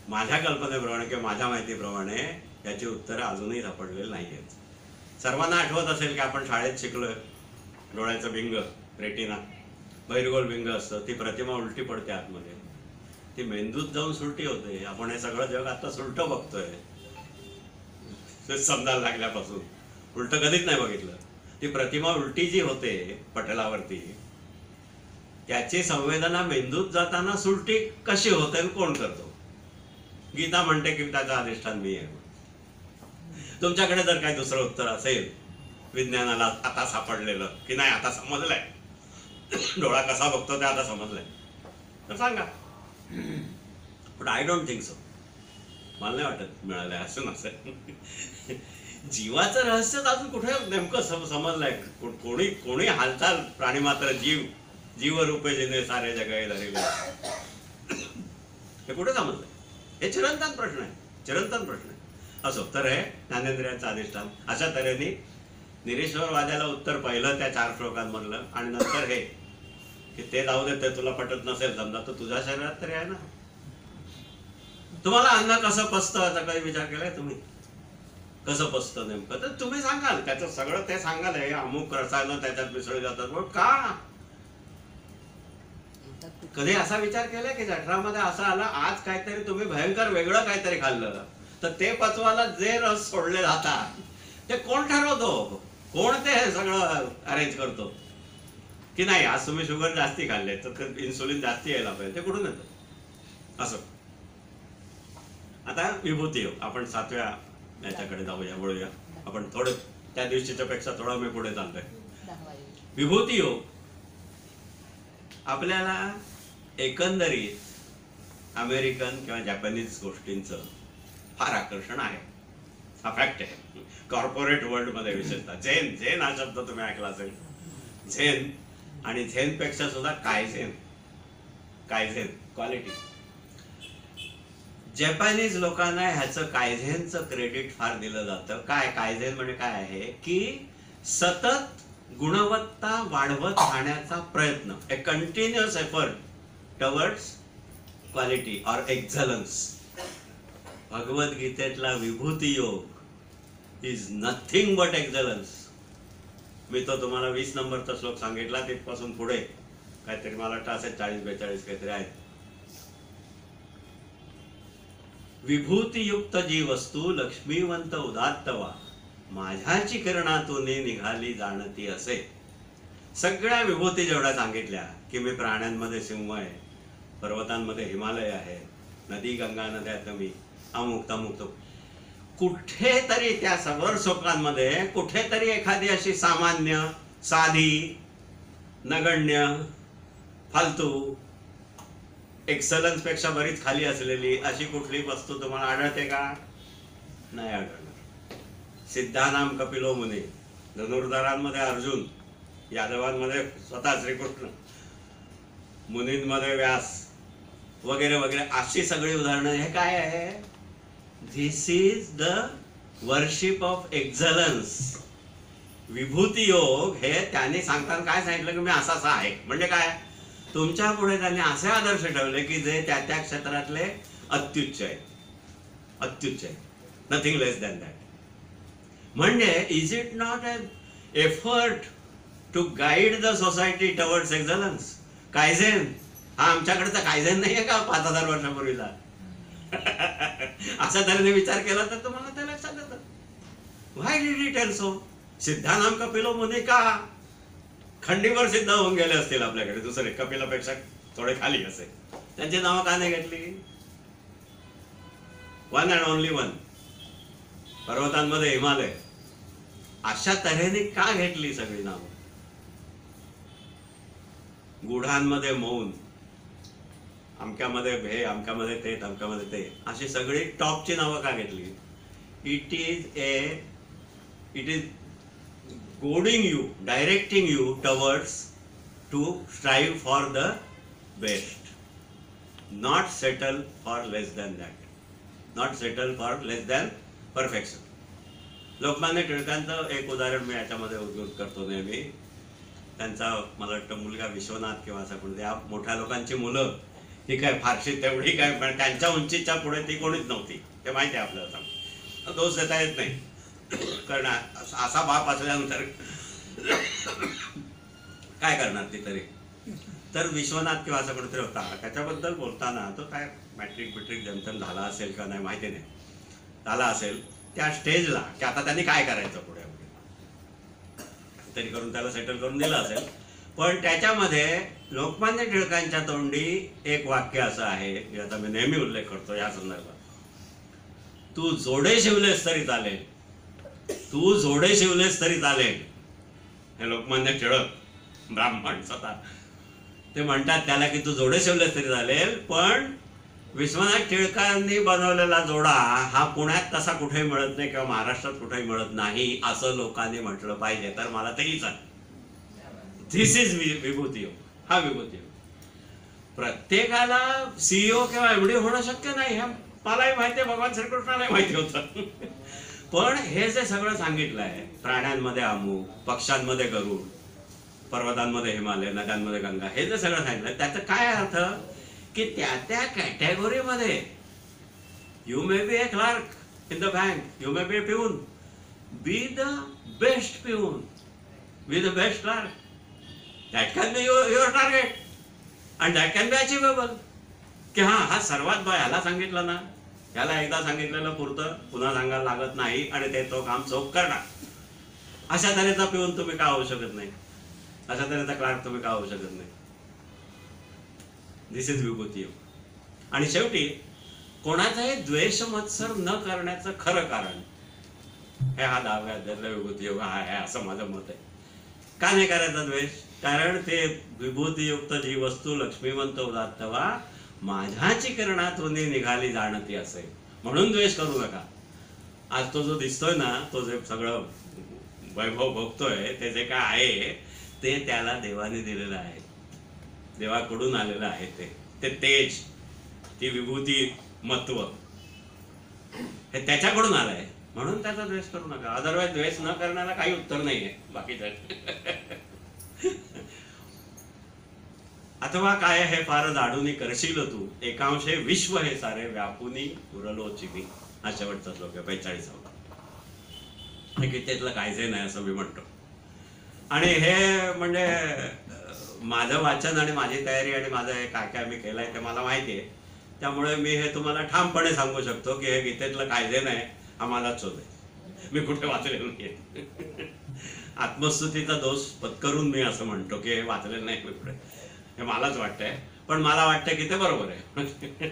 माझ्या कल्पनेप्रमाणे किंवा माझ्या माहितीप्रमाणे याची उत्तरं अजूनही सापडलेली नाही आहेत. सर्वांना आठवत असेल की आपण शाळेत शिकलोय डोळ्याचं भिंग, रेटिना, बहिर्गोल भिंग असतं. ती प्रतिमा उलटी पडते आतमध्ये, ती मेंदूत जाऊन सुलटी होते. आपण हे सगळं जग आता सुलट बघतोय समजायला लागल्यापासून. उलट कधीच नाही बघितलं. ती प्रतिमा उलटी जी होते पटलावरती, त्याची संवेदना मेंदूत जाताना सुलटी कशी होते आणि कोण करतो गीता म्हणते की त्याचं अधिष्ठान मी आहे. तुमच्याकडे जर काही दुसरं उत्तर असेल विज्ञानाला आता सापडलेलं की नाही आता समजलंय, डोळा कसा बघतो ते आता समजलंय, तर सांगा. पण आय डोंट थिंक सो. मला नाही वाटत मिळालंय असं नसेल. जीवाचं रहस्यच अजून कुठे नेमकं समजलंय. कोणी हालचाल प्राणी मात्र जीवरूपे जिने सारे जगाई धरिले, हे कुठे समजलंय? हे चिरंतन प्रश्न आहे, चिरंतन प्रश्न आहे. असो, तर हे ज्ञानेंद्रियांचं अधिष्ठान. अशा तऱ्हेने निरीश्वरवाद्याला उत्तर पहिलं त्या 4 श्लोकांमधलं, आणि नंतर हे की ते जाऊ दे, ते तुला पटत नसेल समजा, तर तुझ्या शरीरात तरी आहे ना. तुम्हाला अन्न कसं पचतं याचा काही विचार केलाय तुम्ही? कसं पचतं नेमकं? तर तुम्ही सांगाल, त्याचं सगळं ते सांगाल, हे अमुक रसायनं त्याच्यात मिसळली जातात. पण का? कधी असा विचार केलाय की जठरामध्ये असं आलं आज काहीतरी तुम्ही भयंकर वेगळं काहीतरी खाल्लं, तर ते पचवायला जे रस सोडले जातात ते कोण ठरवतो? कोण ते सगळं अरेंज करतो? की नाही आज तुम्ही शुगर जास्ती खाल्ले तर इन्सुलिन जास्ती यायला पाहिजे, ते कुठून येतं? असं. आता विभूती योग, आपण 7व्या याच्याकडे जाऊया, वळूया. आपण थोडं त्या दिवशीच्या पेक्षा थोडा मी पुढे चाललोय. विभूती योग आपल्याला एकंदरीत अमेरिकन किंवा जॅपनीज गोष्टींचं फार आकर्षण आहे. हा फॅक्ट आहे. कॉर्पोरेट वर्ल्ड मध्ये विशेषतः झेन हा शब्द तुम्ही ऐकला असेल. झेन आणि झेन पेक्षा सुद्धा कायझेन क्वालिटी. जपानीज लोकांना ह्याचं कायझेनचं क्रेडिट फार दिलं जातं. काय कायझेन म्हणजे काय आहे की सतत गुणवत्ता वाढवत राहण्याचा प्रयत्न, a continuous effort towards quality or excellence. भगवद्गीतेतला Vibhuti Yoga is nothing but excellence. मी तो तुम्हाला 20 नंबरचा श्लोक सांगितला, तिथपासून पुढे काहीतरी मला वाटतं असे 40-42 काहीतरी आहेत. विभूतीयुक्त जी वस्तू लक्ष्मीवंत उदात्त वा, माझ्याची किरणातून निघाली जाणती असे. सगळ्या विभूती जेवढ्या सांगितल्या की मी प्राण्यांमध्ये सिंह आहे, पर्वतांमध्ये हिमालय आहे, नदी गंगा नद्यात मी अमुक तमुक, कुठेतरी त्या सवर शोकांमध्ये कुठेतरी एखादी अशी सामान्य, साधी, नगण्य, फालतू, एक्सलन्स पेक्षा बरीच खाली असलेली अशी कुठली वस्तू तुम्हाला आढळते का? नाही आढळणार. सिद्धानाम कपिलो मुनी, धनुर्धरांमध्ये अर्जुन, यादवांमध्ये स्वतः श्रीकृष्ण, मुनींमध्ये व्यास वगैरे वगैरे अशी सगळी उदाहरणं. हे काय आहे? This is the worship of excellence. Vibhuti Yoga हे त्यांनी सांगताना काय सांगितलं की मी असा आहे. म्हणजे काय? तुमच्या पुढे त्यांनी असे आदर्श ठेवले की जे त्या त्या क्षेत्रातले अत्युच्च आहेत, अत्युच्च आहेत, नथिंग लेस दॅन दॅट. म्हणजे is it not an effort to guide the society towards excellence? Kaizen हा आमच्याकडचा कायझेन नाही आहे का 5000 वर्षापूर्वीला? असा तऱ्हेने विचार केला तर तुम्हाला ते लक्षात येतं. व्हाय डिड ही टेल सो? सिद्धानाम कपिलो मुनी का खंडीवर सिद्ध होऊन गेले असतील आपल्याकडे, दुसरे कपिलापेक्षा थोडे खाली असे, त्यांची नावं का नाही घेतली? One and only one. पर्वतांमध्ये हिमालय, अशा तऱ्हेने का घेतली सगळी नावं? गुढांमध्ये मौन, अमक्यामध्ये भे, अमक्यामध्ये ते, अमक्यामध्ये ते, अशी सगळी टॉपची नावं का घेतली? It is goading you, directing you towards to strive for the best, not settle for less than that, not settle for less than perfection. Lokmanya टिळकांचं एक उदाहरण मी याच्यामध्ये उद्धृत करतो नेहमी. त्यांचा मला वाटतं मुलगा विश्वनाथ किंवा असं कोणत्या मोठ्या लोकांची मुलं ही काय फारशी तेवढी काय, पण त्यांच्या उंचीच्या पुढे ती कोणीच नव्हती, ते माहिती आहे आपल्याला. दोष देता येत नाही, कारण असा बाप असल्यानंतर काय करणार ती तरी. तर विश्वनाथ किंवा असं कोणतरी होता, त्याच्याबद्दल बोलताना तो काय मॅट्रिक जमतम झाला असेल का नाही माहिती नाही, झाला असेल त्या स्टेजला की आता त्यांनी काय करायचं पुढे तरी करून त्याला सेटल करून दिलं असेल. पण त्याच्यामध्ये लोकमान्य टिळकांच्या तोंडी एक वाक्य असं आहे, ज्याचा मी नेहमी उल्लेख करतो या संदर्भात. तू जोडे शिवलेस तरी चालेल, तू जोडे शिवलेस तरी चालेल. हे लोकमान्य टिळक ब्राह्मण स्वतः ते म्हणतात त्याला की तू जोडे शिवलेस तरी चालेल, पण विश्वनाथ टिळकांनी बनवलेला जोडा हा पुण्यात तसा कुठेही मिळत नाही किंवा महाराष्ट्रात कुठेही मिळत नाही असं लोकांनी म्हटलं पाहिजे. तर मला तेही चालेल. धिस इज विभूती योग. हा विभूती योग. प्रत्येकाला सीईओ किंवा एमडी होणं शक्य नाही, हे मलाही माहिती आहे, भगवान श्रीकृष्णालाही माहिती होतं. पण हे जे सगळं सांगितलं आहे, प्राण्यांमध्ये अमुक, पक्ष्यांमध्ये गरुड, पर्वतांमध्ये हिमालय, नद्यांमध्ये गंगा, हे जे सगळं सांगितलं त्याचा काय अर्थ की त्या त्या कॅटेगोरीमध्ये you may be a clerk in the bank, you may be a peon, be the best peon, be the best clerk. That can be your target and that can be achievable. की हा सर्वात ह्याला सांगितलं ना, ह्याला एकदा सांगितलेलं पुरतं, पुन्हा सांगायला लागत नाही आणि ते तो काम चोख करणार. अशा तऱ्हेचा पिऊन तुम्ही का होऊ शकत नाही, अशा तऱ्हेचा क्लार्क तुम्ही का होऊ शकत नाही. दिस इज विभूती योग. आणि शेवटी कोणाचाही द्वेष मत्सर न करण्याचं खरं कारण हे हा 10व्या अध्यायातला विभूती योग आहे असं माझं मत आहे. का नाही करायचा द्वेष? कारण ते विभूतीयुक्त जी वस्तू लक्ष्मीवंत उदात तेव्हा माझ्याची किरणातून निघाली जाणती असेल, म्हणून द्वेष करू नका. आज तो जो दिसतोय ना, तो जे सगळं वैभव भोगतोय, ते जे काय आहे ते त्याला देवाने दिलेलं आहे, देवाकडून आलेलं आहे. ते तेज, ती विभूती मत्व हे त्याच्याकडून आलंय, म्हणून त्याचा द्वेष करू नका. अदरवाईज द्वेष न करण्याला काही उत्तर नाहीये बाकीचं. अथवा काय हे फार जाडूनी करशील तू, एकांशे विश्व हे सारे व्यापुनी उरलो चिनी. हा शेवटचा श्लोक आहे 45वा. गीतेतलं कायचे नाही असं मी म्हणतो. आणि हे म्हणजे माझं वाचन आणि माझी तयारी आणि माझं हे काय काय मी केलंय ते मला माहिती आहे. त्यामुळे मी हे तुम्हाला ठामपणे सांगू शकतो की हे गीतेतलं कायजे नाही आम्हालाच शोध आहे, मी कुठे वाचलेलं नाही. आत्मस्तुतीचा दोष पत्करून मी असं म्हणतो की हे वाचलेलं नाही मी कुठे, हे मलाच वाटतंय. पण मला वाटतं की ते बरोबर आहे.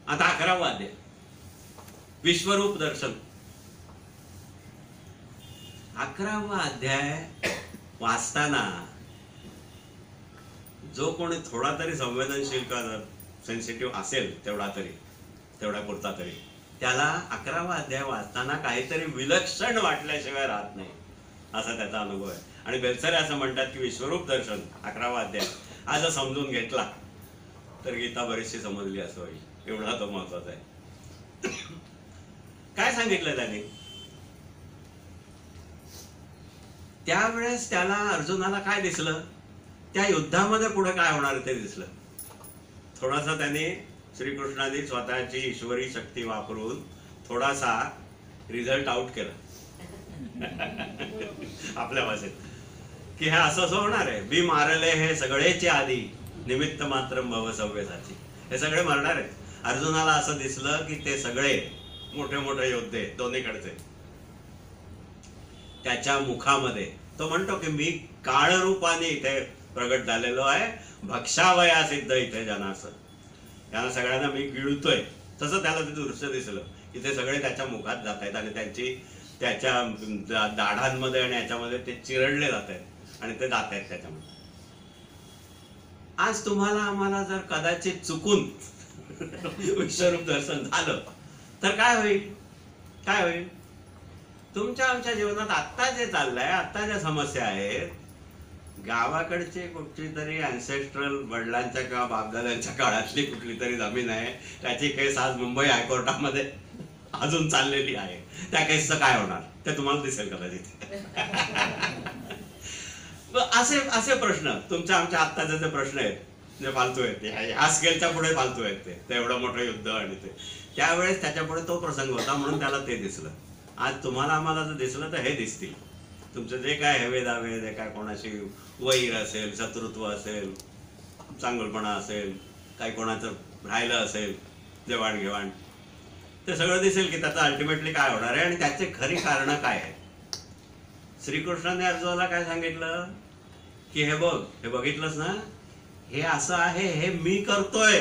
आता 11वा अध्याय विश्वरूप दर्शन. 11वा अध्याय वाचताना जो कोणी थोडा तरी संवेदनशील का सेन्सिटिव्ह असेल, तेवढ्या पुरता तरी त्याला 11वा अध्याय वाचताना काहीतरी विलक्षण वाटल्याशिवाय राहत नाही असा त्याचा अनुभव आहे. आणि बेलसरे असं म्हणतात की विश्वरूप दर्शन 11वा अध्याय हा जर समजून घेतला तर गीता बरीचशी समजली असं होईल, एवढा तो महत्वाचा आहे. काय सांगितलं त्याने? त्यावेळेस त्याला अर्जुनाला काय दिसलं, त्या युद्धामध्ये पुढे काय होणार ते दिसलं. थोडासा त्याने श्रीकृष्णाने स्वतःची ईश्वरी शक्ती वापरून थोडासा रिझल्ट आउट केला आपल्या भाषेत, की हे असं असं होणार आहे. बी मारले हे सगळेचे आधी निमित्त मात्र भव सव्यसाची. हे सगळे मरणार आहेत. अर्जुनाला असं दिसलं की ते सगळे मोठे मोठे योद्धे दोन्हीकडचे त्याच्या मुखामध्ये, तो म्हणतो की मी काळरूपाने इथे प्रगट झालेलो आहे, भक्षावया सिद्ध इथे जनास. त्यांना सगळ्यांना मी गिळतोय तसं त्याला ते दृश्य दिसलं की ते सगळे त्याच्या मुखात जात आहेत आणि त्याच्या दाढांमध्ये आणि याच्यामध्ये ते चिरडले जात आहेत आणि ते जात आहेत त्याच्यामध्ये. आज तुम्हाला आम्हाला जर कदाचित चुकून विश्वरूप दर्शन झालं तर काय होईल? काय होईल? तुमच्या आमच्या जीवनात आत्ता जे चाललंय, आत्ता ज्या समस्या आहेत, गावाकडची कुठली तरी अँसेस्ट्रल वडिलांच्या किंवा बापदादांच्या काळातली कुठली तरी जमीन आहे, त्याची केस आज मुंबई हायकोर्टामध्ये अजून चाललेली आहे. त्या केसचं काय होणार ते तुम्हाला दिसेल कदाचित. असे असे प्रश्न तुमच्या आमच्या आत्ताचे जे प्रश्न आहेत जे फालतू आहेत, ह्या स्केलच्या पुढे फालतू आहेत ते एवढं मोठं युद्ध आणि ते त्यावेळेस त्याच्या पुढे तो प्रसंग होता म्हणून त्याला ते दिसलं. आज तुम्हाला आम्हाला जर दिसलं तर हे दिसतील. तुमचं जे काय हेवे दावे, जे काय कोणाशी वैर असेल, शत्रुत्व असेल, चांगलपणा असेल, काही कोणाचं राहिलं असेल देवाणघेवाण, ते सगळं दिसेल की त्याचं अल्टिमेटली काय होणार आहे आणि त्याचे खरी कारण काय आहे. श्रीकृष्णाने अर्जुनाला काय सांगितलं की हे बघ, हे बघितलंस ना, हे असं आहे, हे मी करतोय,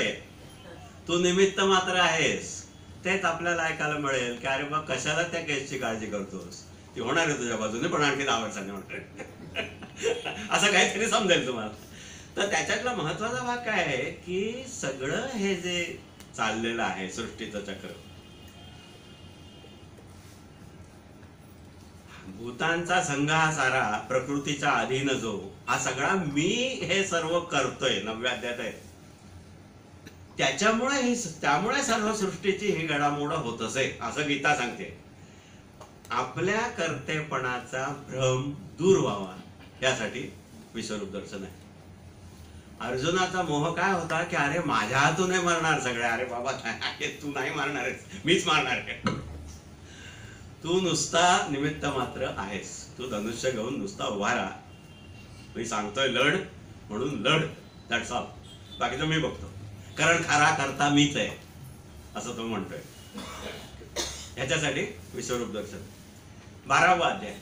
तू निमित्त मात्र आहेस. तेच आपल्याला ऐकायला मिळेल की अरे बा कशाला त्या केसची काळजी करतोस, ती होणार आहे तुझ्या बाजूने पण आणखी 10 वर्षांनी होणार असं काहीतरी समजेल तुम्हाला. तर त्याच्यातला महत्वाचा भाग काय आहे की सगळं हे जे चाललेलं आहे सृष्टीचं चक्र, भूतांचा संघ हा सारा, प्रकृतीच्या अधीन जो हा सगळा मी हे सर्व करतोय 9व्या अध्यायात आहे. त्यामुळे सर्व सृष्टीची ही घडामोड होत असे असं गीता सांगते. आपल्या कर्तेपणाचा भ्रम दूर व्हावा यासाठी विश्वरूप दर्शन आहे. अर्जुनाचा मोह काय होता की अरे माझ्या हातून नाही मरणार सगळे, अरे बाबा तू नाही मारणार आहेस, मीच मारणार आहे. तू नुसता निमित्त मात्र आहेस, तू धनुष्य घेऊन नुसता उभा राहा, मी सांगतोय लढ म्हणून लढ, दॅट्स ऑल, बाकीचं मी बघतो, कारण खरा करता मीच आहे असं तो म्हणतोय. ह्याच्यासाठी विश्वरूप दर्शन. 12वा अध्याय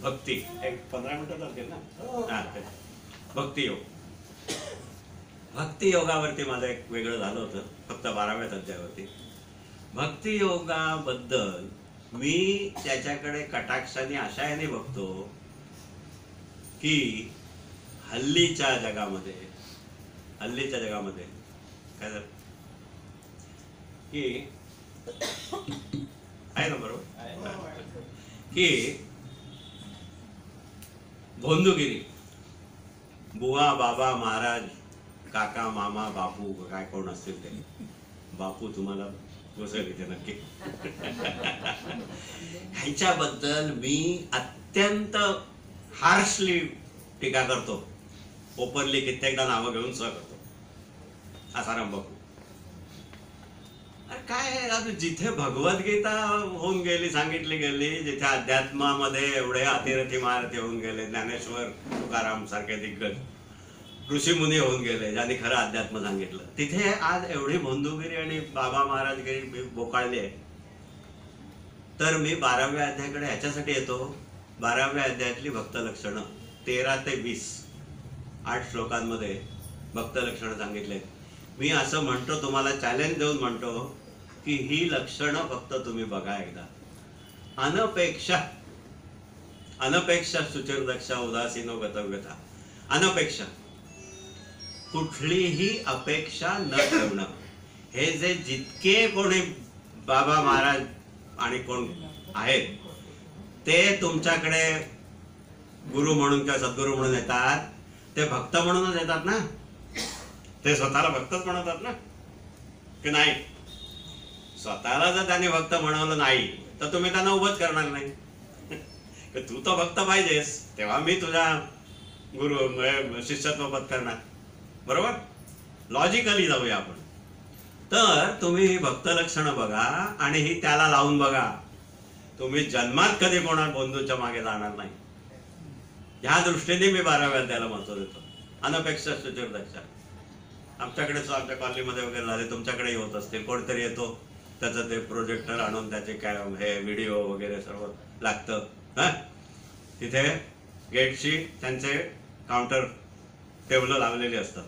भक्ती. एक 15 मिनिटं लागतील ना. भक्ती योग. भक्ती योगावरती माझं एक वेगळं झालं होतं फक्त 12व्याच अध्यायावरती. भक्ती योगाबद्दल मी त्याच्याकडे कटाक्षाने अशाने बघतो की हल्लीच्या जगामध्ये काय झालं की आहे ना बरोबर की भोंदूगिरी, बुवा बाबा महाराज काका मामा बापू काय कोण असतील ते, बापू तुम्हाला बसेल इथे नक्की. ह्याच्याबद्दल मी अत्यंत हार्शली टीका करतो, ओपनली कित्येकदा नावं घेऊन सुद्धा करतो. आसाराम बापू अरे काय आहे, जिथे भगवद्गीता होऊन गेली, सांगितली गेली, जिथे अध्यात्मामध्ये एवढे अतिरथी महारथी होऊन गेले, ज्ञानेश्वर तुकाराम सारखे दिग्गज ऋषीमुनी होऊन गेले ज्यांनी खरं अध्यात्म सांगितलं, तिथे आज एवढी भोंदूगिरी आणि बाबा महाराजगिरी बोकाळली आहे. तर मी 12व्या अध्यायाकडे ह्याच्यासाठी येतो. 12व्या अध्यायातली भक्त लक्षणं 13 ते 20 8 श्लोकांमध्ये भक्त लक्षणं सांगितले. मी असं म्हणतो, तुम्हाला चॅलेंज देऊन म्हणतो की ही लक्षणं फक्त तुम्ही बघा एकदा. अनपेक्षा शुचिर्दक्षा उदासीनो गतव्यता. अनपेक्षा, कुठलीही अपेक्षा न ठेवणं. हे जे जितके कोणी बाबा महाराज आणि कोण आहेत ते तुमच्याकडे गुरु म्हणून किंवा सद्गुरू म्हणून येतात, ते भक्त म्हणूनच येतात ना. ते स्वतःला भक्तच म्हणतात ना की नाही. स्वतःला जर त्याने भक्त म्हणवलं नाही तर तुम्ही त्यांना उभंच करणार नाही. तू तर भक्त पाहिजेस तेव्हा मी तुझ्या गुरु शिष्यत्व पत्करणार. बरोबर, लॉजिकली जाऊया आपण. तर तुम्ही ही भक्त लक्षणं बघा आणि ही त्याला लावून बघा. तुम्ही जन्मात कधी कोणा बंधूच्या मागे जाणार नाही. ह्या दृष्टीने मी 12व्या अध्यायाला महत्व देतो. अनपेक्षा शुचिर्दक्षा. आमच्याकडे आमच्या कॉलनीमध्ये वगैरे झाले, तुमच्याकडेही होत असतील. कोणतरी येतो, त्याचं ते प्रोजेक्टर आणून त्याचे काय हे व्हिडिओ वगैरे सर्व लागतं. तिथे गेटशी त्यांचे काउंटर टेबल लावलेली असतात.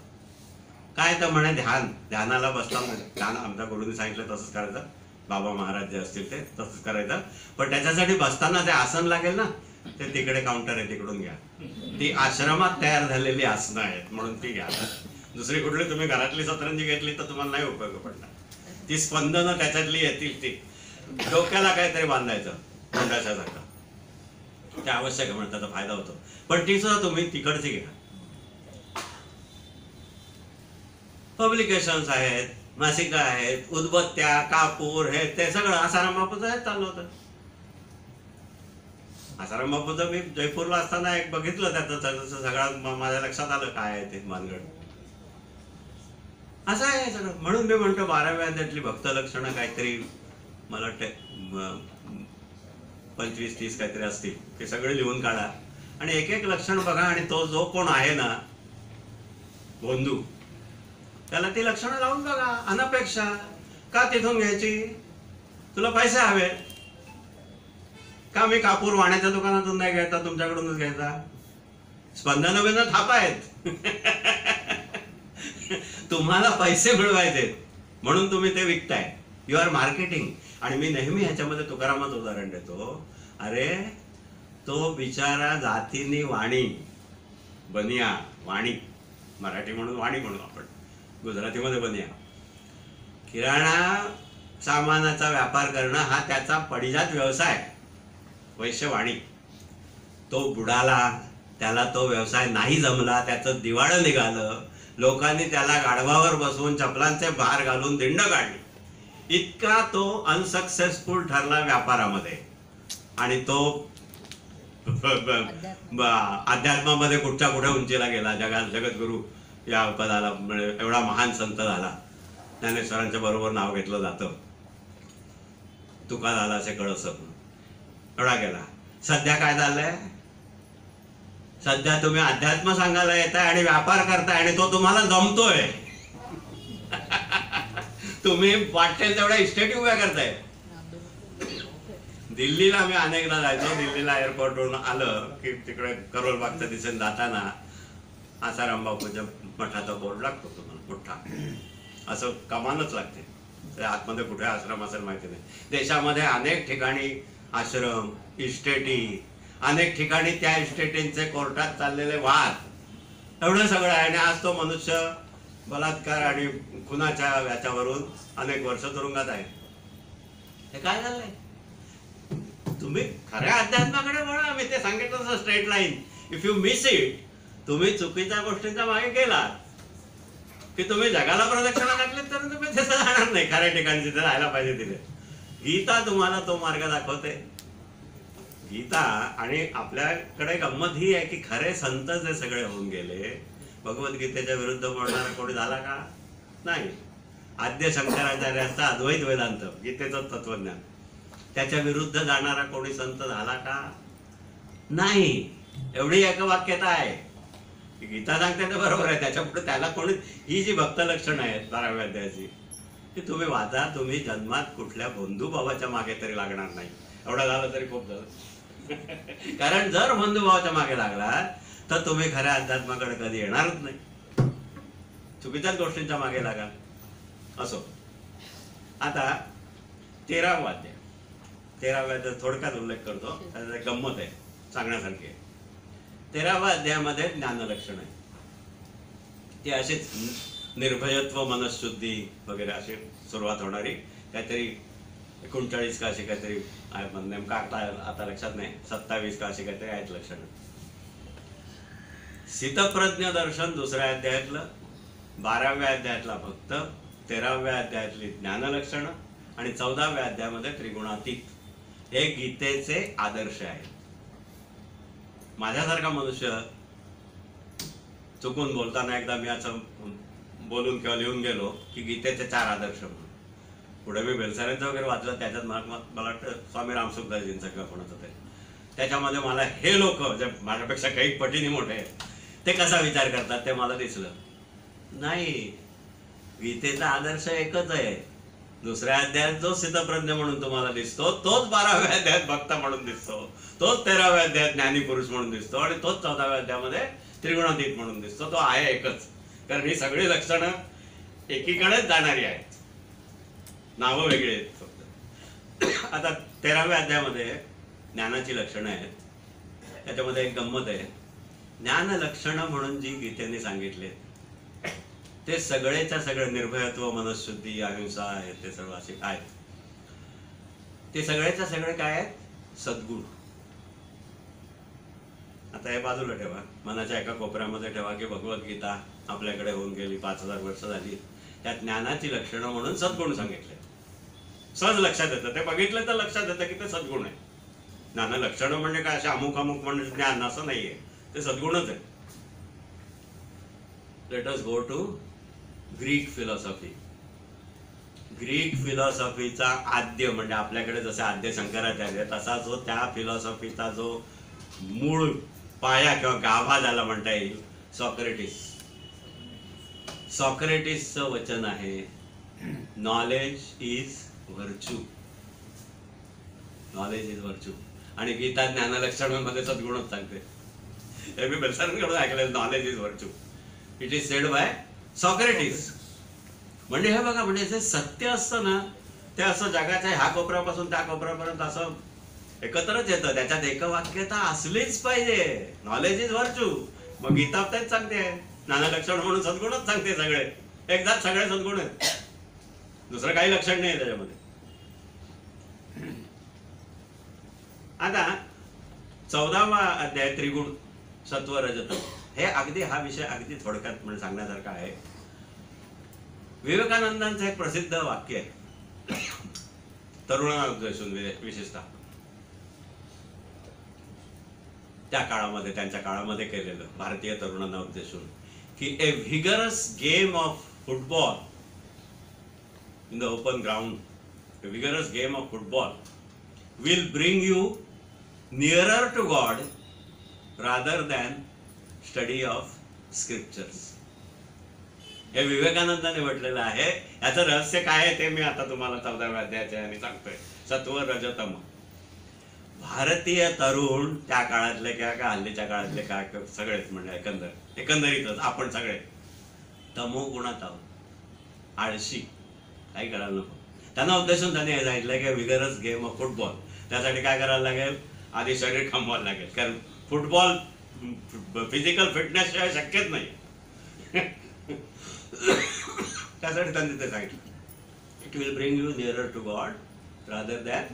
काय तर म्हणे ध्यानाला बसताना ध्यान आमच्या गुरुने सांगितलं तसंच करायचं. बाबा महाराज जे असतील ते तसंच करायचं. पण त्याच्यासाठी बसताना जे आसन लागेल ना, ते तिकडे काउंटर आहे, तिकडून घ्या. ती आश्रमात तयार झालेली आसनं आहेत म्हणून ती घ्या. दुसरी कुठली तुम्ही घरातली सतरंजी घेतली तर तुम्हाला नाही उपयोग पडणार. ती स्पंदनं त्याच्यातली येतील. ती डोक्याला काहीतरी बांधायचं खंडाशासारखं, ते आवश्यक आहे म्हणून त्याचा फायदा होतो. पण ती सुद्धा तुम्ही तिकडची घ्या. पब्लिकेशन्स आहेत, मासिका आहेत, उदबत्त्या, कापूर, हे ते सगळं आसाराम बापूचं हे चालू होतं. आसाराम बापूचं मी जयपूरला असताना एक बघितलं, त्याचं सगळं माझ्या लक्षात आलं काय आहे ते भानगड. असं आहे सगळं. म्हणून मी म्हणतो 12व्या अध्यायातली भक्त लक्षणं काहीतरी मला वाटतं 25-30 काहीतरी असतील, ते सगळे लिहून काढा आणि एक एक लक्षण बघा. आणि तो जो कोण आहे ना बंधू, त्याला ती लक्षणं लावून बघा. अनपेक्षा का तिथून घ्यायची? तुला पैसे हवे का? मी कापूर वाण्याच्या दुकानातून नाही घ्यायचा, तुमच्याकडूनच घ्यायचा. स्पंदन बिंदन थापा आहेत. तुम्हाला पैसे मिळवायचे म्हणून तुम्ही ते विकताय. You R marketing. आणि मी नेहमी ह्याच्यामध्ये तुकारामाचं उदाहरण देतो. अरे तो बिचारा जातीने वाणी, बनिया, वाणी, मराठी म्हणून वाणी म्हणू आपण, गुजरातीमध्ये बनिया, किराणा सामानाचा व्यापार करणं हा त्याचा पडिजात व्यवसाय, वैश्यवाणी. तो बुडाला, त्याला तो व्यवसाय नाही जमला, त्याचं दिवाळं निघालं, लोकांनी त्याला गाढवावर बसवून चपलांचे भार घालून दिंड काढली. इतका तो अनसक्सेसफुल ठरला व्यापारामध्ये. आणि तो अध्यात्मामध्ये कुठच्या कुठे उंचीला गेला, जगद्गुरु या पदाला, म्हणजे एवढा महान संत झाला. ज्ञानेश्वरांच्या बरोबर नाव घेतलं जातं. तुका झाला असे कळस एवढा गेला. सध्या काय झालंय? सध्या तुम्ही अध्यात्म सांगायला येताय आणि व्यापार करताय आणि तो तुम्हाला जमतोय. तुम्ही वाटेल तेवढ्या इस्टेटी उभ्या करताय. दिल्लीला मी अनेकदा जायचो. दिल्लीला एअरपोर्टवरून आलं की तिकडे करोलबागचं दिसेल जाताना आसाराम बापूच्या मठाचा बोर्ड लागतो तुम्हाला मोठा, असं कमानच लागते. त्या आतमध्ये कुठे आश्रम असेल माहिती नाही. देशामध्ये अनेक ठिकाणी आश्रम, इस्टेटी, अनेक ठिकाणी त्या इस्टेटींचे कोर्टात चाललेले वाद, एवढं सगळं आहे. आणि आज तो मनुष्य बलात्कार आणि खुनाच्या याच्यावरून अनेक वर्ष तुरुंगात आहे. हे काय झालंय? तुम्ही खऱ्या अध्यात्माकडे वळा. मी ते सांगितलं तसं straight line. If you miss it, तुम्ही चुकीच्या गोष्टींच्या मागे गेलात की तुम्ही जगाला प्रदक्षिणा टाकलीत तर तुम्ही तिथे जाणार नाही. खऱ्या ठिकाणी जिथे राहायला पाहिजे तिथे. गीता तुम्हाला तो मार्ग दाखवते. गीता. आणि आपल्याकडे गंमत ही आहे की खरे संत जे सगळे होऊन गेले, भगवद्गीतेच्या विरुद्ध बोलणारा कोणी झाला का? नाही. आद्य शंकराचार्यांचा अद्वैत वेदांत, गीतेचं तत्वज्ञान, त्याच्या विरुद्ध जाणारा कोणी संत झाला का? नाही. एवढी एकवाक्यता आहे. गीता सांगते ते बरोबर आहे. त्याच्या पुढे त्याला कोणी, ही जी भक्त लक्षणं आहेत 12व्या अध्यायाची, ती तुम्ही वाचा. तुम्ही जन्मात कुठल्या बंधू भावाच्या मागे तरी लागणार नाही. एवढं झालं तरी खूप झालं. कारण जर बंधू भावाच्या मागे लागला तर तुम्ही खऱ्या अध्यात्माकडे कधी येणारच नाही. चुकीच्याच गोष्टींच्या मागे लागा. असो. आता 13वं अध्याय. 13व्या अध्याय थोडक्यात उल्लेख करतो. त्याचा एक गंमत आहे सांगण्यासारखी आहे. 13व्या अध्यायामध्ये ज्ञानलक्षण आहे. ती अशीच निर्भयत्व, मनशुद्धी वगैरे अशी सुरुवात होणारी काहीतरी 39 का अशी काहीतरी नेमका आता लक्षात नाही, 27 का अशी काहीतरी आहेत लक्षणं. स्थितप्रज्ञ दर्शन दुसऱ्या अध्यायातलं, 12व्या अध्यायातला भक्त, 13व्या अध्यायातली ज्ञानलक्षणं आणि 14व्या अध्यायामध्ये त्रिगुणातीत. हे गीतेचे आदर्श आहेत. माझ्यासारखा मनुष्य चुकून बोलताना एकदा मी असं बोलून किंवा लिहून गेलो की गीतेचे 4 आदर्श म्हणून. पुढे मी बेलसाऱ्यांचं वगैरे वाचलं. त्याच्यात मला वाटतं स्वामी रामसुखदासजींचा किंवा कोणाचं तरी, त्याच्यामध्ये मला हे लोक जे माझ्यापेक्षा काही पटीने मोठे आहेत ते कसा विचार करतात ते मला दिसलं. नाही, गीतेचा आदर्श एकच आहे. दुसऱ्या अध्यायात जो स्थितप्रज्ञ म्हणून तुम्हाला दिसतो तोच 12व्या अध्यायात भक्त म्हणून दिसतो, तोच 13व्या अध्यायात ज्ञानी पुरुष म्हणून दिसतो आणि तोच 14व्या अध्यायामध्ये त्रिगुणातीत म्हणून दिसतो. तो आहे एकच. कारण ही सगळी लक्षणं एकीकडेच जाणारी आहेत, नावं वेगळी आहेत फक्त. आता 13व्या अध्यायामध्ये ज्ञानाची लक्षणं आहेत. त्याच्यामध्ये एक गंमत आहे. ज्ञान लक्षणं म्हणून जी गीतेने सांगितले ते सगळेच्या सगळे निर्भयत्व, मनशुद्धी, अहिंसा आहेत, ते सर्व असे आहेत. ते सगळेच्या सगळे काय आहेत? सद्गुण. आता हे बाजूला ठेवा, मनाच्या एका कोपऱ्यामध्ये ठेवा की भगवद्गीता आपल्याकडे होऊन गेली, 5000 वर्ष झाली. त्यात ज्ञानाची लक्षणं म्हणून सद्गुण सांगितले. सहज लक्षात येतं. ते बघितलं तर लक्षात येतं की ते सद्गुण आहे. ज्ञान लक्षणं म्हणजे काय असे अमुक अमुक म्हणजे ज्ञान असं नाहीये, ते सद्गुणच आहे. Let us go to Greek philosophy. Greek फिलॉसॉफीचा आद्य म्हणजे आपल्याकडे जसे आद्य शंकराचार्य, तसा जो त्या फिलॉसॉफीचा जो मूळ पाया किंवा गाभा ज्याला म्हणता येईल, सॉक्रेटिस. सॉक्रेटिसचं वचन आहे, knowledge is virtue. Knowledge is virtue. आणि गीता ज्ञानलक्षणांमध्ये सद्गुणच सांगते. हे मी बेलसाऱ्यांकडून ऐकलेलं, knowledge is virtue. It is sed bye Socrates. म्हणजे हे बघा, म्हणजे जे सत्य असतं ना ते असं जगाच्या ह्या कोपऱ्यापासून त्या कोपऱ्यापर्यंत असं एकत्रच येतं. त्याच्यात एकवाक्यता असलीच पाहिजे. Knowledge is virtue. मग गीता तेच सांगते, ज्ञानलक्षण म्हणून सद्गुणच सांगते. सगळे एकदाच सगळे सद्गुण आहेत, दुसरं काही लक्षण नाही त्याच्यामध्ये. आता 14वा अध्याय त्रिगुण सत्व रजतम, हे अगदी हा विषय अगदी थोडक्यात म्हणजे सांगण्यासारखा आहे. विवेकानंदांचं एक प्रसिद्ध वाक्य आहे, तरुणांना उद्देशून विशेषतः त्या काळामध्ये, त्यांच्या काळामध्ये केलेलं, भारतीय तरुणांना उद्देशून, की a vigorous game of football in the open ground, a vigorous game of football will bring you nearer to God rather than study of scriptures. हे विवेकानंदाने म्हटलेलं आहे. याचं रहस्य काय आहे ते मी आता तुम्हाला 14व्या अध्यायाच्या आणि सांगतोय. सत्व रजतम. भारतीय तरुण त्या काळातले किंवा का हल्लीच्या काळातले काय सगळेच म्हणजे एकंदरीतच आपण सगळे तमोगुणात आहोत, आळशी, काही करायला नको. त्यांना उद्देशून त्यांनी हे सांगितलं की विगरस गेम ऑफ फुटबॉल. त्यासाठी काय करायला लागेल, आधी शरीर थांबवायला लागेल, कारण फुटबॉल फिजिकल फिटनेस शिवाय शक्यच नाही. त्यासाठी त्यांनी ते सांगितलं, it will bring you nearer to God rather than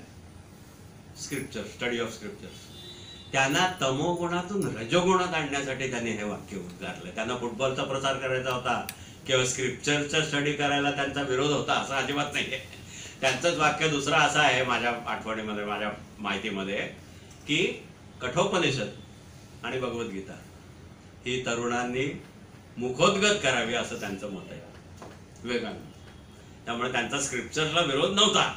scripture, study of scriptures. त्यांना तमोगुणातून रजोगुणात आणण्यासाठी त्यांनी हे वाक्य उद्गारलं. त्यांना फुटबॉलचा प्रसार करायचा होता किंवा स्क्रिप्चरचा स्टडी करायला त्यांचा विरोध होता असं अजिबात नाहीये. त्यांचंच वाक्य दुसरं असं आहे माझ्या आठवणीमध्ये, माझ्या माहितीमध्ये, की कठोपनिषद आणि भगवद्गीता ही तरुणांनी मुखोद्गत करावी असं त्यांचं मत आहे, विवेकानंद. त्यामुळे त्यांचा स्क्रिप्चरला विरोध नव्हता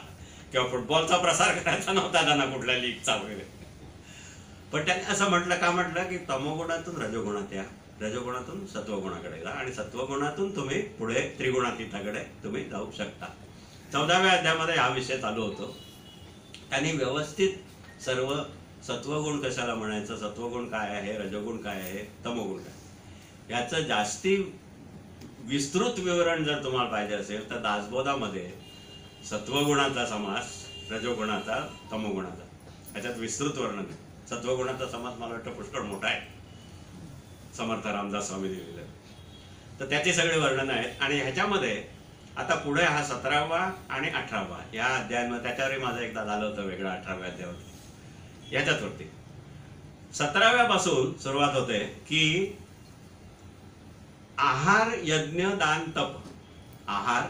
किंवा फुटबॉलचा प्रसार करायचा नव्हता त्यांना कुठल्या लीगचा वगैरे. पण त्यांनी असं म्हटलं, का म्हटलं, की तमोगुणातून रजोगुणात या, रजोगुणातून सत्वगुणाकडे जा आणि सत्वगुणातून तुम्ही पुढे त्रिगुणातीताकडे तुम्ही जाऊ शकता. 14व्या अध्यायामध्ये हा विषय चालू होतो. त्यांनी व्यवस्थित सर्व सत्वगुण कशाला म्हणायचं, सत्वगुण काय आहे, रजोगुण काय आहे, तमोगुण काय, याचं जास्ती विस्तृत विवरण जर तुम्हाला पाहिजे असेल तर दासबोधामध्ये सत्वगुणाचा समास, रजोगुणाचा, तमोगुणाचा, याच्यात विस्तृत वर्णन आहे. सत्वगुणाचा समास मला वाटतं पुष्कळ मोठा आहे, समर्थ रामदास स्वामी लिहिलेलं. तर त्याची सगळी वर्णनं आहेत. आणि ह्याच्यामध्ये आता पुढे हा 17वा आणि 18वा या अध्यायांमध्ये, त्याच्यावरही माझं एकदा झालं होतं वेगळं 18व्या अध्यायावरती. याच्यावरती 17व्या पासून सुरुवात होते की आहार, यज्ञ, दान, तप. आहार,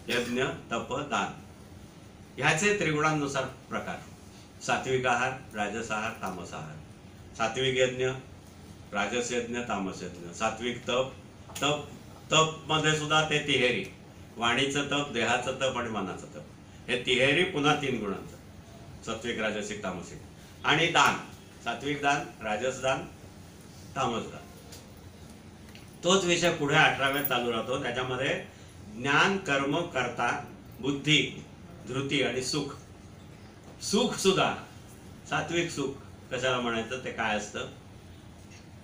यज्ञ, तप, दान ह्याचे त्रिगुणांनुसार प्रकार. सात्विक आहार, राजस आहार, तामस आहार. सात्विक यज्ञ, राजस यज्ञ, तामस यज्ञ. सात्विक तप, तप मध्ये सुद्धा ते तिहेरी, वाणीचं तप, देहाचं तप आणि मनाचं तप, हे तिहेरी पुन्हा 3 गुणांचं, सात्विक, राजसिक, तामसिक. आणि दान, सात्विक दान, राजस दान, तामस दान. तोच विषय पुढे 18व्यात चालू राहतो. त्याच्यामध्ये ज्ञान, कर्म, कर्ता, बुद्धी, धृती आणि सुख. सुख सुद्धा सात्विक सुख कशाला म्हणायचं, ते काय असतं,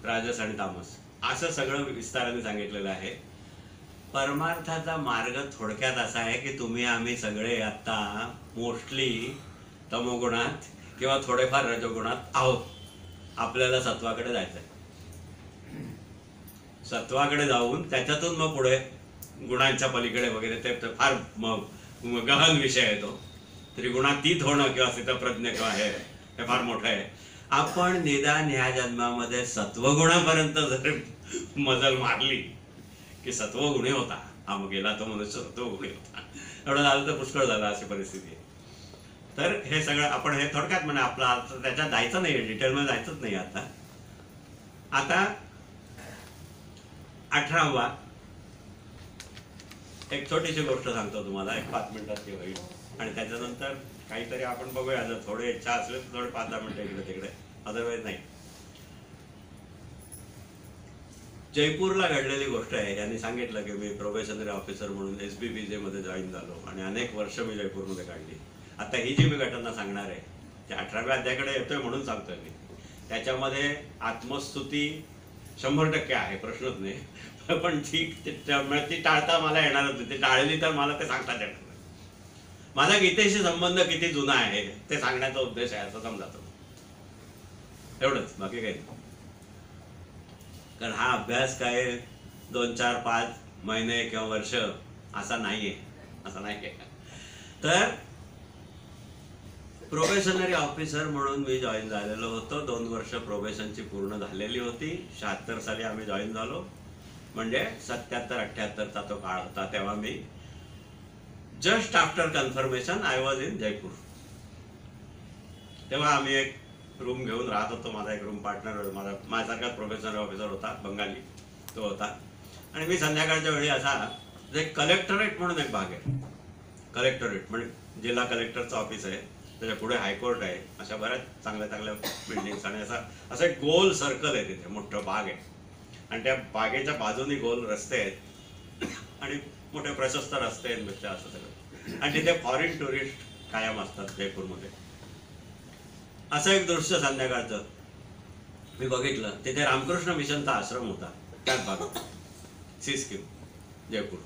राजस आणि तामस, असं सगळं विस्ताराने सांगितलेलं आहे. परमार्थाचा मार्ग थोडक्यात असा आहे की तुम्ही आम्ही सगळे आता मोस्टली तमोगुणात किंवा थोडेफार रजोगुणात आहोत. आपल्याला सत्वाकडे जायचं आहे. सत्वाकडे जाऊन त्याच्यातून मग पुढे गुणांच्या पलीकडे वगैरे ते फार गहन विषय आहे तो. त्रिगुणातीत होणं किंवा स्थितप्रज्ञ किंवा हे फार मोठं आहे. आपण निदान ह्या जन्मामध्ये सत्वगुणापर्यंत जर मजल मारली की सत्वगुणी होता, हा मग गेला तो मनुष्य सत्वगुणी होता, एवढं झालं तर पुष्कळ झालं, अशी परिस्थिती आहे. तर हे सगळं आपण हे थोडक्यात म्हणजे आपला त्याच्यात जायचं नाही, डिटेलमध्ये जायचंच नाही आता. आता 18वा एक छोटीशी गोष्ट सांगतो तुम्हाला, एक 5 मिनिटाची होईल आणि त्याच्यानंतर काहीतरी आपण बघूया. जर थोडे इच्छा असले तर थोडे 5-10 मिनिटं इकडे तिकडे, अदरवाईज नाही. जयपूरला घडलेली गोष्ट आहे. यांनी सांगितलं की मी प्रोबेशनरी ऑफिसर म्हणून SBBJ मध्ये जॉईन झालो आणि अनेक वर्ष मी जयपूरमध्ये काढली. आता ही जी मी घटना सांगणार आहे त्या 18व्या अध्यायाकडे येतोय म्हणून सांगतोय मी. त्याच्यामध्ये आत्मस्तुती 100% आहे, प्रश्नच नाही. पण ती टाळता मला येणारच नाही. ती टाळली तर मला ते सांगता येणार नाही. माझा गीतेशी संबंध किती जुना आहे ते सांगण्याचा उद्देश आहे असं समजा तुम्ही. एवढंच, बाकी काही नाही. कारण हा अभ्यास काय 2, 4, 5 महिने किंवा वर्ष असा नाहीये, असं नाहीये. तर प्रोबेशनरी ऑफिसर म्हणून मी जॉईन झालेलो होतो. 2 वर्ष प्रोबेशनची पूर्ण झालेली होती. 76 साली आम्ही जॉईन झालो, म्हणजे 77-78चा तो काळ होता. तेव्हा मी just after confirmation I was in Jaipur. तेव्हा आम्ही एक रूम घेऊन राहत होतो. माझा एक रूम पार्टनर माझ्यासारखाच प्रोबेशनरी ऑफिसर होता, बंगाली तो होता. आणि मी संध्याकाळच्या वेळी असा जे कलेक्टरेट म्हणून एक भाग आहे, कलेक्टरेट म्हणजे जिल्हा कलेक्टरचं ऑफिस आहे, त्याच्या पुढे हायकोर्ट आहे, अशा बऱ्याच चांगल्या चांगल्या बिल्डिंग्स, आणि असं एक गोल सर्कल आहे, तिथे मोठं बाग आहे, आणि त्या बागेच्या बाजूनी गोल रस्ते आहेत आणि मोठे प्रशस्त रस्ते आहेत असं सगळं. आणि तिथे फॉरेन टुरिस्ट कायम असतात जयपूरमध्ये. असं एक दृश्य संध्याकाळचं मी बघितलं. तिथे रामकृष्ण मिशनचा आश्रम होता त्याच भागात, सिस्कीम जयपूर.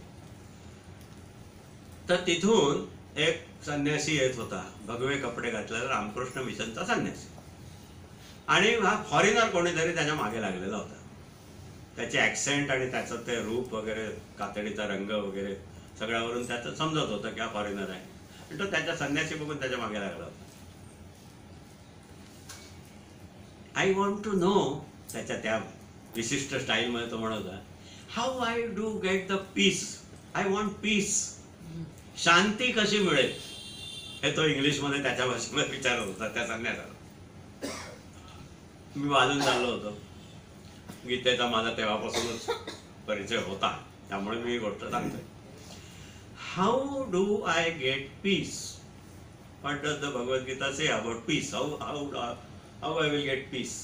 तर तिथून एक संन्यासी येत होता, भगवे कपडे घातलेला रामकृष्ण मिशनचा संन्यासी, आणि हा फॉरेनर कोणीतरी त्याच्या मागे लागलेला होता. त्याचे ॲक्सेंट आणि त्याचं ते रूप वगैरे, कातडीचा रंग वगैरे सगळ्यावरून त्याचं समजत होतं की हा फॉरेनर आहे. आणि तो त्याच्या संन्यासी बघून त्याच्या मागे लागला होता. आय वॉन्ट टू नो, त्याच्या त्या विशिष्ट स्टाईलमध्ये तो म्हणत होता, how I do get the peace, I want peace. शांती कशी मिळेल हे तो इंग्लिशमध्ये त्याच्या भाषेमध्ये विचारत होता त्या संन्यासाला. मी वाजून चाललो होतो. गीतेचा माझा तेव्हापासूनच परिचय होता, त्यामुळे मी ही गोष्ट सांगतोय. How do I get piece? What does the Bhagavad Gita say about piece? How I will get piece?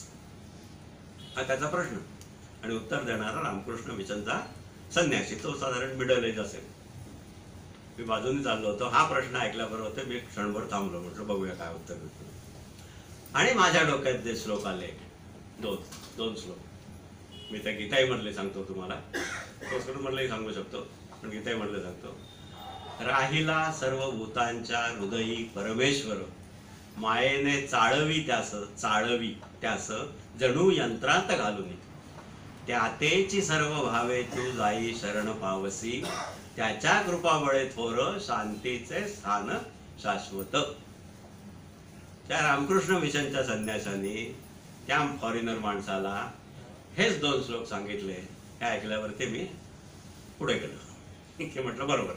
हा त्याचा प्रश्न. आणि उत्तर देणारा रामकृष्ण मिशनचा संन्यासी, तो साधारण मिडल एज असेल. मी बाजूने चाललो होतो. हा प्रश्न ऐकल्याबरोबर मी क्षणभर थांबलो, म्हटलं बघूया काय उत्तर देतो. आणि माझ्या डोक्यात जे श्लोक आले, दोन श्लोक, मी त्या गीताई मधले सांगतो तुम्हाला, संस्कृत मधलेही सांगू शकतो, पण गीताई मधले सांगतो. राहिला सर्व भूतांच्या हृदयी परमेश्वर, मायेने चाळवी त्यास जणू यंत्रात घालून, त्यातेची सर्व भावे तू जाई शरण पावसी, त्याच्या कृपाबळे थोर शांतीचे स्थान शाश्वत. त्या रामकृष्ण मिशनच्या संन्याशाने त्या फॉरेनर माणसाला हेच 2 श्लोक सांगितले. हे ऐकल्यावरती मी पुढे गेलो की म्हटलं बरोबर.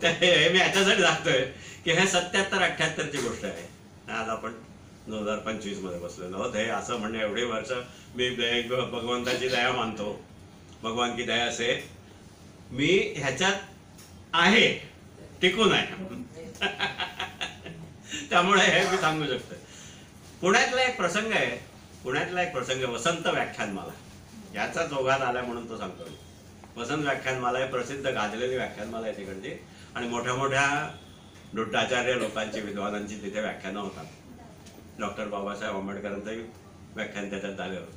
हे मी याच्यासाठी सांगतोय की हे 77-78ची गोष्ट आहे. आज आपण 2025 मध्ये बसलेलो आहोत. हे असं म्हणणे एवढी वर्ष मी भगवंताची दया मानतो, भगवान की दया से मी ह्याच्यात आहे, टिकून आहे. त्यामुळे हे मी सांगू शकतो. पुण्यातला एक प्रसंग आहे, वसंत व्याख्यानमाला, याचा जोगात आला म्हणून तो सांगतो. वसंत व्याख्यानमाला हे प्रसिद्ध गाजलेली व्याख्यानमाला आहे तिकडची, आणि मोठ्या मोठ्या डोट्टाचार्य लोकांची, विद्वानांची तिथे व्याख्यानं होतात. डॉक्टर बाबासाहेब आंबेडकरांचंही व्याख्यान त्याच्यात झालं होतं,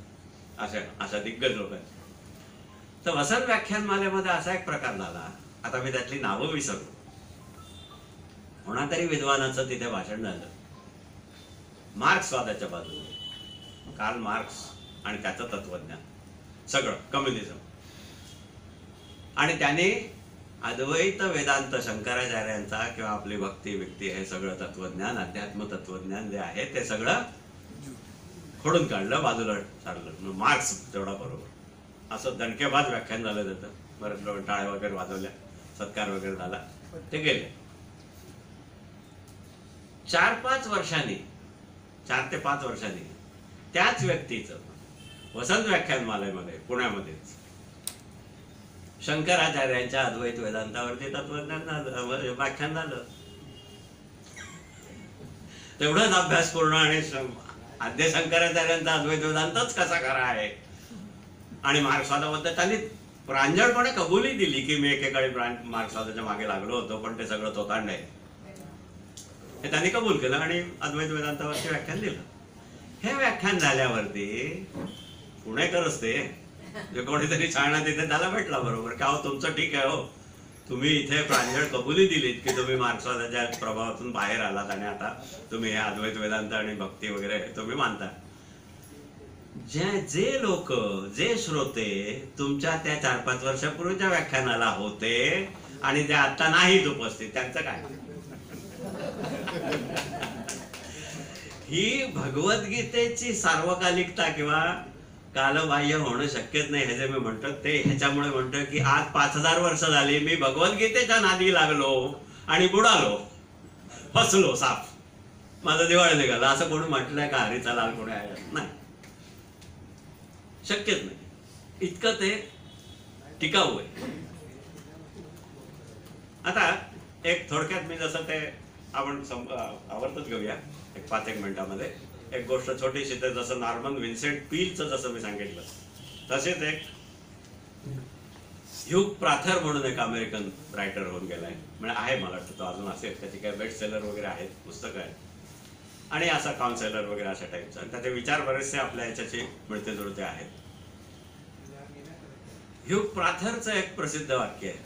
अशा दिग्गज लोकांची. तर वसंत व्याख्यानमालेमध्ये असा एक प्रकार झाला, आता मी त्यातली नावं विसरलो. कोणातरी विद्वानाचं तिथे भाषण झालं मार्क्सवादाच्या बाजूने, कार्ल मार्क्स आणि त्याचं तत्वज्ञान, सगळं कम्युनिझम. आणि त्याने अद्वैत वेदांत शंकराचार्यांचा किंवा आपली भक्ती व्यक्ती हे सगळं तत्वज्ञान, अध्यात्म तत्वज्ञान जे आहे ते सगळं खोडून काढलं, बाजूला सारलं. मार्क्स तेवढा बरोबर. असं दणकेबाज व्याख्यान झालं त्याचं. बरेच लोक टाळ्या वगैरे वाजवल्या, सत्कार वगैरे झाला, ते गेले. 4-5 वर्षांनी, 4 ते 5 वर्षांनी त्याच व्यक्तीचं वसंत व्याख्यानमालेमध्ये पुण्यामध्येच शंकराचार्यांच्या अद्वैत वेदांतावरती तत्वज्ञान व्याख्यान झालं. तेवढाच अभ्यास पूर्ण, आणि आद्य शंकराचार्यांचा अद्वैत वेदांतच कसा खरा आहे, आणि मार्क्सवादाबद्दल त्यांनी प्रांजळपणे कबुली दिली की मी एकेकाळी मार्क्सवादाच्या मागे लागलो होतो, पण ते सगळं तोतांड आहे, हे त्यांनी कबूल केलं आणि अद्वैत वेदांतावरती व्याख्यान दिलं. हे व्याख्यान झाल्यावरती पुणेकरच ते जे कोणीतरी छाणा तिथे त्याला भेटला, बरोबर का हो तुमचं ठीक आहे हो, तुम्ही इथे प्रांजळ कबुली दिलीत की तुम्ही मार्क्सवादाच्या प्रभावातून बाहेर आलात आणि आता तुम्ही हे अद्वैत वेदांत आणि भक्ती वगैरे तुम्ही मानता. जे लोक, जे श्रोते तुमच्या त्या 4-5 वर्षापूर्वीच्या व्याख्यानाला होते आणि ते आता नाहीत उपस्थित, त्यांचं काय? ही भगवद्गीतेची सार्वकालिकता किंवा कालबाह्य होणं शक्यच नाही हे जे मी म्हणतो ते ह्याच्यामुळे म्हणतो की आज 5000 वर्ष झाली मी भगवद्गीतेच्या नादी लागलो आणि बुडालो, फसलो साफ, माझं दिवाळ निघालं, असं कोणी म्हटलंय का? हरीचा लाल कोणी आहे? नाही, शक्यच नाही. इतकं ते टिकाऊ आहे. आता एक थोडक्यात मी जसं ते आपण आवर्तच घेऊया एक 5-1 मिनिटामध्ये. एक गोष्ट छोटीशी, तर जसं नॉर्मन विन्सेंट पीलचं जसं मी सांगितलं तसेच एक ह्यूग प्राथर म्हणून एक अमेरिकन रायटर होऊन गेलाय, म्हणजे आहे मला वाटतं तो अजून असेल, त्याची काही बेस्ट सेलर वगैरे आहेत, पुस्तकं आहेत आणि असा काउन्सिलर वगैरे अशा टाईपचं, आणि त्याचे विचार बरेचसे आपल्या ह्याच्याशी मिळते जुळते आहेत. ह्यूग प्राथरचं एक प्रसिद्ध वाक्य आहे,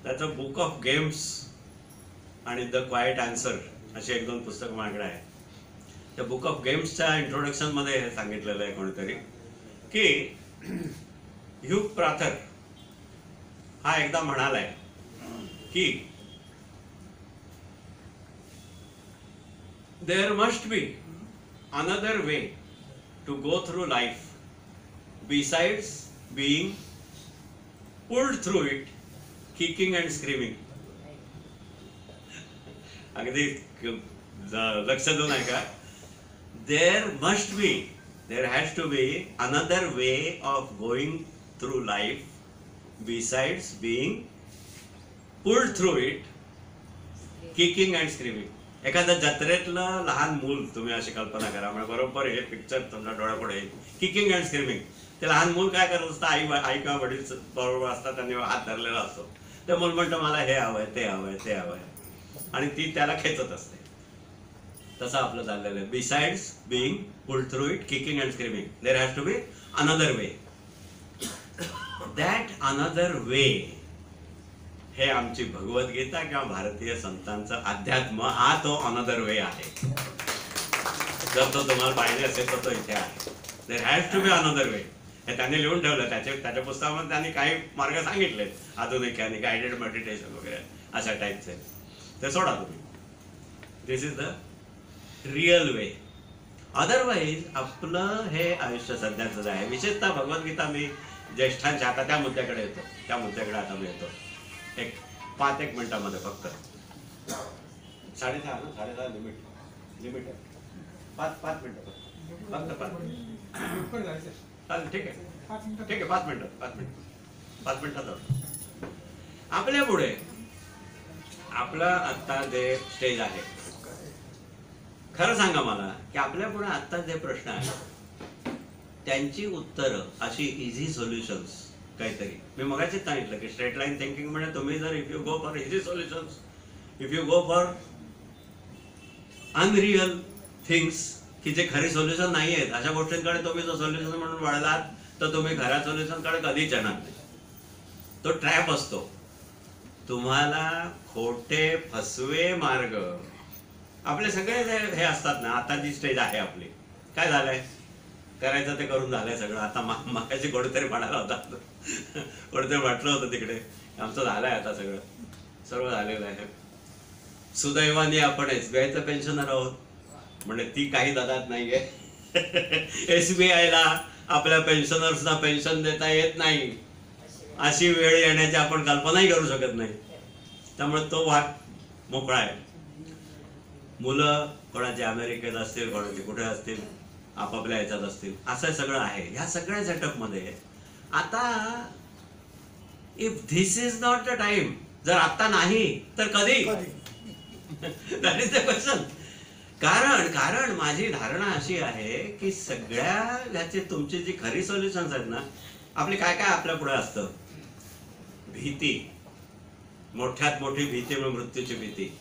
त्याचं बुक ऑफ गेम्स आणि द क्वाइट आन्सर अशी 1-2 पुस्तकं माझ्याकडे आहेत. त्या बुक ऑफ गेम्सच्या इंट्रोडक्शन मध्ये हे सांगितलेलं आहे कोणीतरी की ह्यूग प्राथर हा एकदा म्हणालाय की there must be another way to go through life besides being pulled through it kicking and screaming. अगदी लक्ष देऊन ऐका. there has to be another way of going through life besides being pulled through it kicking and screaming. एखाद्या जत्रेतलं लहान मूल तुम्ही अशी कल्पना करा, म्हणजे बरोबर हे पिक्चर तुमच्या डोळ्यापुढे येईल. Kicking and screaming. ते लहान मूल काय करत असतं, आई किंवा वडील बरोबर असतात, त्यांनी हात धरलेला असतो. ते मूल म्हणतं मला हे हवंय, ते हवंय, ते हवंय, आणि ती त्याला खेचत असते. तसं आपलं चाललेलं आहे. Besides being pulled through it kicking and screaming there has to be another way. That another way हे आमची भगवद्गीता किंवा भारतीय संतांचं अध्यात्म हा तो अनदर वे आहे. जर तो तुम्हाला पाहिजे असेल तर तो इथे आहे. There has to be another way. हे त्यांनी लिहून ठेवलं. त्याच्या पुस्तकामध्ये त्यांनी काही मार्ग सांगितले, आधुनिक आणि गायडेड मेडिटेशन वगैरे अशा टाईपचे. ते सोडा तुम्ही. This is the real way. Otherwise आपलं हे आयुष्य सध्याचं आहे. विशेषतः भगवद्गीता मी ज्येष्ठांच्या, आता त्या मुद्द्याकडे येतो, त्या मुद्द्याकडे आता मी येतो एक 5-1 मिनिटामध्ये फक्त. 6:30 लिमिट आहे. 5 मिनिटं फक्त 5 मिनिटं. चालेल, ठीक आहे 5 मिनिटात जाऊ. आपल्या पुढे आपलं आता जे स्टेज आहे, खरं सांगा मला की आपल्या पुढे आता जे प्रश्न आहेत त्यांची उत्तरं अशी इझी सोल्युशन्स काहीतरी. मी मगाशीच सांगितलं की स्ट्रेट लाईन थिंकिंग म्हणजे तुम्ही जर if you go for easy solutions, if you go for unreal things की जे खरी सोल्युशन नाही आहेत, अशा गोष्टींकडे तुम्ही जर सोल्युशन म्हणून वळलात तर तुम्ही खऱ्या सोल्युशनकडे कधीच येणार नाही. तो ट्रॅप असतो. तुम्हाला खोटे फसवे मार्ग आपले सगळे हे असतात ना. आता जी स्टेज आहे आपली, काय झालंय, करायचं ते करून झालंय सगळं. आता मागाशी कोणीतरी म्हणाला होता, कोणीतरी म्हटलं होतं तिकडे, आमचं झालंय आता सगळं, सर्व झालेलं आहे. सुदैवाने आपण SBIचं पेन्शनर आहोत, म्हणजे ती काही ददात नाहीये. SBIला आपल्या पेन्शनर्सना पेन्शन देता येत नाही अशी वेळ येण्याची आपण कल्पनाही करू शकत नाही. त्यामुळे तो भाग मोकळा आहे. मुलं कोणाचे अमेरिकेत असतील, कोणाचे कुठे असतील, आपापल्या ह्याच्यात असतील, असं सगळं आहे. ह्या सगळ्या सेटअपमध्ये आता if this is not the time, जर आता नाही तर कधी, दॅट इज द क्वेश्चन. कारण माझी धारणा अशी आहे की सगळ्या ह्याची तुमची जी खरी सोल्युशन्स आहेत ना, आपली काय काय आपल्या पुढे असतं. भीती, मोठ्यात मोठी भीती म्हणजे मृत्यूची भीती,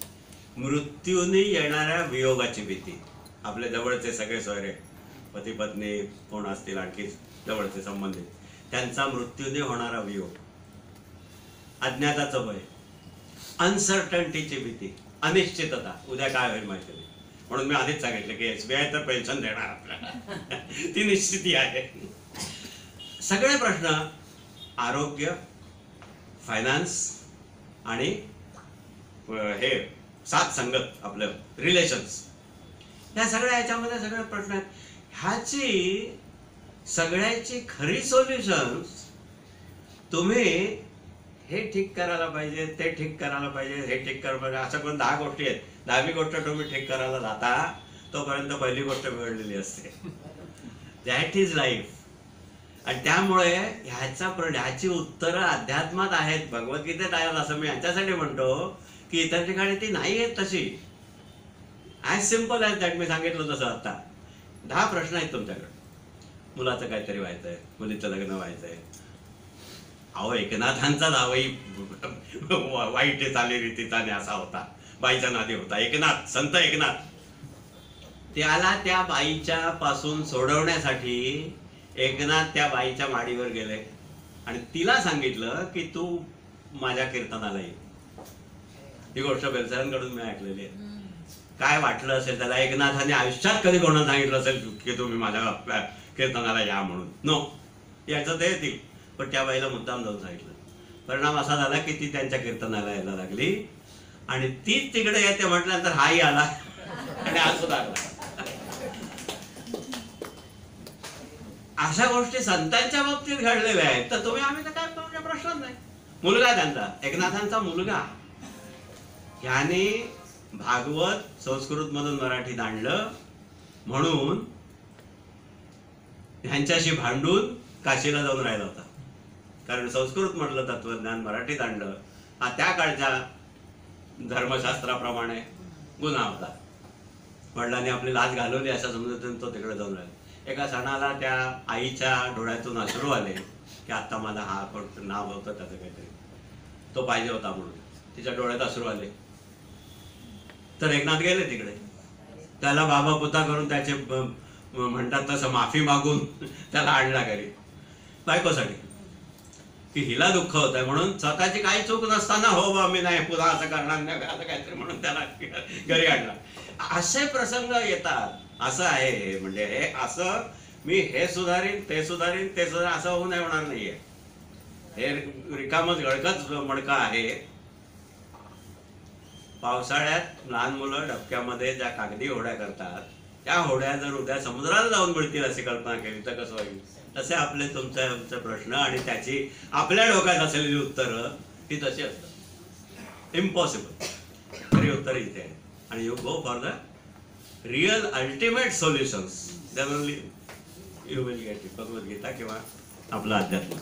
मृत्यूने येणाऱ्या वियोगाची भीती. आपले जवळचे सगळे सोयरे, पती पत्नी कोण असतील, आणखी जवळचे संबंधित, त्यांचा मृत्यूने होणारा वियोग. अज्ञाताचं भय, अनसर्टन्टीची भीती, अनिश्चितता, उद्या काय होईल माहिती नाही. म्हणून मी आधीच सांगितलं की SBI तर पेन्शन देणार आपल्याला ती निश्चिती आहे. सगळे प्रश्न आरोग्य, फायनान्स आणि हे साथ संगत, आपलं रिलेशन्स, या सगळ्या ह्याच्यामध्ये सगळे प्रश्न आहेत. ह्याची सगळ्याची खरी सोल्युशन्स तुम्ही हे ठीक करायला पाहिजे, ते ठीक करायला पाहिजे, हे ठीक करायला पाहिजे, असं करून 10 गोष्टी आहेत. 10वी गोष्ट तुम्ही ठीक करायला जाता तोपर्यंत पहिली गोष्ट बिघडलेली असते. That is life. आणि त्यामुळे ह्याची उत्तरं अध्यात्मात आहेत, भगवद्गीतेत आहेत असं मी यांच्यासाठी म्हणतो की इतर ठिकाणी ती नाही आहेत तशी. ॲज सिम्पल ॲज दॅट मी सांगितलं तसं. आता 10 प्रश्न आहेत तुमच्याकडे. मुलाचं काहीतरी व्हायचंय, मुलीचं लग्न व्हायचंय. अहो एकनाथांचा जावई वाईट चालीरीतीचा असा होता, बाईचा नादी होता. एकनाथ, संत एकनाथ, त्याला त्या बाईच्या पासून सोडवण्यासाठी एकनाथ त्या बाईच्या माडीवर गेले आणि तिला सांगितलं की तू माझ्या कीर्तनाला ये. ही गोष्ट बेलसरांकडून मी ऐकलेली आहे. काय वाटलं असेल त्याला, एकनाथाने आयुष्यात कधी कोणाला सांगितलं असेल की तुम्ही माझ्या कीर्तनाला या म्हणून? नो, याचं ते येतील. पण त्या बाईला मुद्दाम जाऊन सांगितलं. परिणाम असा झाला की ती त्यांच्या कीर्तनाला यायला लागली आणि तीच तिकडे येते म्हटल्यानंतर हाही आला आणि आज सुद्धा आला. अशा गोष्टी संतांच्या बाबतीत घडलेल्या आहेत. तर तुम्ही आम्ही तर काय प्रश्नच नाही. मुलगा त्यांचा, एकनाथांचा मुलगा, ह्याने भागवत संस्कृत मधून मराठीत आणलं म्हणून ह्यांच्याशी भांडून काशीला जाऊन राहिला होता. कारण संस्कृत म्हटलं तत्वज्ञान मराठीत आणलं हा त्या काळच्या धर्मशास्त्राप्रमाणे गुन्हा होता. वडिलांनी आपली लाज घालवली असं समजून तो तिकडे जाऊन राहिला. एका सणाला त्या आईच्या डोळ्यातून अश्रू आले की आता मला हा नाव होतं त्याचं काहीतरी, तो पाहिजे होता म्हणून. तिच्या डोळ्यात अश्रू आले तर एकनाथ गेले तिकडे. त्याला बाबा पुता करून त्याचे म्हणतात तसं माफी मागून त्याला आणला घरी बायकोसाठी, की हिला दुःख होत आहे म्हणून. स्वतःची काही चूक नसताना हो बा मी नाही पुन्हा असं करणार नाही असं काहीतरी म्हणून त्याला घरी आणला. असे प्रसंग येतात. असं आहे हे, म्हणजे हे असं मी हे सुधारीन ते सुधारीन ते सुधारीन असं होऊ नाही होणार नाहीये. हे रिकामच गळकच मडका आहे. पावसाळ्यात लहान मुलं डबक्यामध्ये ज्या कागदी होड्या करतात त्या होड्या जर उद्या समुद्राला जाऊन मिळतील अशी कल्पना केली तर कसं होईल? तसे आपले तुमचे प्रश्न आणि त्याची आपल्या डोक्यात असलेली उत्तरं ही तशी असतात. इम्पॉसिबल. खरी उत्तर इथे आहे. आणि you go for the real ultimate solutions. Then only you will get it. Bhagavad Gita किंवा आपलं अध्यात्म.